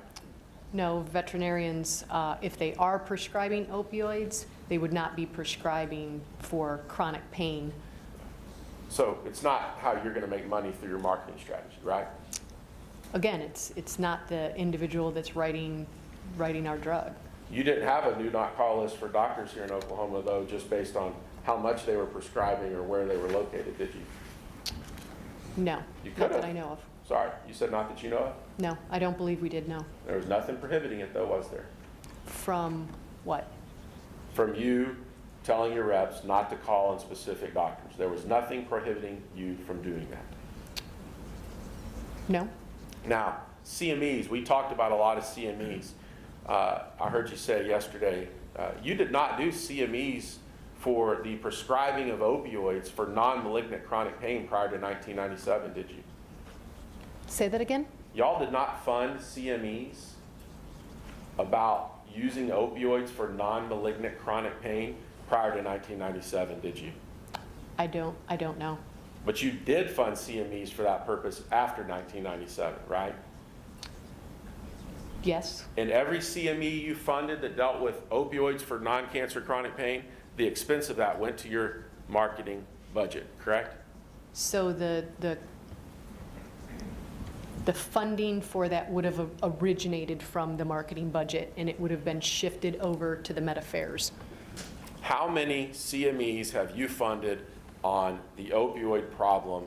No, veterinarians, if they are prescribing opioids, they would not be prescribing for chronic pain. So it's not how you're going to make money through your marketing strategy, right? Again, it's not the individual that's writing our drug. You didn't have a do not call list for doctors here in Oklahoma, though, just based on how much they were prescribing or where they were located, did you? No, You not could that have. I know of. Sorry, you said not that you know of? No, I don't believe we did, no. There was nothing prohibiting it, though, was there? From what? From you telling your reps not to call on specific doctors. There was nothing prohibiting you from doing that. No? Now, CMEs, we talked about a lot of CMEs. I heard you say yesterday, you did not do CMEs for the prescribing of opioids for non-malignant chronic pain prior to 1997, did you? Say that again? Y'all did not fund CMEs about using opioids for non-malignant chronic pain prior to 1997, did you? I don't know. But you did fund CMEs for that purpose after 1997, right? Yes, And every CME you funded that dealt with opioids for non-cancer chronic pain, the expense of that went to your marketing budget, correct? so the funding for that would have originated from the marketing budget, and it would have been shifted over to the Med Affairs. How many CMEs have you funded on the opioid problem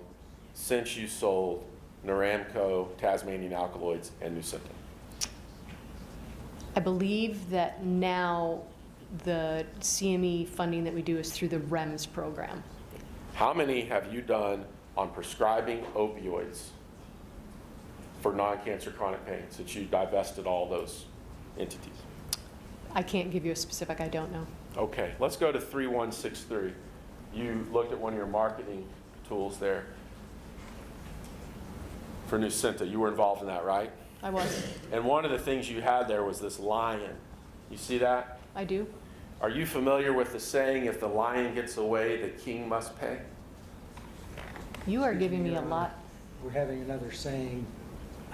since you sold Noramco, Tasmanian alkaloids, and Nucynta? I believe that now the CME funding that we do is through the REMS program. How many have you done on prescribing opioids for non-cancer chronic pain since you divested all those entities? I can't give you a specific, I don't know. Okay, let's go to 3163. You looked at one of your marketing tools there for Nucynta. You were involved in that, right? I was. And one of the things you had there was this lion. You see that? I do. Are you familiar with the saying, if the lion gets away, the king must pay? You are giving me a lot. We're having another saying,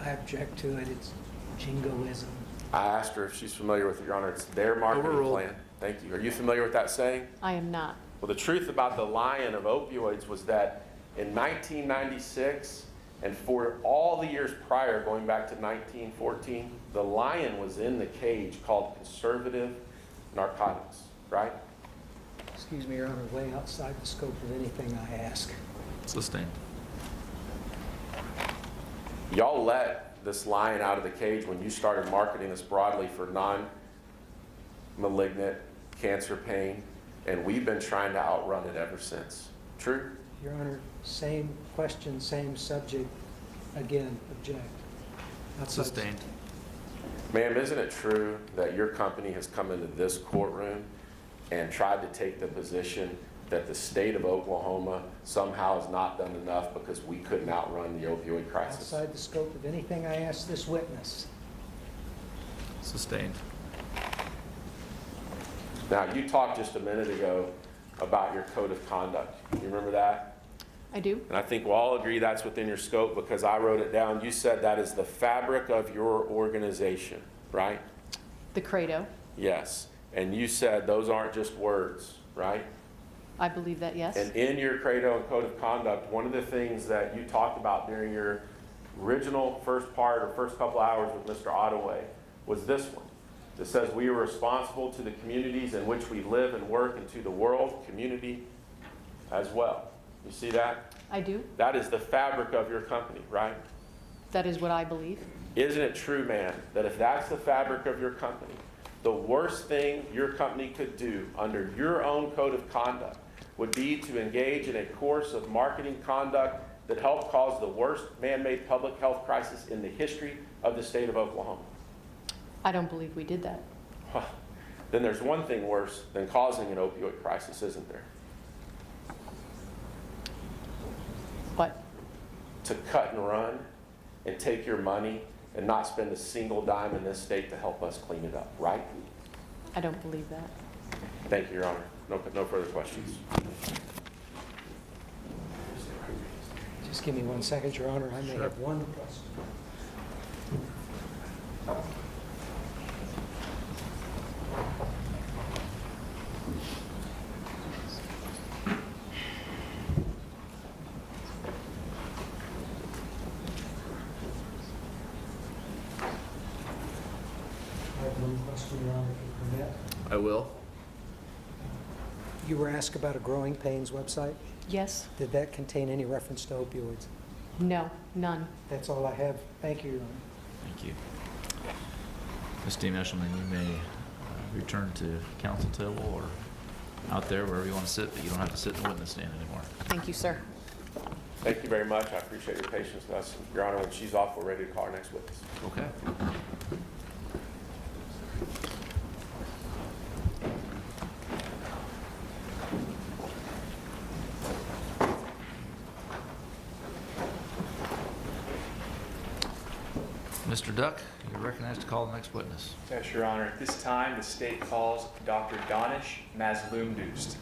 I object to it, it's jingoism. I asked her if she's familiar with it, Your Honor. It's their marketing Overruled. plan. Thank you. Are you familiar with that saying? I am not. Well, the truth about the lion of opioids was that in 1996 and for all the years prior, going back to 1914, the lion was in the cage called conservative narcotics, right? Excuse me, Your Honor, way outside the scope of anything I ask. Sustained. Y'all let this lion out of the cage when you started marketing this broadly for non-malignant cancer pain, and we've been trying to outrun it ever since. True? Your Honor, same question, same subject, again, object. Outside the- Sustained. Ma'am, isn't it true that your company has come into this courtroom and tried to take the position that the state of Oklahoma somehow has not done enough because we couldn't outrun the opioid crisis. Outside the scope of anything I asked this witness. Sustained. Now, you talked just a minute ago about your code of conduct. You remember that? I do. And I think we'll all agree that's within your scope because I wrote it down. You said that is the fabric of your organization, right? The credo. Yes. And you said those aren't just words, right? I believe that, yes. And in your credo and code of conduct, one of the things that you talked about during your original first part or first couple hours with Mr. Ottaway was this one. It says we are responsible to the communities in which we live and work and to the world community as well. You see that? I do. That is the fabric of your company, right? That is what I believe. Isn't it true, man, that if that's the fabric of your company, the worst thing your company could do under your own code of conduct would be to engage in a course of marketing conduct that helped cause the worst man-made public health crisis in the history of the state of Oklahoma? I don't believe we did that. Then there's one thing worse than causing an opioid crisis, isn't there? What? To cut and run and take your money and not spend a single dime in this state to help us clean it up, right? I don't believe that. Thank you, Your Honor. No further questions. Just give me 1 second, Your Honor. I may Sure. have one question. I have one question, Your Honor, if you permit. I will. You were asked about a Growing Pains website. Yes? Did that contain any reference to opioids? No, none. That's all I have. Thank you, Your Honor. Thank you. Ms. Dean Eshelman, you may return to council table or out there, wherever you want to sit, but you don't have to sit in the witness stand anymore. Thank you, sir. Thank you very much. I appreciate your patience with us. Your Honor, when she's off, we're ready to call our next witness. Okay. Mr. Duck, you're recognized to call the next witness. Yes, Your Honor. At this time, the state calls Dr. Danish Mazloom-Doost.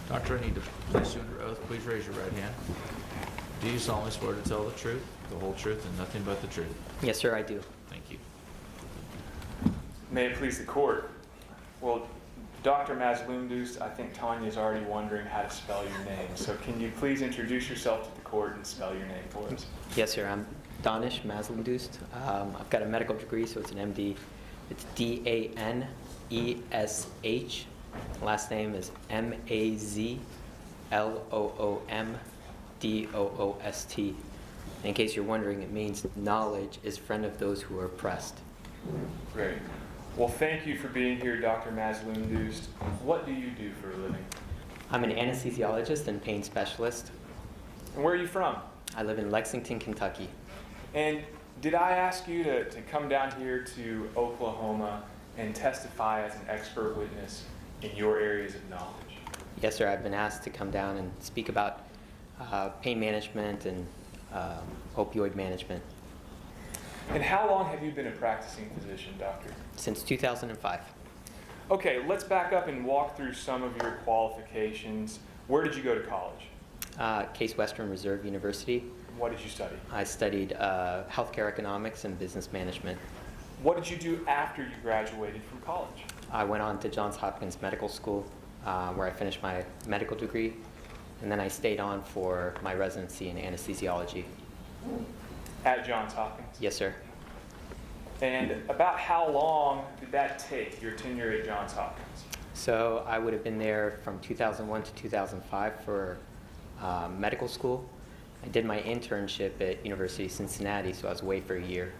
Doctor, I need to place you under oath. Please raise your right hand. Do you solemnly swear to tell the truth, the whole truth, and nothing but the truth? Yes, sir, I do. Thank you. May it please the court. Well, Dr. Mazloom-Doost, I think Tanya's already wondering how to spell your name. So can you please introduce yourself to the court and spell your name for us? Yes, sir, I'm Danish Mazloom-Doost. I've got a medical degree, so it's an MD. It's D-A-N-E-S-H. Last name is M-A-Z-L-O-O-M-D-O-O-S-T. In case you're wondering, it means knowledge is friend of those who are oppressed. Great. Well, thank you for being here, Dr. Mazloom-Doost. What do you do for a living? I'm an anesthesiologist and pain specialist. And where are you from? I live in Lexington, Kentucky. And did I ask you to come down here to Oklahoma and testify as an expert witness in your areas of knowledge? Yes, sir, I've been asked to come down and speak about pain management and opioid management. And how long have you been a practicing physician, doctor? Since 2005. Okay, let's back up and walk through some of your qualifications. Where did you go to college? Case Western Reserve University. What did you study? I studied healthcare economics and business management. What did you do after you graduated from college? I went on to Johns Hopkins Medical School, where I finished my medical degree, and then I stayed on for my residency in anesthesiology. At Johns Hopkins? Yes, sir. And about how long did that take, your tenure at Johns Hopkins? So I would have been there from 2001 to 2005 for medical school. I did my internship at University of Cincinnati, so I was away for a year.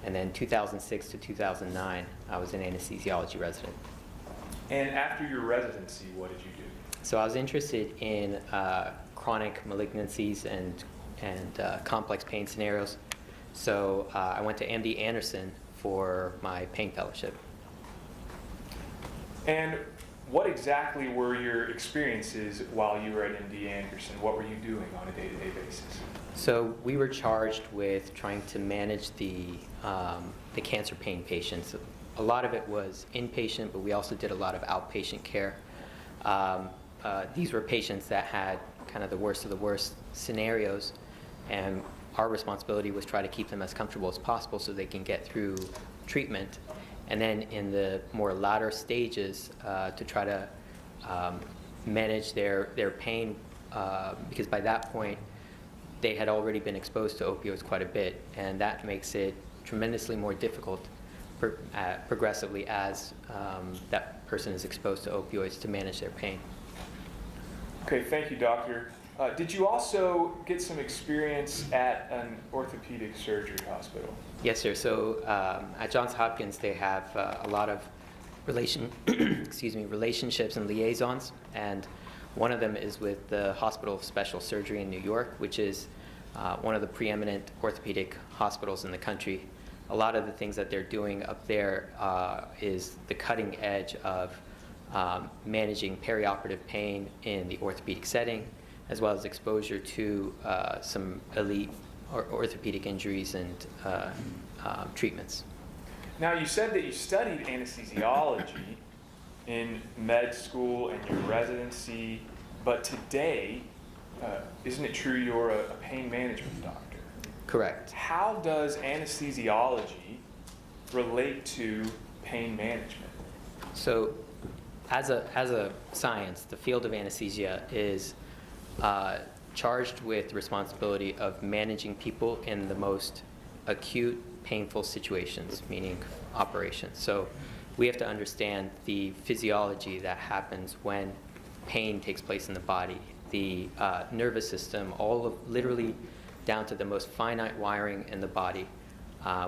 And then 2006 to 2009, I was an anesthesiology resident. And after your residency, what did you do? So I was interested in chronic malignancies and complex pain scenarios. So I went to MD Anderson for my pain fellowship. And what exactly were your experiences while you were at MD Anderson? What were you doing on a day-to-day basis? So we were charged with trying to manage the cancer pain patients. A lot of it was inpatient, but we also did a lot of outpatient care. These were patients that had kind of the worst of the worst scenarios, and our responsibility was try to keep them as comfortable as possible so they can get through treatment. And then in the more latter stages, to try to manage their pain, because by that point, they had already been exposed to opioids quite a bit, and that makes it tremendously more difficult progressively as that person is exposed to opioids to manage their pain. Okay, thank you, doctor. Did you also get some experience at an orthopedic surgery hospital? Yes, sir. So at Johns Hopkins, they have a lot of relationships and liaisons, and one of them is with the Hospital of Special Surgery in New York, which is one of the preeminent orthopedic hospitals in the country. A lot of the things that they're doing up there is the cutting edge of managing perioperative pain in the orthopedic setting, as well as exposure to some elite orthopedic injuries and treatments. Now, you said that you studied anesthesiology in med school and your residency, but today, isn't it true you're a pain management doctor? Correct. How does anesthesiology relate to pain management? So as a science, the field of anesthesia is charged with the responsibility of managing people in the most acute, painful situations, meaning operations. So we have to understand the physiology that happens when pain takes place in the body, the nervous system, literally down to the most finite wiring in the body.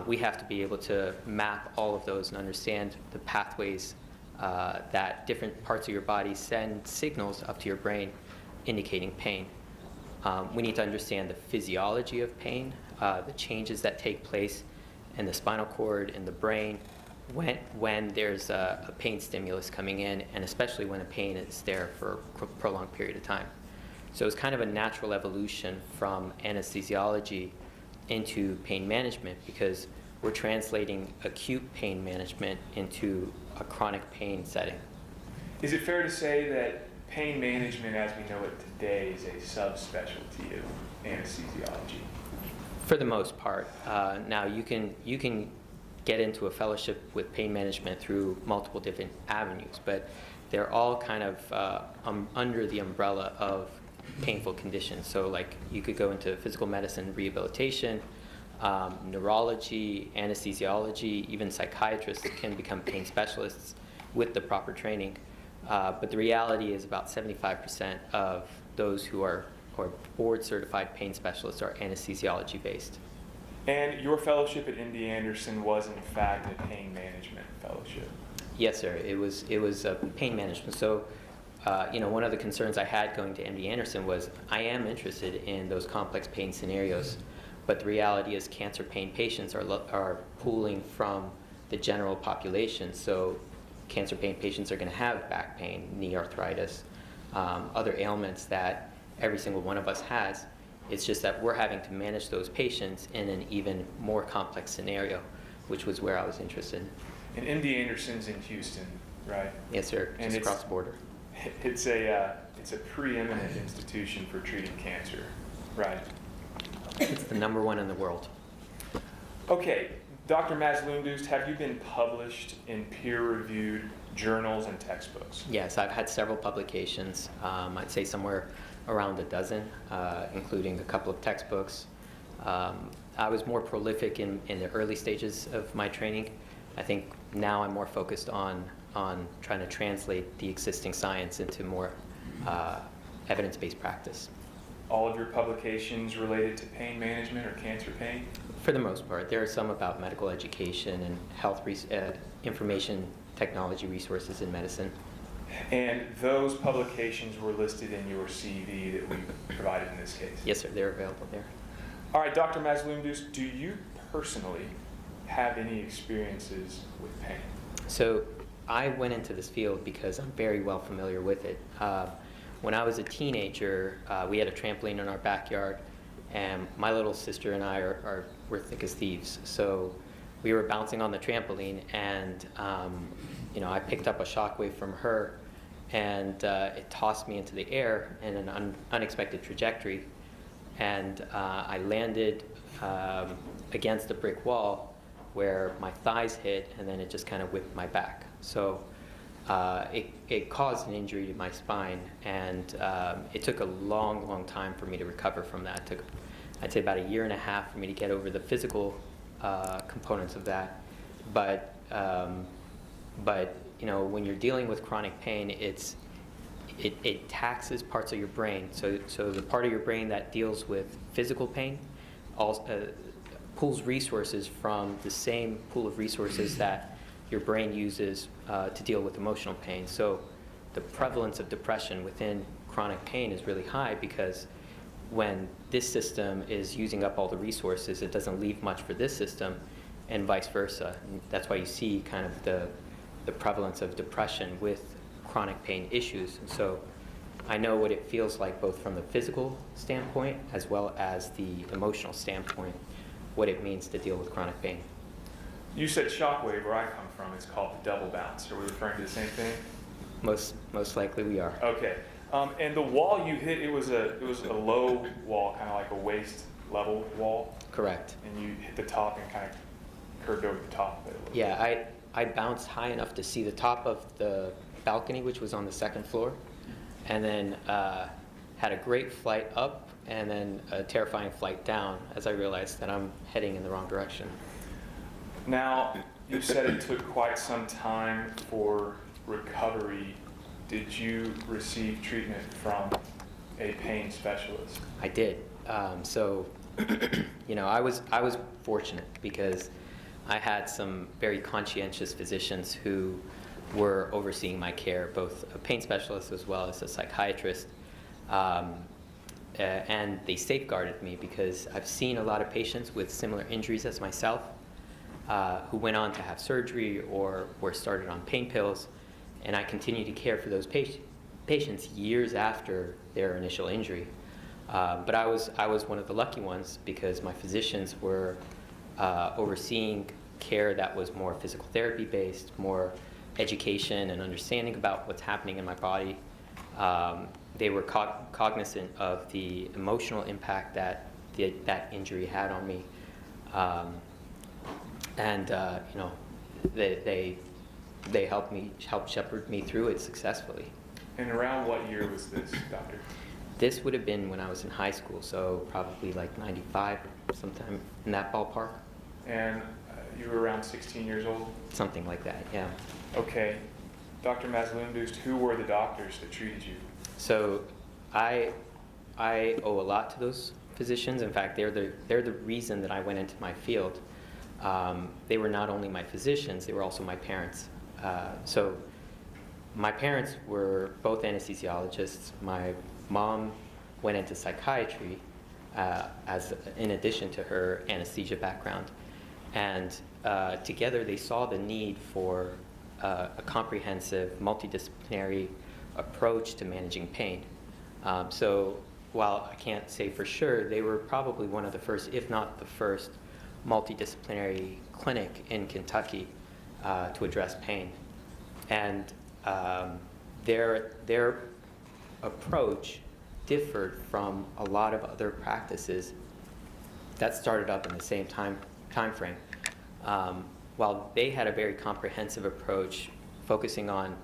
We have to be able to map all of those and understand the pathways that different parts of your body send signals up to your brain indicating pain. We need to understand the physiology of pain, the changes that take place in the spinal cord, in the brain, when there's a pain stimulus coming in, and especially when a pain is there for a prolonged period of time. So it's kind of a natural evolution from anesthesiology into pain management, because we're translating acute pain management into a chronic pain setting. Is it fair to say that pain management as we know it today is a subspecialty of anesthesiology? For the most part. Now you can get into a fellowship with pain management through multiple different avenues, but they're all kind of under the umbrella of painful conditions. So like you could go into physical medicine, rehabilitation, neurology, anesthesiology, even psychiatrists can become pain specialists with the proper training. But the reality is about 75% of those who are board certified pain specialists are anesthesiology based. And your fellowship at MD Anderson was in fact a pain management fellowship? Yes, sir. It was pain management. So, one of the concerns I had going to MD Anderson was I am interested in those complex pain scenarios, but the reality is cancer pain patients are pooling from the general population. So cancer pain patients are going to have back pain, knee arthritis, other ailments that every single one of us has. It's just that we're having to manage those patients in an even more complex scenario, which was where I was interested. And MD Anderson's in Houston, right? Yes, sir. And Just across the border. It's a preeminent institution for treating cancer, right? It's the #1 in the world. Okay, Dr. Mazlundust, have you been published in peer-reviewed journals and textbooks? Yes, I've had several publications. I'd say somewhere around a dozen, including a couple of textbooks. I was more prolific in the early stages of my training. I think now I'm more focused on trying to translate the existing science into more evidence-based practice. All of your publications related to pain management or cancer pain? For the most part. There are some about medical education and health information technology resources in medicine. And those publications were listed in your CV that we provided in this case? Yes, sir, they're available there. All right, Dr. Mazlumdus, do you personally have any experiences with pain? So I went into this field because I'm very well familiar with it. When I was a teenager, we had a trampoline in our backyard, and my little sister and I were thick as thieves. So we were bouncing on the trampoline, and I picked up a shockwave from her, and it tossed me into the air in an unexpected trajectory, and I landed against a brick wall where my thighs hit, and then it just kind of whipped my back. So it caused an injury to my spine, and it took a long time for me to recover from that. It took, I'd say, about 1.5 years for me to get over the physical components of that. But when you're dealing with chronic pain, it taxes parts of your brain. So the part of your brain that deals with physical pain also pulls resources from the same pool of resources that your brain uses to deal with emotional pain. So the prevalence of depression within chronic pain is really high, because when this system is using up all the resources, it doesn't leave much for this system, and vice versa. And that's why you see kind of the prevalence of depression with chronic pain issues. And so I know what it feels like, both from the physical standpoint as well as the emotional standpoint, what it means to deal with chronic pain. You said shockwave. Where I come from, it's called the double bounce. Are we referring to the same thing? Most likely we are. Okay. And the wall you hit, it was a low wall, kind of like a waist level wall. Correct. And you hit the top and kind of curved over the top of it a little bit. Yeah, I bounced high enough to see the top of the balcony, which was on the second floor, and then had a great flight up, and then a terrifying flight down as I realized that I'm heading in the wrong direction. Now, you said it took quite some time for recovery. Did you receive treatment from a pain specialist? I did. So, I was fortunate because I had some very conscientious physicians who were overseeing my care, both a pain specialist as well as a psychiatrist. And they safeguarded me because I've seen a lot of patients with similar injuries as myself who went on to have surgery or were started on pain pills, and I continue to care for those patients years after their initial injury. But I was one of the lucky ones because my physicians were overseeing care that was more physical therapy based, more education and understanding about what's happening in my body. They were cognizant of the emotional impact that that injury had on me. They helped shepherd me through it successfully. And around what year was this, doctor? This would have been when I was in high school, so probably like 95, sometime in that ballpark. And you were around 16 years old? Something like that, yeah. Okay. Dr. Mazlumdus, who were the doctors that treated you? So I owe a lot to those physicians. In fact, they're the reason that I went into my field. They were not only my physicians, they were also my parents. So my parents were both anesthesiologists. My mom went into psychiatry in addition to her anesthesia background. And together they saw the need for a comprehensive, multidisciplinary approach to managing pain. So while I can't say for sure, they were probably one of the first, if not the first, multidisciplinary clinic in Kentucky to address pain. And their approach differed from a lot of other practices that started up in the same time frame. While they had a very comprehensive approach focusing on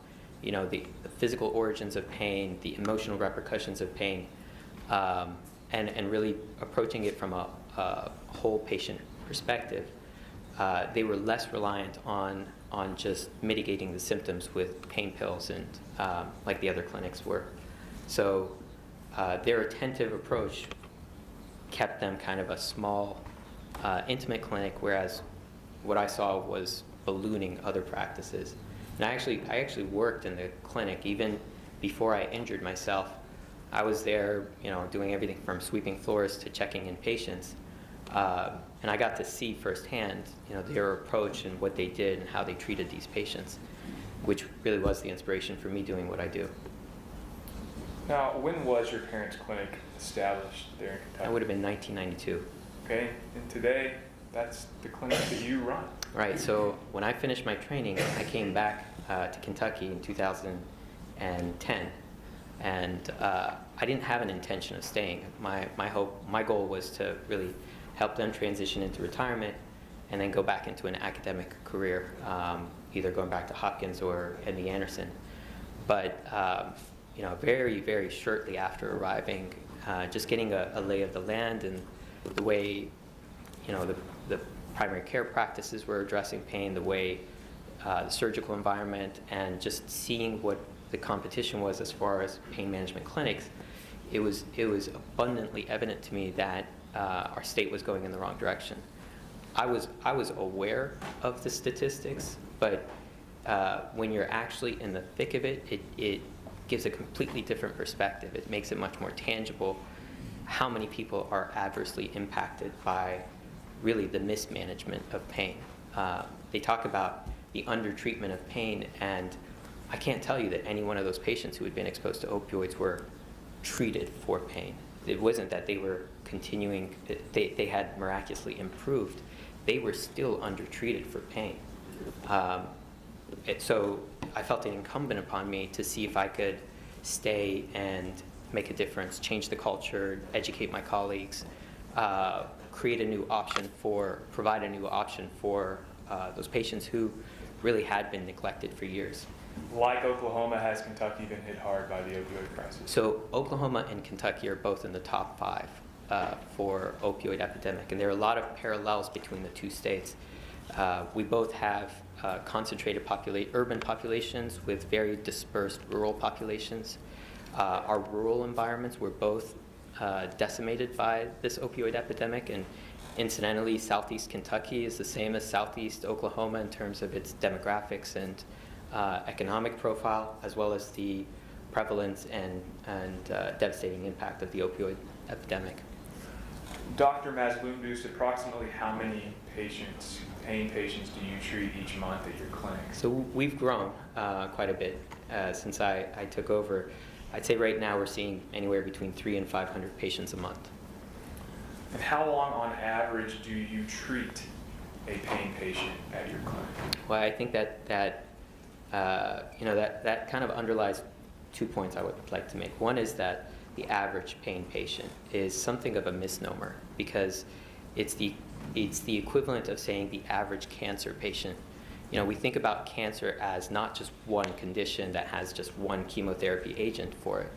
the physical origins of pain, the emotional repercussions of pain, and really approaching it from a whole patient perspective, they were less reliant on just mitigating the symptoms with pain pills and like the other clinics were. So their attentive approach kept them kind of a small, intimate clinic, whereas what I saw was ballooning other practices. And I actually worked in the clinic even before I injured myself. I was there, doing everything from sweeping floors to checking in patients. And I got to see firsthand, their approach and what they did and how they treated these patients, which really was the inspiration for me doing what I do. Now, when was your parents' clinic established there in Kentucky? That would have been 1992. Okay, and today, that's the clinic that you run. Right, so when I finished my training, I came back to Kentucky in 2010, and I didn't have an intention of staying. My goal was to really help them transition into retirement and then go back into an academic career, either going back to Hopkins or MD Anderson. But very, very shortly after arriving, just getting a lay of the land and the way, the primary care practices were addressing pain, the way the surgical environment, and just seeing what the competition was as far as pain management clinics, it was abundantly evident to me that our state was going in the wrong direction. I was aware of the statistics, but when you're actually in the thick of it, it gives a completely different perspective. It makes it much more tangible how many people are adversely impacted by really the mismanagement of pain. They talk about the undertreatment of pain, and I can't tell you that any one of those patients who had been exposed to opioids were treated for pain. It wasn't that they were continuing, they had miraculously improved. They were still undertreated for pain. So I felt it incumbent upon me to see if I could stay and make a difference, change the culture, educate my colleagues, provide a new option for those patients who really had been neglected for years. Like Oklahoma, has Kentucky been hit hard by the opioid crisis? So Oklahoma and Kentucky are both in the top 5 for opioid epidemic, and there are a lot of parallels between the two states. We both have concentrated urban populations with very dispersed rural populations. Our rural environments were both decimated by this opioid epidemic, and incidentally, Southeast Kentucky is the same as Southeast Oklahoma in terms of its demographics and economic profile, as well as the prevalence and devastating impact of the opioid epidemic. Dr. Mazlumdus, approximately how many pain patients do you treat each month at your clinic? So we've grown quite a bit since I took over. I'd say right now we're seeing anywhere between 300 and 500 patients a month. And how long on average do you treat a pain patient at your clinic? Well, I think that kind of underlies 2 points I would like to make. One is that the average pain patient is something of a misnomer, because it's the equivalent of saying the average cancer patient. We think about cancer as not just one condition that has just one chemotherapy agent for it.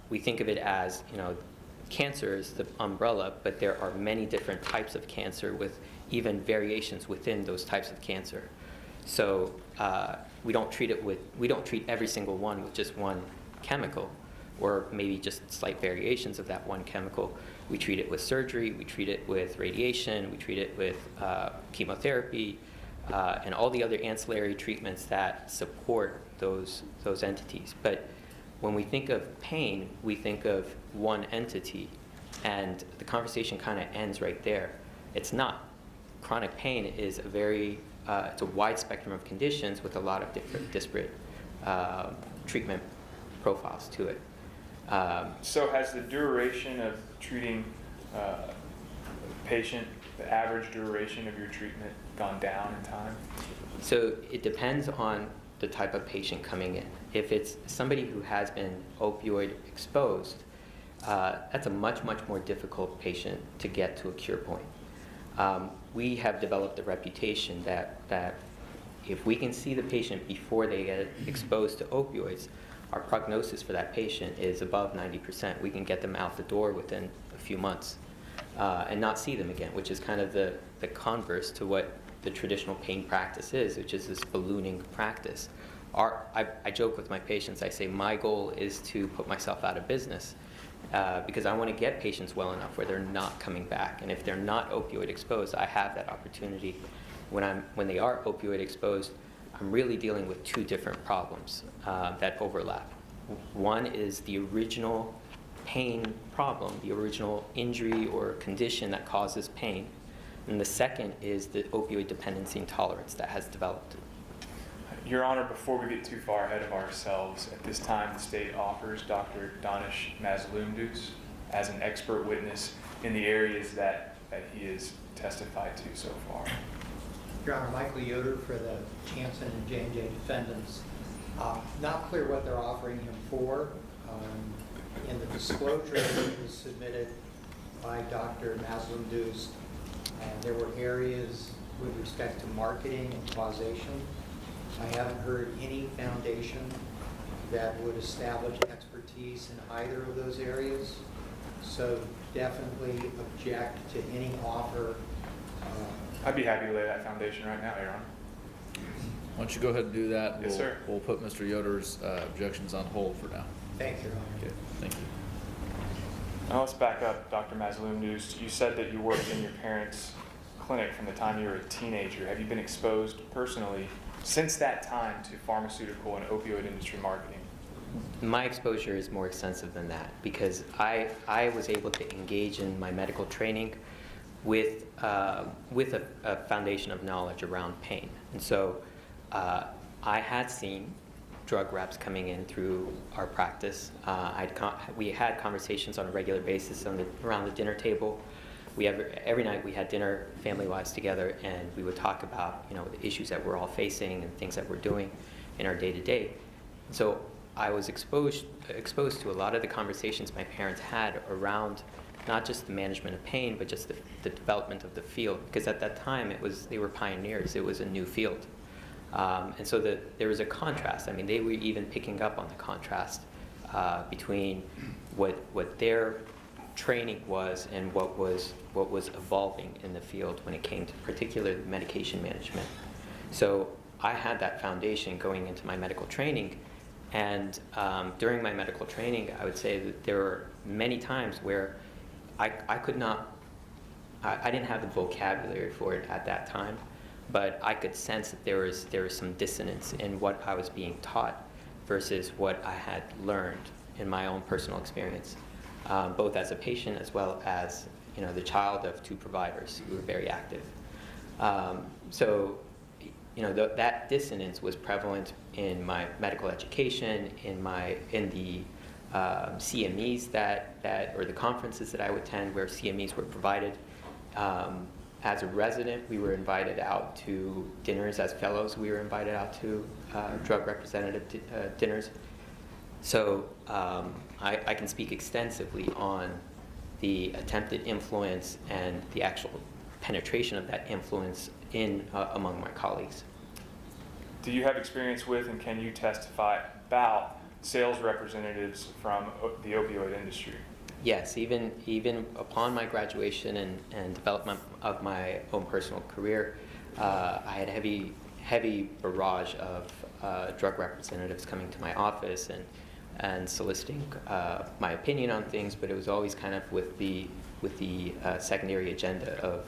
We think of it as, cancer is the umbrella, but there are many different types of cancer with even variations within those types of cancer. So we don't treat every single one with just one chemical, or maybe just slight variations of that one chemical. We treat it with surgery, we treat it with radiation, we treat it with chemotherapy, and all the other ancillary treatments that support those entities. But when we think of pain, we think of one entity, and the conversation kind of ends right there. It's not. Chronic pain is it's a wide spectrum of conditions with a lot of different disparate treatment profiles to it. So has the duration of treating a patient, the average duration of your treatment, gone down in time? So it depends on the type of patient coming in. If it's somebody who has been opioid exposed, that's a much, much more difficult patient to get to a cure point. We have developed a reputation that if we can see the patient before they get exposed to opioids, our prognosis for that patient is above 90%. We can get them out the door within a few months and not see them again, which is kind of the converse to what the traditional pain practice is, which is this ballooning practice. I joke with my patients, I say my goal is to put myself out of business because I want to get patients well enough where they're not coming back. And if they're not opioid exposed, I have that opportunity. When they are opioid exposed, I'm really dealing with two different problems that overlap. One is the original pain problem, the original injury or condition that causes pain. And the second is the opioid dependency intolerance that has developed. Your Honor, before we get too far ahead of ourselves, at this time the state offers Dr. Danish Mazlumdus as an expert witness in the areas that he has testified to so far. Your Honor, Michael Yoder for the Janssen and J&J defendants. Not clear what they're offering him for. In the disclosure that was submitted by Dr. Mazlumdus, there were areas with respect to marketing and causation. I haven't heard any foundation that would establish expertise in either of those areas. So definitely object to any offer. I'd be happy to lay that foundation right now, Your Honor. Why don't you go ahead and do that? Yes, sir. We'll put Mr. Yoder's objections on hold for now. Thank you, Your Honor. Okay, thank you. Now let's back up, Dr. Mazlumdus. You said that you worked in your parents' clinic from the time you were a teenager. Have you been exposed personally since that time to pharmaceutical and opioid industry marketing? My exposure is more extensive than that because I was able to engage in my medical training with a foundation of knowledge around pain. And so I had seen drug reps coming in through our practice. We had conversations on a regular basis around the dinner table. Every night we had dinner family-wise together, and we would talk about the issues that we're all facing and things that we're doing in our day-to-day. So I was exposed to a lot of the conversations my parents had around not just the management of pain, but just the development of the field. Because at that time, they were pioneers. It was a new field. And so there was a contrast. I mean, they were even picking up on the contrast between what their training was and what was evolving in the field when it came to particularly medication management. So I had that foundation going into my medical training. And during my medical training, I would say that there were many times where I didn't have the vocabulary for it at that time, but I could sense that there was some dissonance in what I was being taught versus what I had learned in my own personal experience, both as a patient as well as the child of two providers who were very active. So that dissonance was prevalent in my medical education, in the CMEs or the conferences that I would attend where CMEs were provided. As a resident, we were invited out to dinners. As fellows, we were invited out to drug representative dinners. So I can speak extensively on the attempted influence and the actual penetration of that influence among my colleagues. Do you have experience with and can you testify about sales representatives from the opioid industry? Yes, even upon my graduation and development of my own personal career, I had a heavy barrage of drug representatives coming to my office and soliciting my opinion on things, but it was always kind of with the secondary agenda of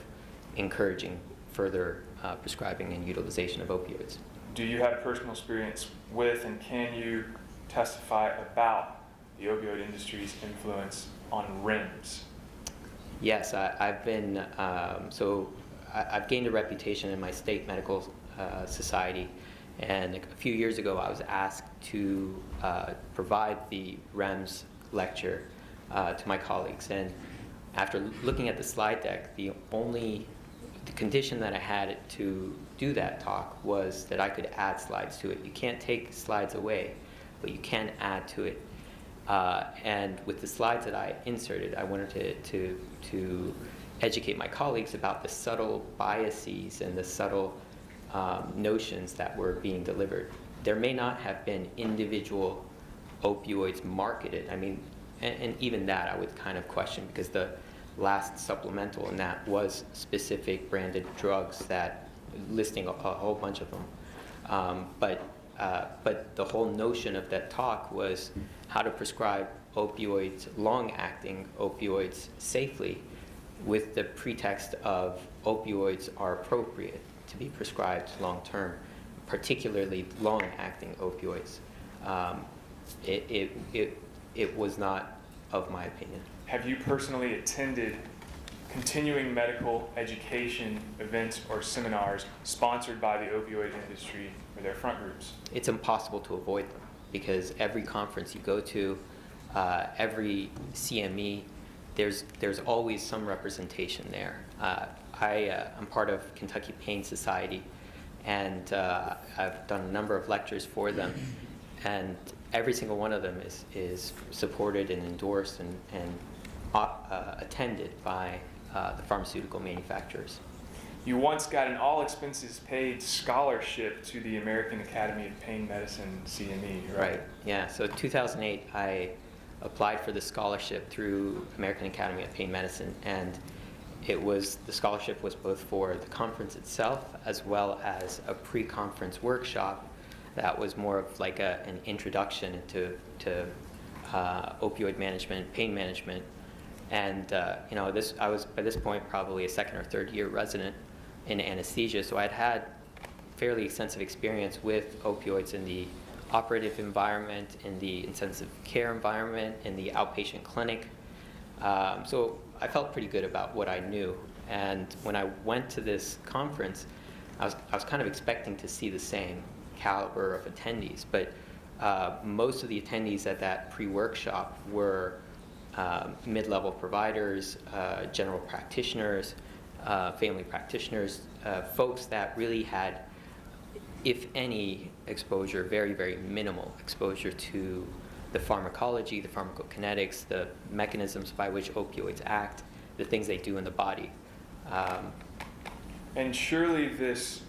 encouraging further prescribing and utilization of opioids. Do you have personal experience with and can you testify about the opioid industry's influence on RIMS? Yes, I've gained a reputation in my state medical society, and a few years ago I was asked to provide the REMS lecture to my colleagues. And after looking at the slide deck, the condition that I had to do that talk was that I could add slides to it. You can't take slides away, but you can add to it. And with the slides that I inserted, I wanted to educate my colleagues about the subtle biases and the subtle notions that were being delivered. There may not have been individual opioids marketed. I mean, and even that I would kind of question, because the last supplemental in that was specific branded drugs that listing a whole bunch of them. But the whole notion of that talk was how to prescribe opioids, long-acting opioids, safely, with the pretext of opioids are appropriate to be prescribed long-term, particularly long-acting opioids. It was not of my opinion. Have you personally attended continuing medical education events or seminars sponsored by the opioid industry or their front groups? It's impossible to avoid them because every conference you go to, every CME, there's always some representation there. I'm part of Kentucky Pain Society, and I've done a number of lectures for them, and every single one of them is supported and endorsed and attended by the pharmaceutical manufacturers. You once got an all-expenses-paid scholarship to the American Academy of Pain Medicine CME, right? Right, yeah. So 2008, I applied for the scholarship through American Academy of Pain Medicine, and the scholarship was both for the conference itself as well as a pre-conference workshop that was more of like an introduction to opioid management, pain management. And I was by this point probably a second or third year resident in anesthesia, so I'd had fairly extensive experience with opioids in the operative environment, in the intensive care environment, in the outpatient clinic. So I felt pretty good about what I knew. And when I went to this conference, I was kind of expecting to see the same caliber of attendees, but most of the attendees at that pre-workshop were mid-level providers, general practitioners, family practitioners, folks that really had, if any, exposure, very, very minimal exposure to the pharmacology, the pharmacokinetics, the mechanisms by which opioids act, the things they do in the body. And surely this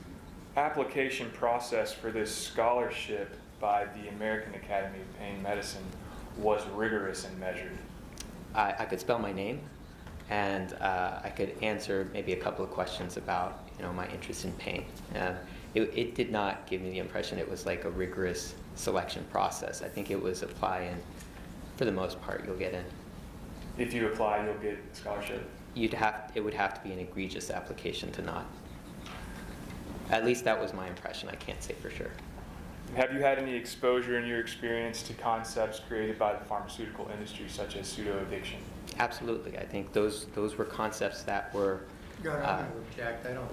application process for this scholarship by the American Academy of Pain Medicine was rigorous and measured. I could spell my name, and I could answer maybe a couple of questions about my interest in pain. It did not give me the impression it was like a rigorous selection process. I think it was apply, and for the most part, you'll get in. If you apply, you'll get a scholarship. It would have to be an egregious application to not. At least that was my impression. I can't say for sure. Have you had any exposure in your experience to concepts created by the pharmaceutical industry, such as pseudo-addiction? Absolutely. I think those were concepts that were. Your Honor, I'm going to object. I don't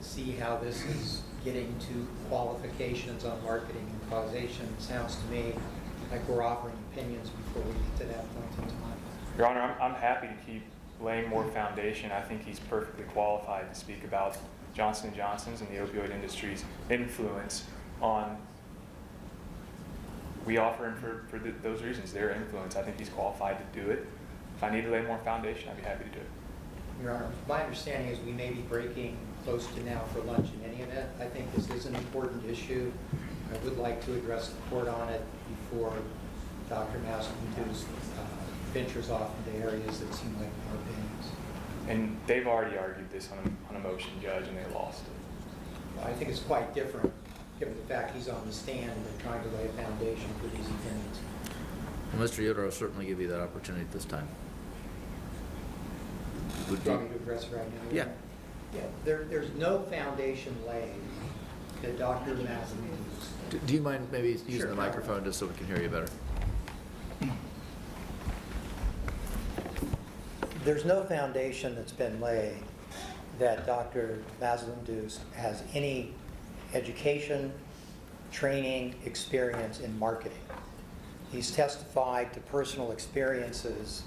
see how this is getting to qualifications on marketing and causation. It sounds to me like we're offering opinions before we get to that point in time. Your Honor, I'm happy to keep laying more foundation. I think he's perfectly qualified to speak about Johnson & Johnson's and the opioid industry's influence on. We offer him for those reasons, their influence. I think he's qualified to do it. If I need to lay more foundation, I'd be happy to do it. Your Honor, my understanding is we may be breaking close to now for lunch in any event. I think this is an important issue. I would like to address the court on it before Dr. Massalucci ventures off into areas that seem like more opinions. And they've already argued this on a motion, Judge, and they lost it. I think it's quite different, given the fact he's on the stand and they're trying to lay a foundation for these opinions. Well, Mr. Yoder, I'll certainly give you that opportunity at this time. Do you want me to address it right now? Yeah. Yeah, there's no foundation laid that Dr. Massalucci. Do you mind maybe using Sure. the microphone just so we can hear you better? There's no foundation that's been laid that Dr. Massalucci has any education, training, experience in marketing. He's testified to personal experiences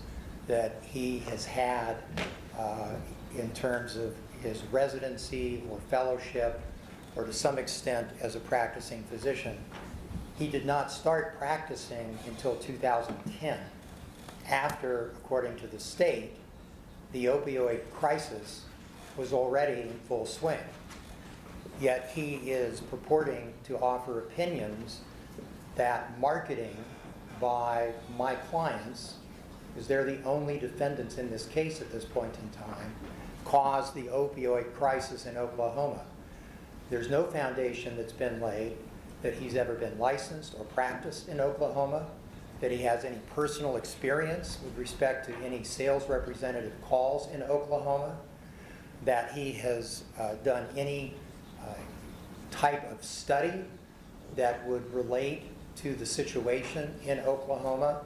that he has had in terms of his residency or fellowship, or to some extent as a practicing physician. He did not start practicing until 2010, after, according to the state, the opioid crisis was already in full swing. Yet he is purporting to offer opinions that marketing by my clients, because they're the only defendants in this case at this point in time, caused the opioid crisis in Oklahoma. There's no foundation that's been laid that he's ever been licensed or practiced in Oklahoma, that he has any personal experience with respect to any sales representative calls in Oklahoma, that he has done any type of study that would relate to the situation in Oklahoma.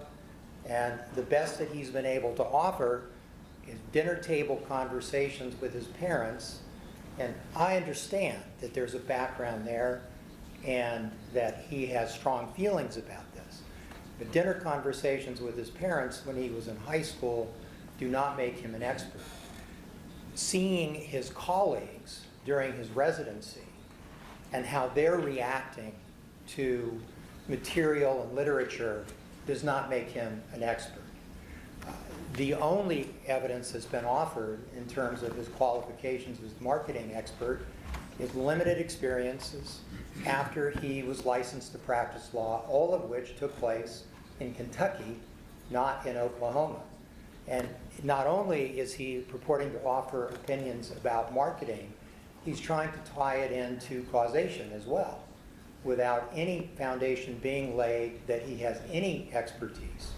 And the best that he's been able to offer is dinner table conversations with his parents. And I understand that there's a background there and that he has strong feelings about this. But dinner conversations with his parents when he was in high school do not make him an expert. Seeing his colleagues during his residency and how they're reacting to material and literature does not make him an expert. The only evidence that's been offered in terms of his qualifications as a marketing expert is limited experiences after he was licensed to practice law, all of which took place in Kentucky, not in Oklahoma. And not only is he purporting to offer opinions about marketing, he's trying to tie it into causation as well, without any foundation being laid that he has any expertise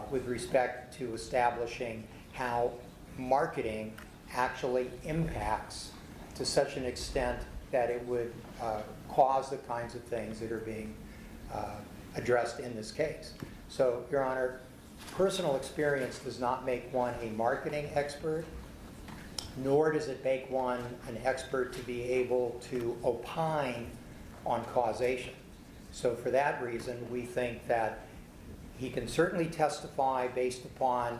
with respect to establishing how marketing actually impacts to such an extent that it would cause the kinds of things that are being addressed in this case. So, Your Honor, personal experience does not make one a marketing expert, nor does it make one an expert to be able to opine on causation. So for that reason, we think that he can certainly testify based upon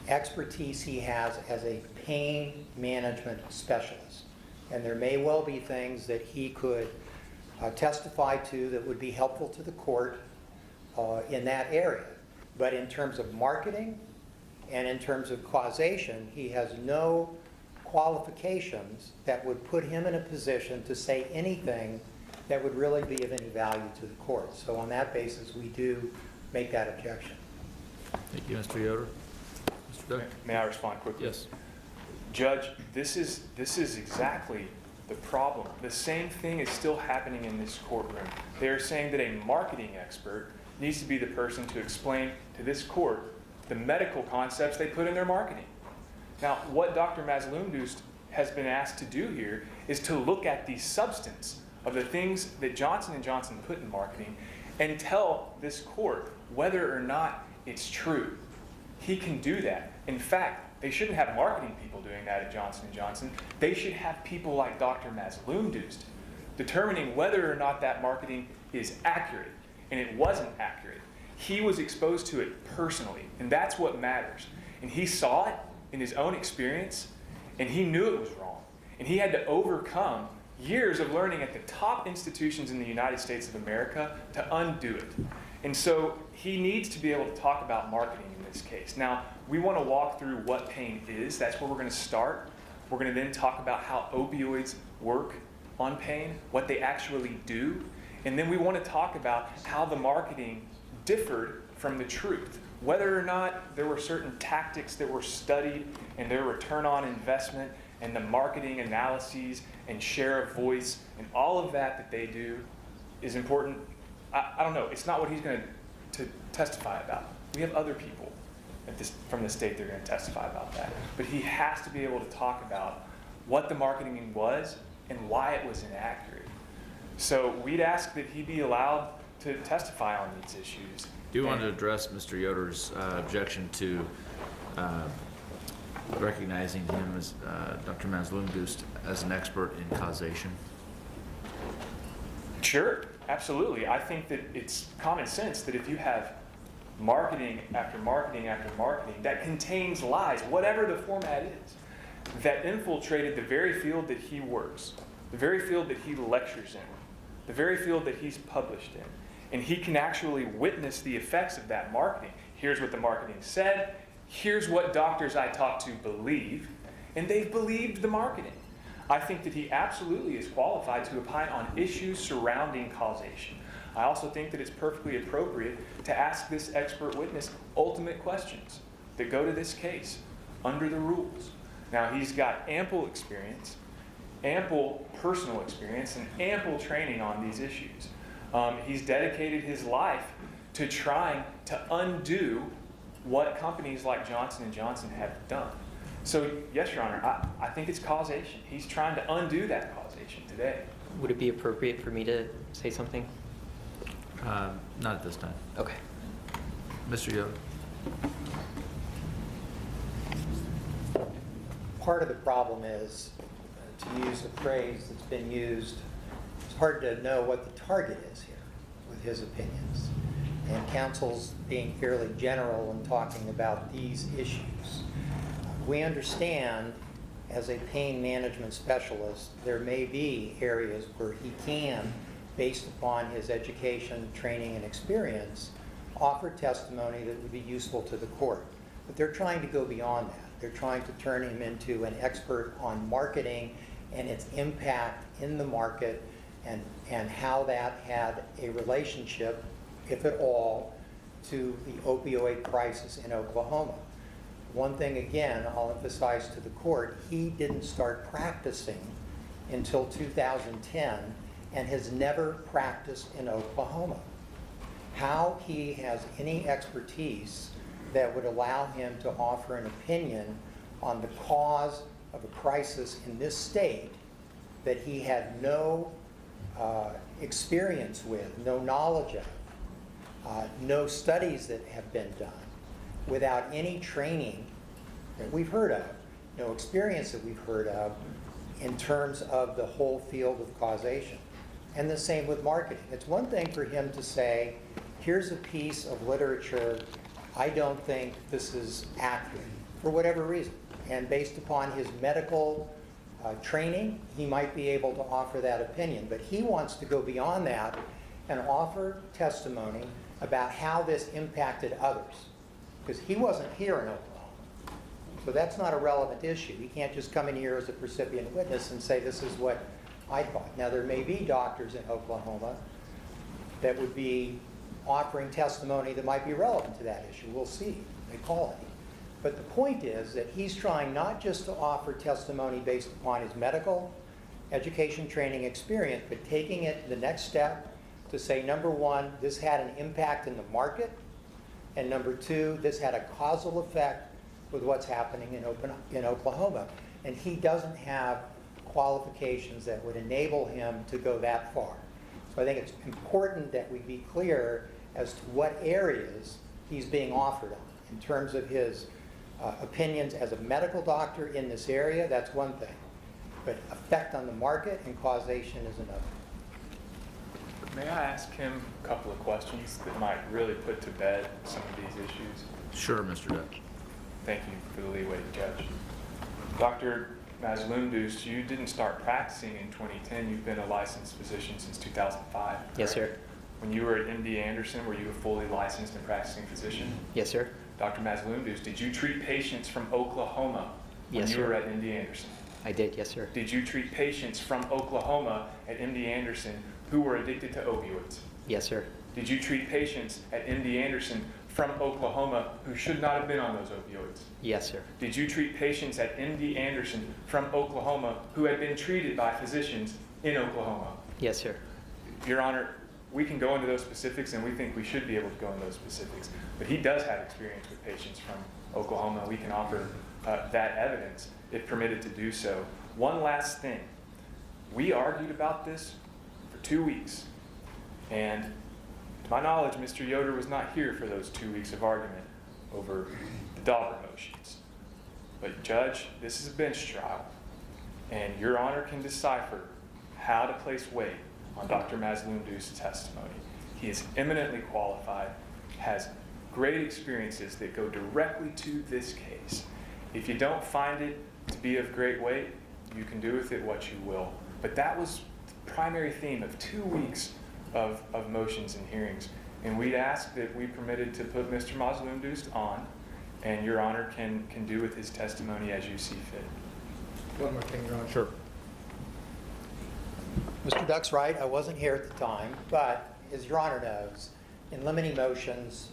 expertise he has as a pain management specialist. And there may well be things that he could testify to that would be helpful to the court in that area. But in terms of marketing and in terms of causation, he has no qualifications that would put him in a position to say anything that would really be of any value to the court. So on that basis, we do make that objection. Thank you, Mr. Yoder. Mr. Duck? May I respond quickly? Yes. Judge, this is exactly the problem. The same thing is still happening in this courtroom. They are saying that a marketing expert needs to be the person to explain to this court the medical concepts they put in their marketing. Now, what Dr. Mazlumdust has been asked to do here is to look at the substance of the things that Johnson & Johnson put in marketing and tell this court whether or not it's true. He can do that. In fact, they shouldn't have marketing people doing that at Johnson & Johnson. They should have people like Dr. Mazlumdust determining whether or not that marketing is accurate. And it wasn't accurate. He was exposed to it personally, and that's what matters. And he saw it in his own experience, and he knew it was wrong. And he had to overcome years of learning at the top institutions in the United States of America to undo it. And so he needs to be able to talk about marketing in this case. Now, we want to walk through what pain is. That's where we're going to start. We're going to then talk about how opioids work on pain, what they actually do. And then we want to talk about how the marketing differed from the truth, whether or not there were certain tactics that were studied and their return on investment and the marketing analyses and share of voice and all of that they do is important. I don't know. It's not what he's going to testify about. We have other people from the state that are going to testify about that. But he has to be able to talk about what the marketing was and why it was inaccurate. So we'd ask that he be allowed to testify on these issues. Do you want to address Mr. Yoder's objection to recognizing him as Dr. Mazlumdust as an expert in causation? Sure, absolutely. I think that it's common sense that if you have marketing after marketing after marketing that contains lies, whatever the format is, that infiltrated the very field that he works, the very field that he lectures in, the very field that he's published in, and he can actually witness the effects of that marketing. Here's what the marketing said. Here's what doctors I talked to believe, and they've believed the marketing. I think that he absolutely is qualified to opine on issues surrounding causation. I also think that it's perfectly appropriate to ask this expert witness ultimate questions that go to this case under the rules. Now, he's got ample experience, ample personal experience, and ample training on these issues. He's dedicated his life to trying to undo what companies like Johnson & Johnson have done. So, yes, Your Honor, I think it's causation. He's trying to undo that causation. causation today. Would it be appropriate for me to say something? Not at this time. Okay. Mr. Yoder? Part of the problem is, to use a phrase that's been used, it's hard to know what the target is here with his opinions. And counsel's being fairly general in talking about these issues. We understand, as a pain management specialist, there may be areas where he can, based upon his education, training, and experience, offer testimony that would be useful to the court. But they're trying to go beyond that. They're trying to turn him into an expert on marketing and its impact in the market, and how that had a relationship, if at all, to the opioid crisis in Oklahoma. One thing, again, I'll emphasize to the court, he didn't start practicing until 2010 and has never practiced in Oklahoma. How he has any expertise that would allow him to offer an opinion on the cause of a crisis in this state that he had no experience with, no knowledge of, no studies that have been done, without any training that we've heard of, no experience that we've heard of in terms of the whole field of causation. And the same with marketing. It's one thing for him to say, here's a piece of literature, I don't think this is accurate, for whatever reason. And based upon his medical training, he might be able to offer that opinion. But he wants to go beyond that and offer testimony about how this impacted others. Because he wasn't here in Oklahoma. So that's not a relevant issue. He can't just come in here as a recipient witness and say, this is what I thought. Now, there may be doctors in Oklahoma that would be offering testimony that might be relevant to that issue. We'll see. They call it. But the point is that he's trying not just to offer testimony based upon his medical, education, training, experience, but taking it the next step to say, number one, this had an impact in the market, and number two, this had a causal effect with what's happening in Oklahoma. And he doesn't have qualifications that would enable him to go that far. So I think it's important that we be clear as to what areas he's being offered on. In terms of his opinions as a medical doctor in this area, that's one thing. But effect on the market and causation is another. May I ask him a couple of questions that might really put to bed some of these issues? Sure, Mr. Dutch. Thank you for the leeway, Judge. Dr. Mazlumdus, you didn't start practicing in 2010. You've been a licensed physician since 2005. Yes, sir. When you were at MD Anderson, were you a fully licensed and practicing physician? Yes, sir. Dr. Mazlumdus, did you treat patients from Oklahoma when Yes, you sir. were at MD Anderson? I did, yes, sir. Did you treat patients from Oklahoma at MD Anderson who were addicted to opioids? Yes, sir. Did you treat patients at MD Anderson from Oklahoma who should not have been on those opioids? Yes, sir. Did you treat patients at MD Anderson from Oklahoma who had been treated by physicians in Oklahoma? Yes, sir. Your Honor, we can go into those specifics, and we think we should be able to go into those specifics. But he does have experience with patients from Oklahoma. We can offer that evidence if permitted to do so. One last thing. We argued about this for 2 weeks. And to my knowledge, Mr. Yoder was not here for those 2 weeks of argument over the dollar motions. But Judge, this is a bench trial, and Your Honor can decipher how to place weight on Dr. Mazlumdus' testimony. He is eminently qualified, has great experiences that go directly to this case. If you don't find it to be of great weight, you can do with it what you will. But that was the primary theme of 2 weeks of motions and hearings. And we'd ask that we permitted to put Mr. Mazlumdus on, and Your Honor can do with his testimony as you see fit. One more thing, Your Honor. Sure. Mr. Duck's right, I wasn't here at the time, but as Your Honor knows, in limiting motions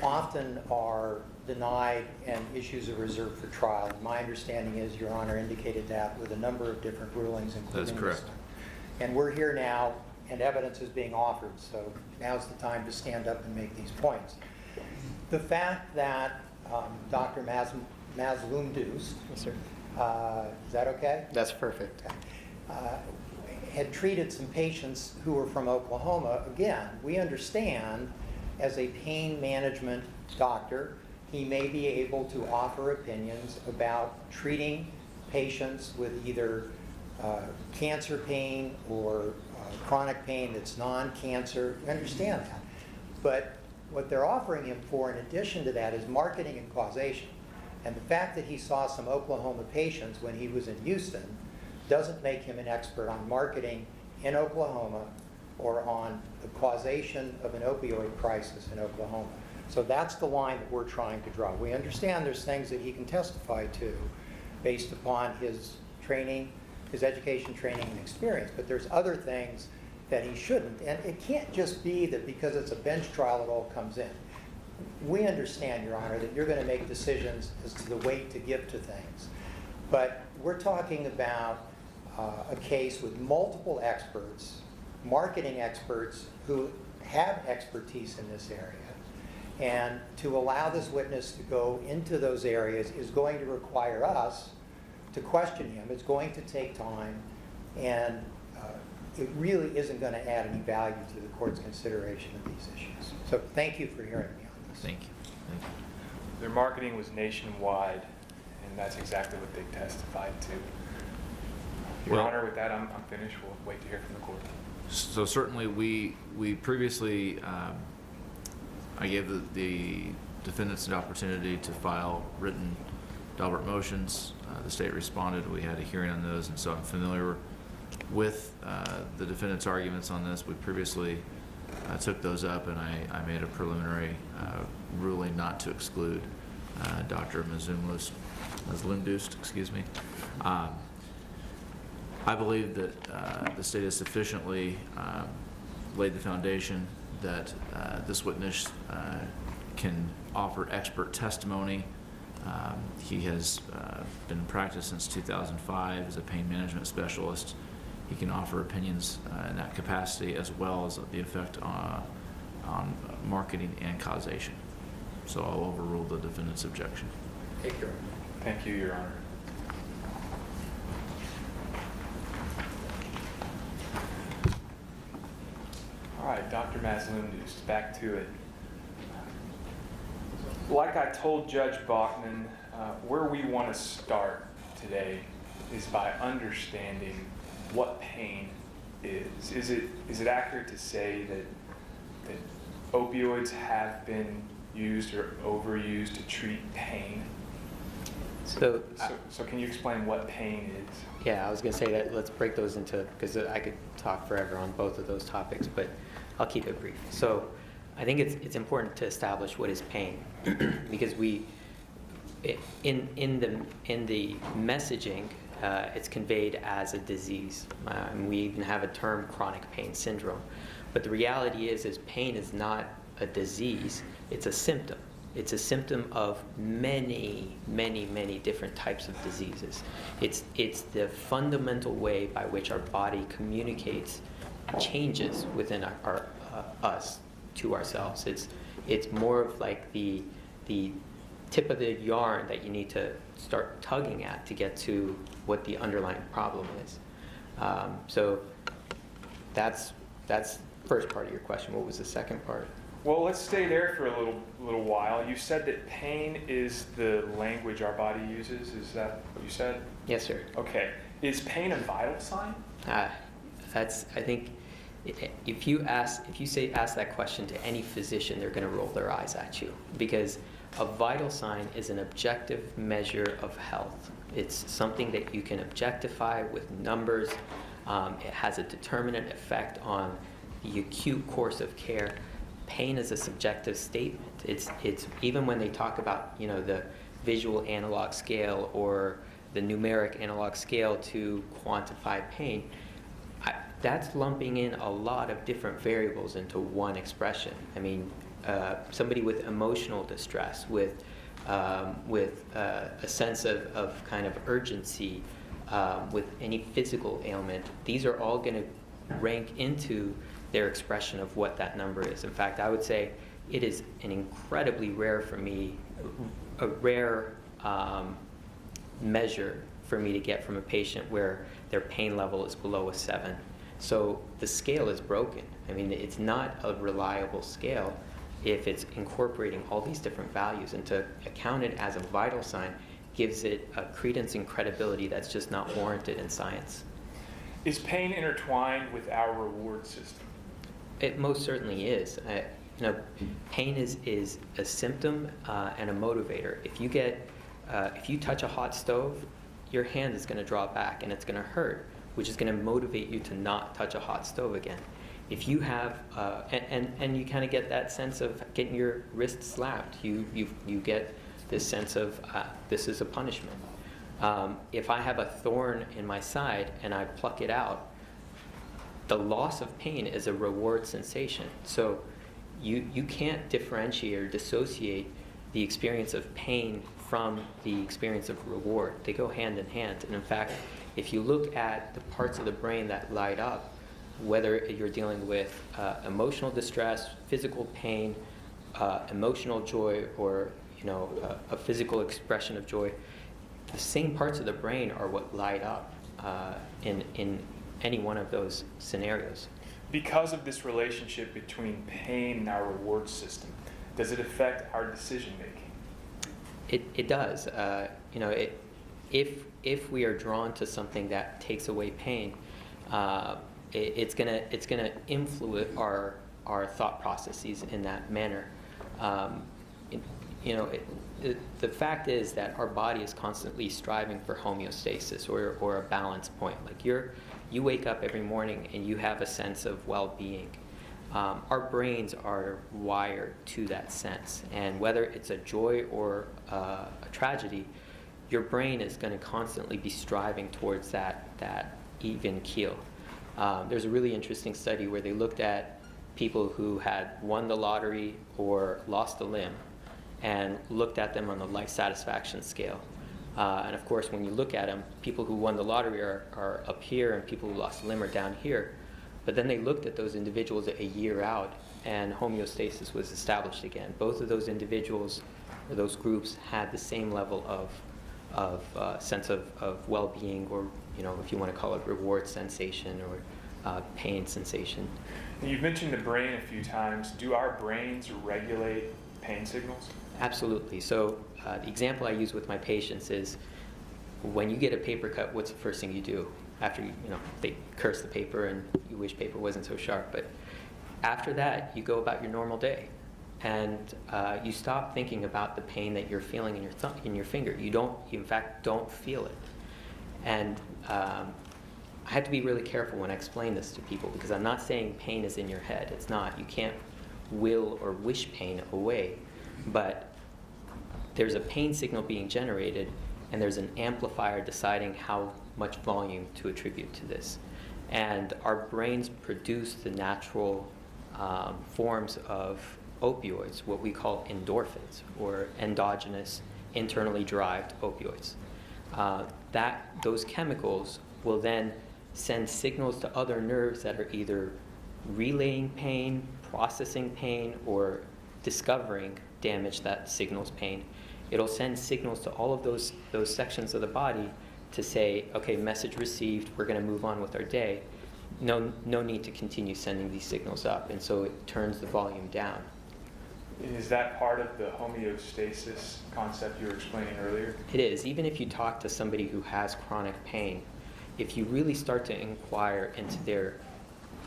often are denied and issues are reserved for trial. And my understanding is Your Honor indicated that with a number of different rulings, including That is correct. this one. And we're here now, and evidence is being offered, so now's the time to stand up and make these points. The fact that Dr. Mazlumdus, Yes, sir. is that okay? That's perfect. had treated some patients who were from Oklahoma. Again, we understand as a pain management doctor, he may be able to offer opinions about treating patients with either cancer pain or chronic pain that's non-cancer. We understand that. But what they're offering him for, in addition to that, is marketing and causation. And the fact that he saw some Oklahoma patients when he was in Houston doesn't make him an expert on marketing in Oklahoma or on the causation of an opioid crisis in Oklahoma. So that's the line that we're trying to draw. We understand there's things that he can testify to based upon his training, his education, training, and experience, but there's other things that he shouldn't. And it can't just be that because it's a bench trial it all comes in. We understand, Your Honor, that you're going to make decisions as to the weight to give to things. But we're talking about a case with multiple experts, marketing experts who have expertise in this area. And to allow this witness to go into those areas is going to require us to question him. It's going to take time, and it really isn't going to add any value to the court's consideration of these issues. So thank you for hearing me on this. Thank you. Thank you. Their marketing was nationwide, and that's exactly what they testified to. Your Well- Honor, with that, I'm finished. We'll wait to hear from the court. So certainly, we previously, I gave the defendants an opportunity to file written Daubert motions. The state responded. We had a hearing on those, and so I'm familiar with the defendants' arguments on this. We previously took those up, and I made a preliminary ruling not to exclude Dr. Mazlumdust, excuse me. I believe that the state has sufficiently laid the foundation that this witness can offer expert testimony. He has been in practice since 2005 as a pain management specialist. He can offer opinions in that capacity, as well as the effect on marketing and causation. So I'll overrule the defendant's objection. Thank you. Thank you, Your Honor. All right, Dr. Mazlumdust, back to it. Like I told Judge Bachman, where we want to start today is by understanding what pain is. Is it accurate to say that opioids have been used or overused to treat pain? So, So can you explain what pain is? yeah, I was going to say that let's break those into, because I could talk forever on both of those topics, but I'll keep it brief. So I think it's important to establish what is pain, because in the messaging, it's conveyed as a disease. We even have a term, chronic pain syndrome. But the reality is pain is not a disease, it's a symptom. It's a symptom of many, many, many different types of diseases. It's the fundamental way by which our body communicates changes within us to ourselves. It's more of like the tip of the yarn that you need to start tugging at to get to what the underlying problem is. So that's the first part of your question. What was the second part? Well, let's stay there for a little while. You said that pain is the language our body uses. Is that what you said? Yes, sir. Okay. Is pain a vital sign? I think if you ask that question to any physician, they're going to roll their eyes at you, because a vital sign is an objective measure of health. It's something that you can objectify with numbers. It has a determinant effect on the acute course of care. Pain is a subjective statement. It's even when they talk about the visual analog scale or the numeric analog scale to quantify pain, that's lumping in a lot of different variables into one expression. I mean, somebody with emotional distress, with a sense of kind of urgency, with any physical ailment, these are all going to rank into their expression of what that number is. In fact, I would say it is an incredibly rare for me, a rare measure for me to get from a patient where their pain level is below a 7. So the scale is broken. I mean, it's not a reliable scale if it's incorporating all these different values, and to account it as a vital sign gives it a credence and credibility that's just not warranted in science. Is pain intertwined with our reward system? It most certainly is. Pain is a symptom and a motivator. If you touch a hot stove, your hand is going to draw back and it's going to hurt, which is going to motivate you to not touch a hot stove again. If you have, and you kind of get that sense of getting your wrist slapped, you get this sense of this is a punishment. If I have a thorn in my side and I pluck it out, the loss of pain is a reward sensation. So you can't differentiate or dissociate the experience of pain from the experience of reward. They go hand in hand. And in fact, if you look at the parts of the brain that light up, whether you're dealing with emotional distress, physical pain, emotional joy, or a physical expression of joy, the same parts of the brain are what light up in any one of those scenarios. Because of this relationship between pain and our reward system, does it affect our decision making? It does. If we are drawn to something that takes away pain, it's gonna influence our thought processes in that manner. The fact is that our body is constantly striving for homeostasis or a balance point. Like you wake up every morning and you have a sense of well-being. Our brains are wired to that sense, and whether it's a joy or a tragedy, your brain is going to constantly be striving towards that even keel. There's a really interesting study where they looked at people who had won the lottery or lost a limb, and looked at them on the life satisfaction scale. And of course, when you look at them, people who won the lottery are up here, and people who lost a limb are down here. But then they looked at those individuals a year out, and homeostasis was established again. Both of those individuals, or those groups, had the same level of sense of well-being, or if you want to call it reward sensation or pain sensation. You've mentioned the brain a few times. Do our brains regulate pain signals? Absolutely. So the example I use with my patients is when you get a paper cut, what's the first thing you do? After they curse the paper and you wish paper wasn't so sharp. But after that, you go about your normal day. And you stop thinking about the pain that you're feeling in your finger. You in fact, don't feel it. And I have to be really careful when I explain this to people, because I'm not saying pain is in your head. It's not. You can't will or wish pain away. But there's a pain signal being generated, and there's an amplifier deciding how much volume to attribute to this. And our brains produce the natural forms of opioids, what we call endorphins, or endogenous, internally derived opioids. Those chemicals will then send signals to other nerves that are either relaying pain, processing pain, or discovering damage that signals pain. It'll send signals to all of those sections of the body to say, okay, message received, we're going to move on with our day. No need to continue sending these signals up, and so it turns the volume down. Is that part of the homeostasis concept you were explaining earlier? It is. Even if you talk to somebody who has chronic pain, if you really start to inquire into their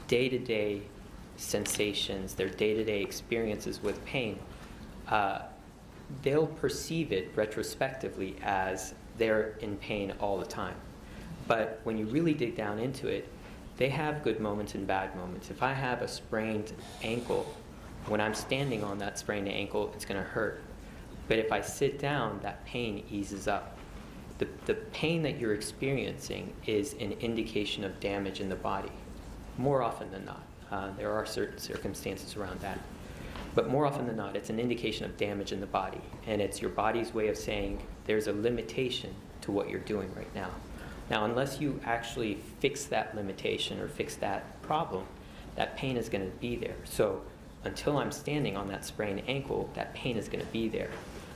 day-to-day sensations, their day-to-day experiences with pain, they'll perceive it retrospectively as they're in pain all the time. But when you really dig down into it, they have good moments and bad moments. If I have a sprained ankle, when I'm standing on that sprained ankle, it's going to hurt. But if I sit down, that pain eases up. The pain that you're experiencing is an indication of damage in the body, more often than not. There are certain circumstances around that. But more often than not, it's an indication of damage in the body. And it's your body's way of saying there's a limitation to what you're doing right now. Now, unless you actually fix that limitation or fix that problem, that pain is going to be there. So until I'm standing on that sprained ankle, that pain is going to be there.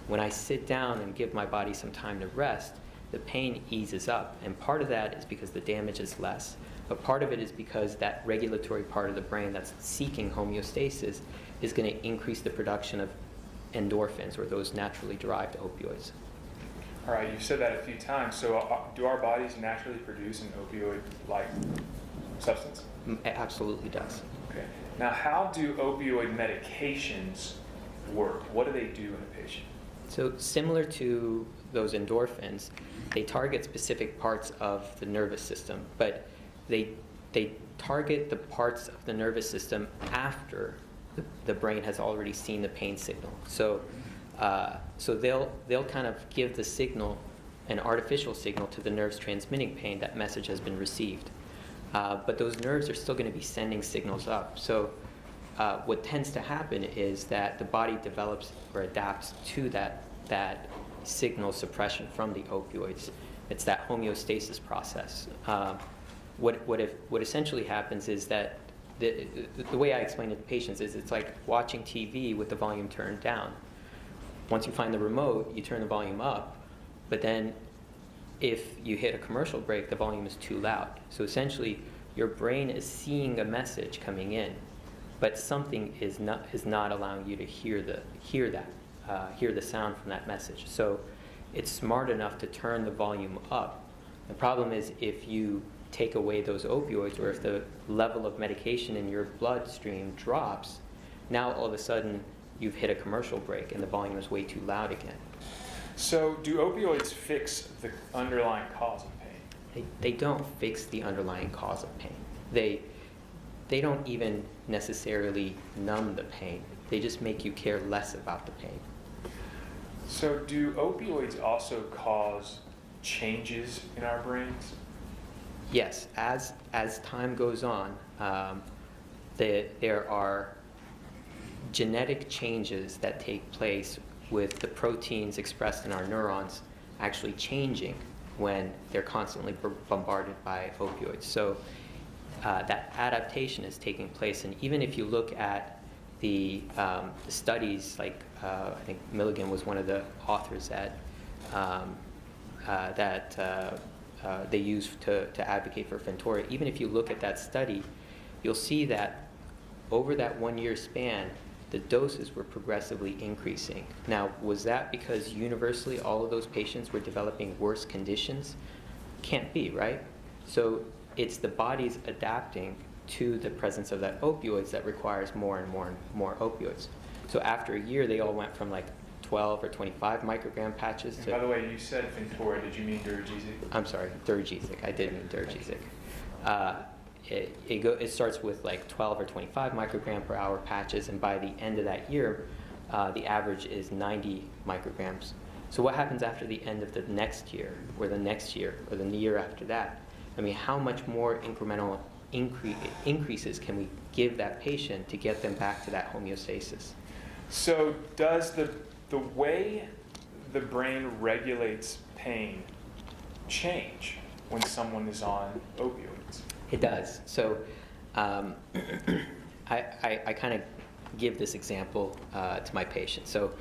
When I sit down and give my body some time to rest, the pain eases up. And part of that is because the damage is less, but part of it is because that regulatory part of the brain that's seeking homeostasis is going to increase the production of endorphins, or those naturally derived opioids. All right, you've said that a few times. So do our bodies naturally produce an opioid-like substance? It absolutely does. Okay. Now, how do opioid medications work? What do they do in a patient? So similar to those endorphins, they target specific parts of the nervous system, but they target the parts of the nervous system after the brain has already seen the pain signal. So they'll kind of give the signal, an artificial signal, to the nerves transmitting pain. That message has been received. But those nerves are still going to be sending signals up. So what tends to happen is that the body develops or adapts to that signal suppression from the opioids. It's that homeostasis process. What essentially happens is that the way I explain it to patients is it's like watching TV with the volume turned down. Once you find the remote, you turn the volume up, but then if you hit a commercial break, the volume is too loud. So essentially, your brain is seeing a message coming in, but something is not allowing you to hear the sound from that message. So it's smart enough to turn the volume up. The problem is if you take away those opioids, or if the level of medication in your bloodstream drops, now all of a sudden you've hit a commercial break and the volume is way too loud again. So do opioids fix the underlying cause of pain? They don't fix the underlying cause of pain. They don't even necessarily numb the pain. They just make you care less about the pain. So do opioids also cause changes in our brains? Yes, as time goes on, there are genetic changes that take place with the proteins expressed in our neurons actually changing when they're constantly bombarded by opioids. So that adaptation is taking place, and even if you look at the studies, like I think Milligan was one of the authors that they used to advocate for Fentanyl. Even if you look at that study, you'll see that over that 1 year span, the doses were progressively increasing. Now, was that because universally all of those patients were developing worse conditions? Can't be, right? So it's the body's adapting to the presence of that opioids that requires more and more and more opioids. So after a year, they all went from like 12 or 25 microgram patches And to... by the way, you said Fentanyl. Did you mean Duragesic? I'm sorry, Duragesic. I did mean Duragesic. It starts with like 12 or 25 microgram per hour patches, and by the end of that year, the average is 90 micrograms. So what happens after the end of the next year, or the next year, or the year after that? I mean, how much more incremental increases can we give that patient to get them back to that homeostasis? So does the way the brain regulates pain change when someone is on opioids? It does. So I kind of give this example to my patients. So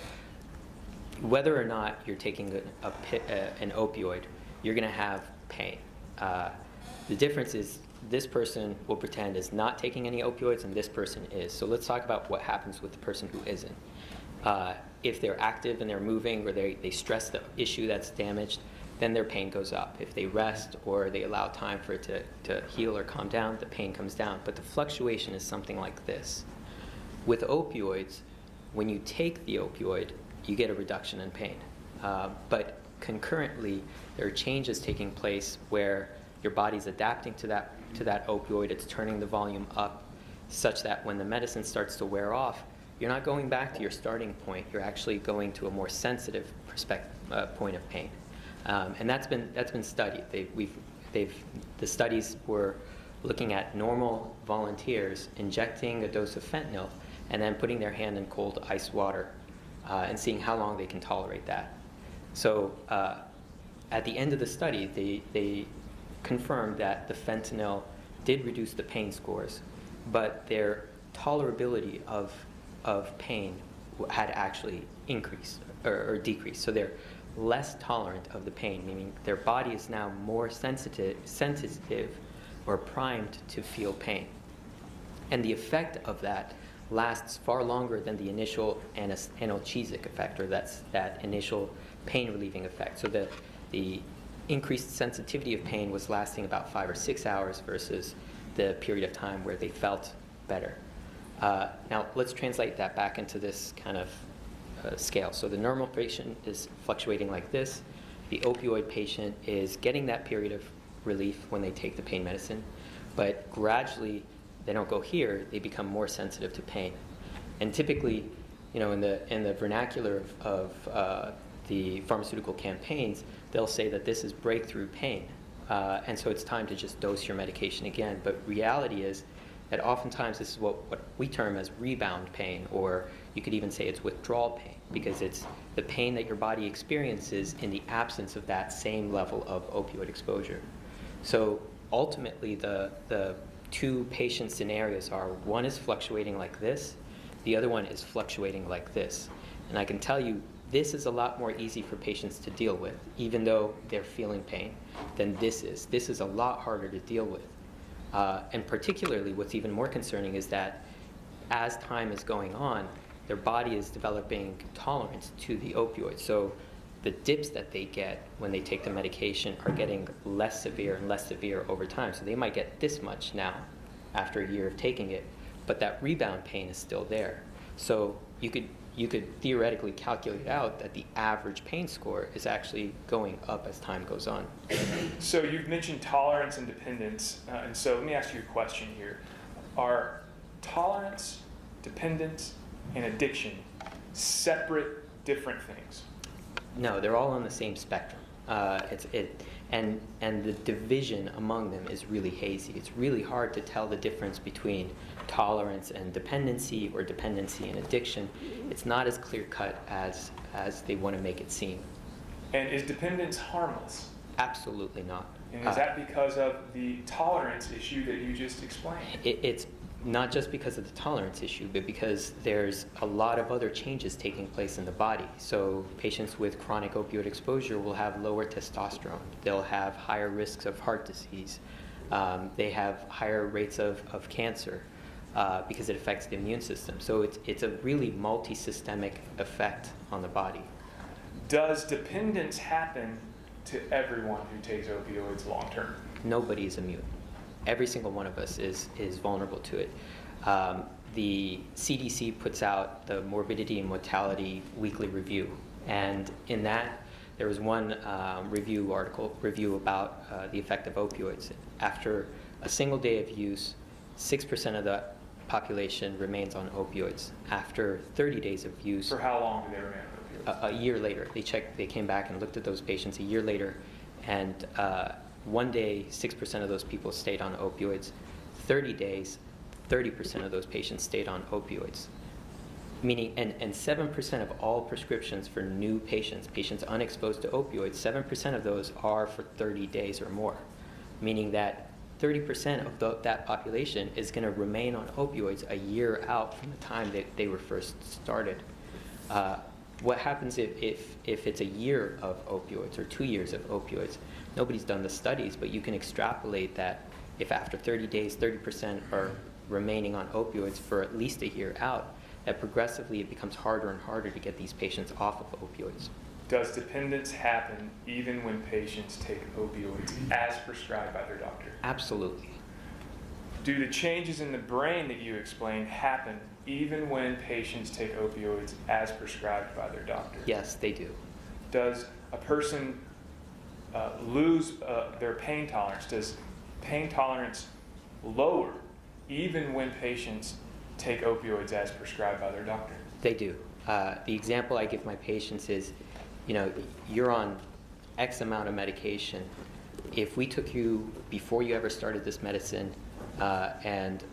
whether or not you're taking an opioid, you're going to have pain. The difference is this person will pretend is not taking any opioids and this person is. So let's talk about what happens with the person who isn't. If they're active and they're moving, or they stress the issue that's damaged, then their pain goes up. If they rest or they allow time for it to heal or calm down, the pain comes down. But the fluctuation is something like this. With opioids, when you take the opioid, you get a reduction in pain. But concurrently, there are changes taking place where your body's adapting to that opioid. It's turning the volume up such that when the medicine starts to wear off, you're not going back to your starting point. You're actually going to a more sensitive point of pain. And that's been studied. The studies were looking at normal volunteers injecting a dose of fentanyl and then putting their hand in cold ice water and seeing how long they can tolerate that. So at the end of the study, they confirmed that the fentanyl did reduce the pain scores, but their tolerability of pain had actually increased or decreased. So their less tolerant of the pain, meaning their body is now more sensitive or primed to feel pain. And the effect of that lasts far longer than the initial analgesic effect, or that initial pain relieving effect. So the increased sensitivity of pain was lasting about 5 or 6 hours versus the period of time where they felt better. Now let's translate that back into this kind of scale. So the normal patient is fluctuating like this. The opioid patient is getting that period of relief when they take the pain medicine, but gradually they don't go here, they become more sensitive to pain. And typically, in the vernacular of the pharmaceutical campaigns, they'll say that this is breakthrough pain. And so it's time to just dose your medication again. But reality is that oftentimes this is what we term as rebound pain, or you could even say it's withdrawal pain, because it's the pain that your body experiences in the absence of that same level of opioid exposure. So ultimately, the two patient scenarios are, one is fluctuating like this, the other one is fluctuating like this. And I can tell you, this is a lot more easy for patients to deal with, even though they're feeling pain, than this is. This is a lot harder to deal with. And particularly, what's even more concerning is that as time is going on, their body is developing tolerance to the opioid. So the dips that they get when they take the medication are getting less severe and less severe over time. So they might get this much now after a year of taking it, but that rebound pain is still there. So you could theoretically calculate out that the average pain score is actually going up as time goes on. So you've mentioned tolerance and dependence, and so let me ask you a question here. Are tolerance, dependence, and addiction separate, different things? No, they're all on the same spectrum. And the division among them is really hazy. It's really hard to tell the difference between tolerance and dependency, or dependency and addiction. It's not as clear-cut as they want to make it seem. And is dependence harmless? Absolutely not. And is that because of the tolerance issue that you just explained? It's not just because of the tolerance issue, but because there's a lot of other changes taking place in the body. So patients with chronic opioid exposure will have lower testosterone. They'll have higher risks of heart disease. They have higher rates of cancer because it affects the immune system. So it's a really multi-systemic effect on the body. Does dependence happen to everyone who takes opioids long term? Nobody is immune. Every single one of us is vulnerable to it. The CDC puts out the morbidity and mortality weekly review, and in that there was one review about the effect of opioids. After a single day of use, 6% of the population remains on opioids. After 30 days of use, For how long do they remain on opioids? a year later, they came back and looked at those patients a year later, and one day, 6% of those people stayed on opioids. 30 days, 30% of those patients stayed on opioids. Meaning, and 7% of all prescriptions for new patients unexposed to opioids, 7% of those are for 30 days or more. Meaning that 30% of that population is going to remain on opioids a year out from the time that they were first started. What happens if it's a year of opioids or 2 years of opioids? Nobody's done the studies, but you can extrapolate that if after 30 days, 30% are remaining on opioids for at least a year out, that progressively it becomes harder and harder to get these patients off of opioids. Does dependence happen even when patients take opioids as prescribed by their doctor? Absolutely. Do the changes in the brain that you explained happen even when patients take opioids as prescribed by their doctor? Yes, they do. Does a person lose their pain tolerance? Does pain tolerance lower even when patients take opioids as prescribed by their doctor? They do. The example I give my patients is, you're on X amount of medication. If we took you before you ever started this medicine and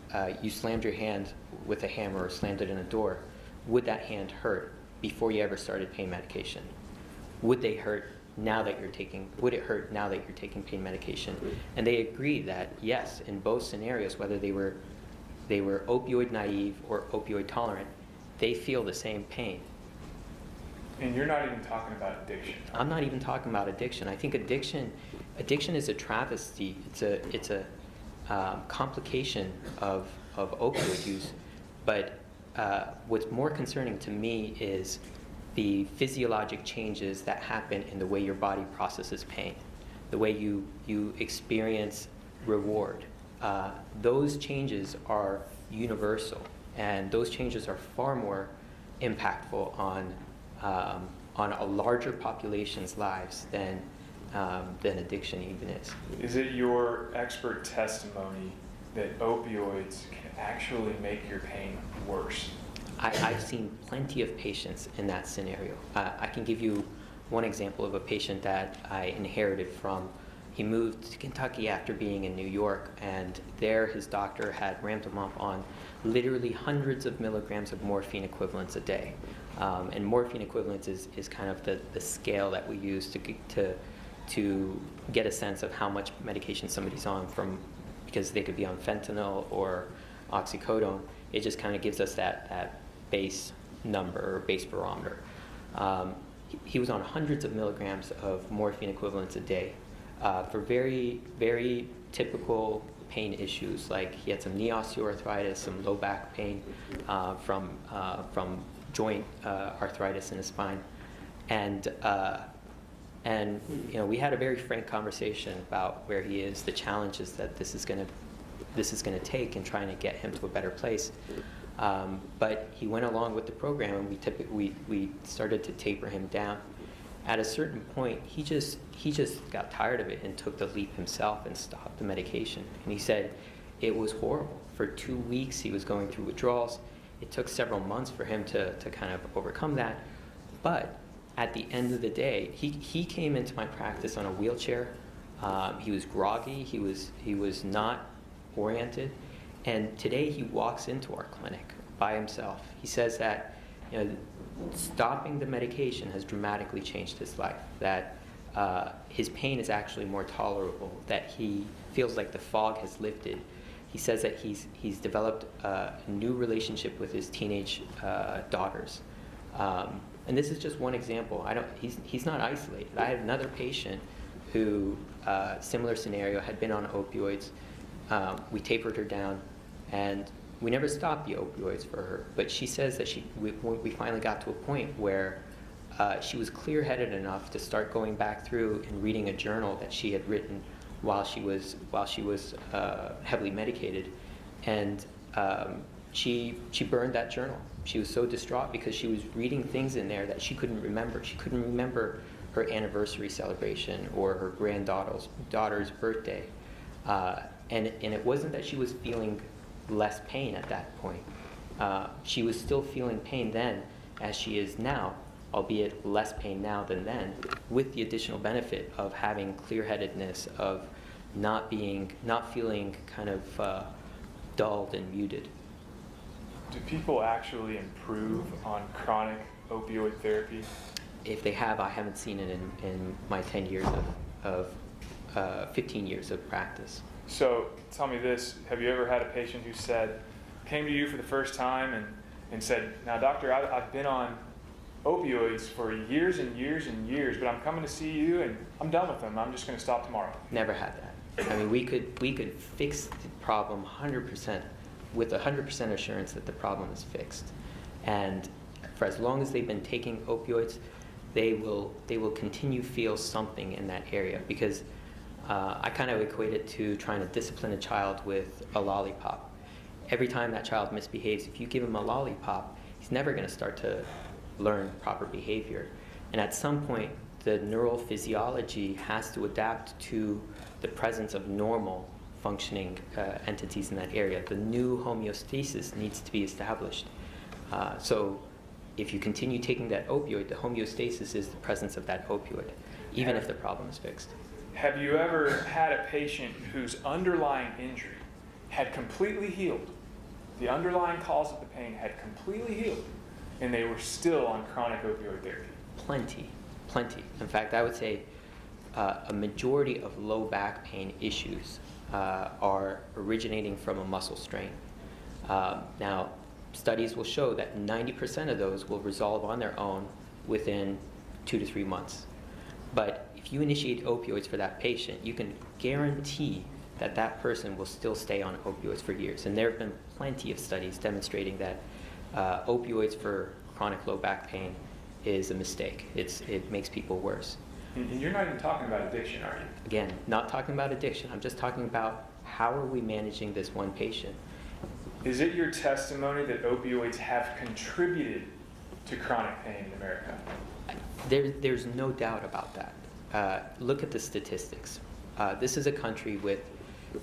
you slammed your hand with a hammer or slammed it in a door, would that hand hurt before you ever started pain medication? Would it hurt now that you're taking pain medication? And they agree that yes, in both scenarios, whether they were opioid naive or opioid tolerant, they feel the same pain. And you're not even talking about addiction. I'm not even talking about addiction. I think addiction is a travesty. It's a complication of opioid use. But what's more concerning to me is the physiologic changes that happen in the way your body processes pain, the way you experience reward. Those changes are universal, and those changes are far more impactful on a larger population's lives than addiction even is. Is it your expert testimony that opioids can actually make your pain worse? I've seen plenty of patients in that scenario. I can give you one example of a patient that I inherited from. He moved to Kentucky after being in New York, and there his doctor had ramped him up on literally hundreds of milligrams of morphine equivalents a day. And morphine equivalents is kind of the scale that we use to get a sense of how much medication somebody's on, because they could be on fentanyl or oxycodone. It just kind of gives us that base number or base barometer. He was on hundreds of milligrams of morphine equivalents a day for very, very typical pain issues, like he had some knee osteoarthritis, some low back pain from joint arthritis in his spine, and we had a very frank conversation about where he is, the challenges that this is going to take in trying to get him to a better place. But he went along with the program, and we started to taper him down. At a certain point, he just got tired of it and took the leap himself and stopped the medication. And he said it was horrible. For 2 weeks, he was going through withdrawals. It took several months for him to kind of overcome that. But at the end of the day, he came into my practice on a wheelchair. He was groggy. He was not oriented. And today he walks into our clinic by himself. He says that stopping the medication has dramatically changed his life, that his pain is actually more tolerable, that he feels like the fog has lifted. He says that he's developed a new relationship with his teenage daughters. And this is just one example. He's not isolated. I had another patient who, similar scenario, had been on opioids. We tapered her down, and we never stopped the opioids for her. But she says that we finally got to a point where she was clear-headed enough to start going back through and reading a journal that she had written while she was heavily medicated, and she burned that journal. She was so distraught because she was reading things in there that she couldn't remember. She couldn't remember her anniversary celebration or her daughter's birthday. And it wasn't that she was feeling less pain at that point. She was still feeling pain then as she is now, albeit less pain now than then, with the additional benefit of having clear-headedness, of not feeling kind of dulled and muted. Do people actually improve on chronic opioid therapy? If they have, I haven't seen it in my 10 years of 15 years of practice. So tell me this, have you ever had a patient who came to you for the first time and said, now doctor, I've been on opioids for years and years and years, but I'm coming to see you and I'm done with them, I'm just going to stop tomorrow? Never had that. I mean, we could fix the problem 100%, with 100% assurance that the problem is fixed. And for as long as they've been taking opioids, they will continue to feel something in that area, because I kind of equate it to trying to discipline a child with a lollipop. Every time that child misbehaves, if you give him a lollipop, he's never going to start to learn proper behavior. And at some point, the neural physiology has to adapt to the presence of normal functioning entities in that area. The new homeostasis needs to be established. So if you continue taking that opioid, the homeostasis is the presence of that opioid, even if the problem is fixed. Have you ever had a patient whose underlying injury had completely healed? The underlying cause of the pain had completely healed, and they were still on chronic opioid therapy? Plenty. In fact, I would say a majority of low back pain issues are originating from a muscle strain. Now, studies will show that 90% of those will resolve on their own within 2 to 3 months. But if you initiate opioids for that patient, you can guarantee that that person will still stay on opioids for years. And there have been plenty of studies demonstrating that opioids for chronic low back pain is a mistake. It makes people worse. And you're not even talking about addiction, are you? Again, not talking about addiction. I'm just talking about how are we managing this one patient. Is it your testimony that opioids have contributed to chronic pain in America? There's no doubt about that. Look at the statistics. This is a country with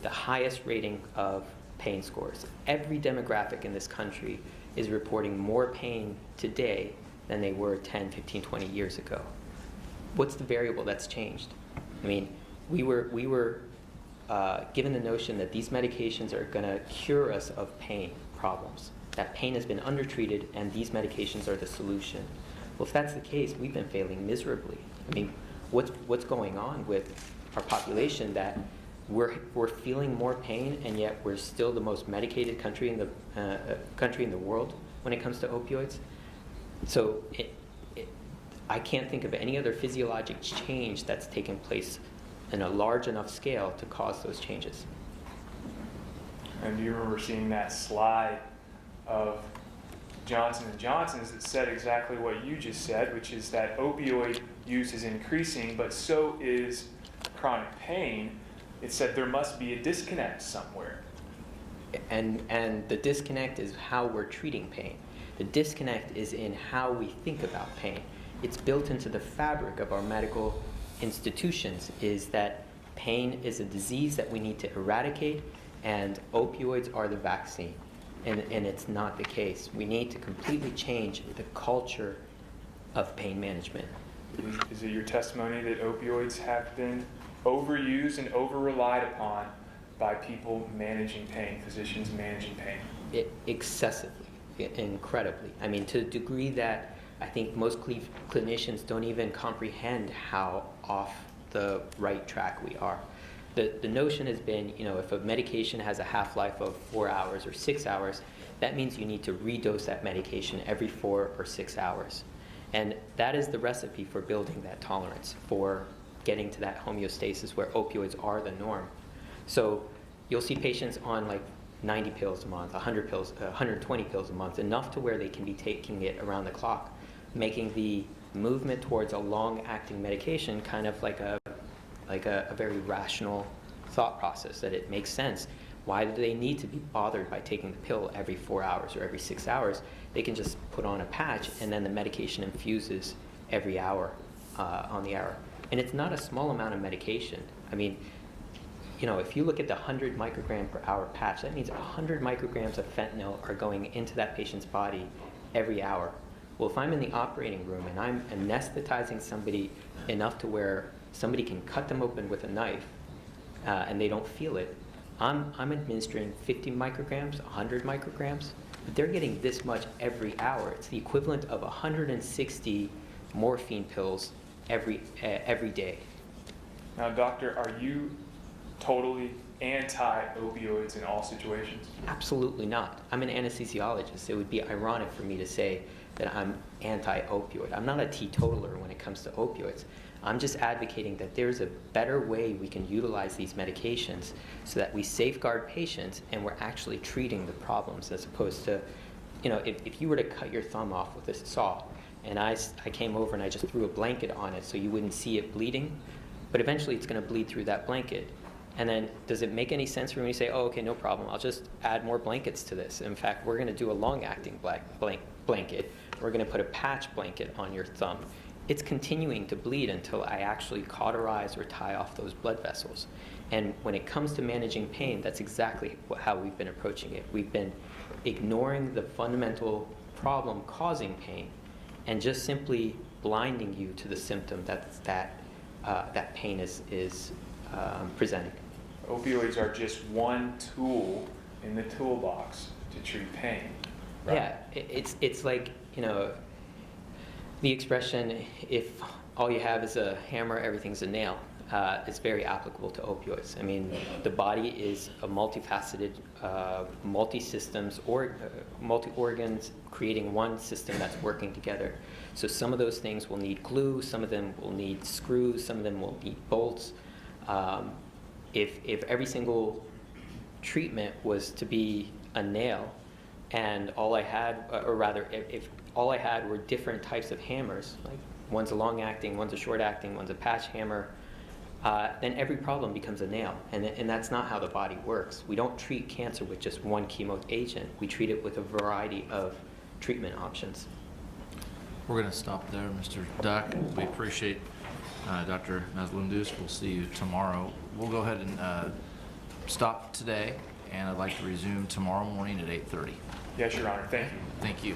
the highest rating of pain scores. Every demographic in this country is reporting more pain today than they were 10, 15, 20 years ago. What's the variable that's changed? I mean, we were given the notion that these medications are going to cure us of pain problems, that pain has been undertreated and these medications are the solution. Well, if that's the case, we've been failing miserably. I mean, what's going on with our population that we're feeling more pain and yet we're still the most medicated country in the world when it comes to opioids? So I can't think of any other physiologic change that's taken place in a large enough scale to cause those changes. And do you remember seeing that slide of Johnson & Johnson's that said exactly what you just said, which is that opioid use is increasing, but so is chronic pain? It said there must be a disconnect somewhere. And the disconnect is how we're treating pain. The disconnect is in how we think about pain. It's built into the fabric of our medical institutions, is that pain is a disease that we need to eradicate, and opioids are the vaccine. And it's not the case. We need to completely change the culture of pain management. Is it your testimony that opioids have been overused and over-relied upon by people managing pain, physicians managing pain? Excessively, incredibly. I mean, to the degree that I think most clinicians don't even comprehend how off the right track we are. The notion has been, if a medication has a half-life of 4 hours or 6 hours, that means you need to redose that medication every 4 or 6 hours. And that is the recipe for building that tolerance, for getting to that homeostasis where opioids are the norm. So you'll see patients on like 90 pills a month, 100 pills, 120 pills a month, enough to where they can be taking it around the clock, making the movement towards a long-acting medication kind of like a very rational thought process, that it makes sense. Why do they need to be bothered by taking the pill every 4 hours or every 6 hours? They can just put on a patch and then the medication infuses every hour on the hour. And it's not a small amount of medication. I mean, if you look at the 100 microgram per hour patch, that means 100 micrograms of fentanyl are going into that patient's body every hour. Well, if I'm in the operating room and I'm anesthetizing somebody enough to where somebody can cut them open with a knife and they don't feel it, I'm administering 50 micrograms, 100 micrograms, but they're getting this much every hour. It's the equivalent of 160 morphine pills every day. Now, doctor, are you totally anti-opioids in all situations? Absolutely not. I'm an anesthesiologist. It would be ironic for me to say that I'm anti-opioid. I'm not a teetotaler when it comes to opioids. I'm just advocating that there's a better way we can utilize these medications so that we safeguard patients and we're actually treating the problems, as opposed to, if you were to cut your thumb off with a saw and I came over and I just threw a blanket on it so you wouldn't see it bleeding, but eventually it's going to bleed through that blanket. And then does it make any sense for me to say, oh, okay, no problem, I'll just add more blankets to this? In fact, we're going to do a long-acting blanket. We're going to put a patch blanket on your thumb. It's continuing to bleed until I actually cauterize or tie off those blood vessels. And when it comes to managing pain, that's exactly how we've been approaching it. We've been ignoring the fundamental problem causing pain and just simply blinding you to the symptom that pain is presenting. Opioids are just one tool in the toolbox to treat pain. Right? Yeah, it's like, the expression, if all you have is a hammer, everything's a nail. is very applicable to opioids. I mean, the body is a multifaceted, multi-systems, or multi-organs creating one system that's working together. So some of those things will need glue, some of them will need screws, some of them will need bolts. If every single treatment was to be a nail, and all I had, or rather, if all I had were different types of hammers, like one's a long-acting, one's a short-acting, one's a patch hammer, then every problem becomes a nail. And that's not how the body works. We don't treat cancer with just one chemo agent. We treat it with a variety of treatment options. We're going to stop there, Mr. Duck. We appreciate Dr. Mazlumdus. We'll see you tomorrow. We'll go ahead and stop today, and I'd like to resume tomorrow morning at 8:30. Yes, Your Honor, thank you. Thank you.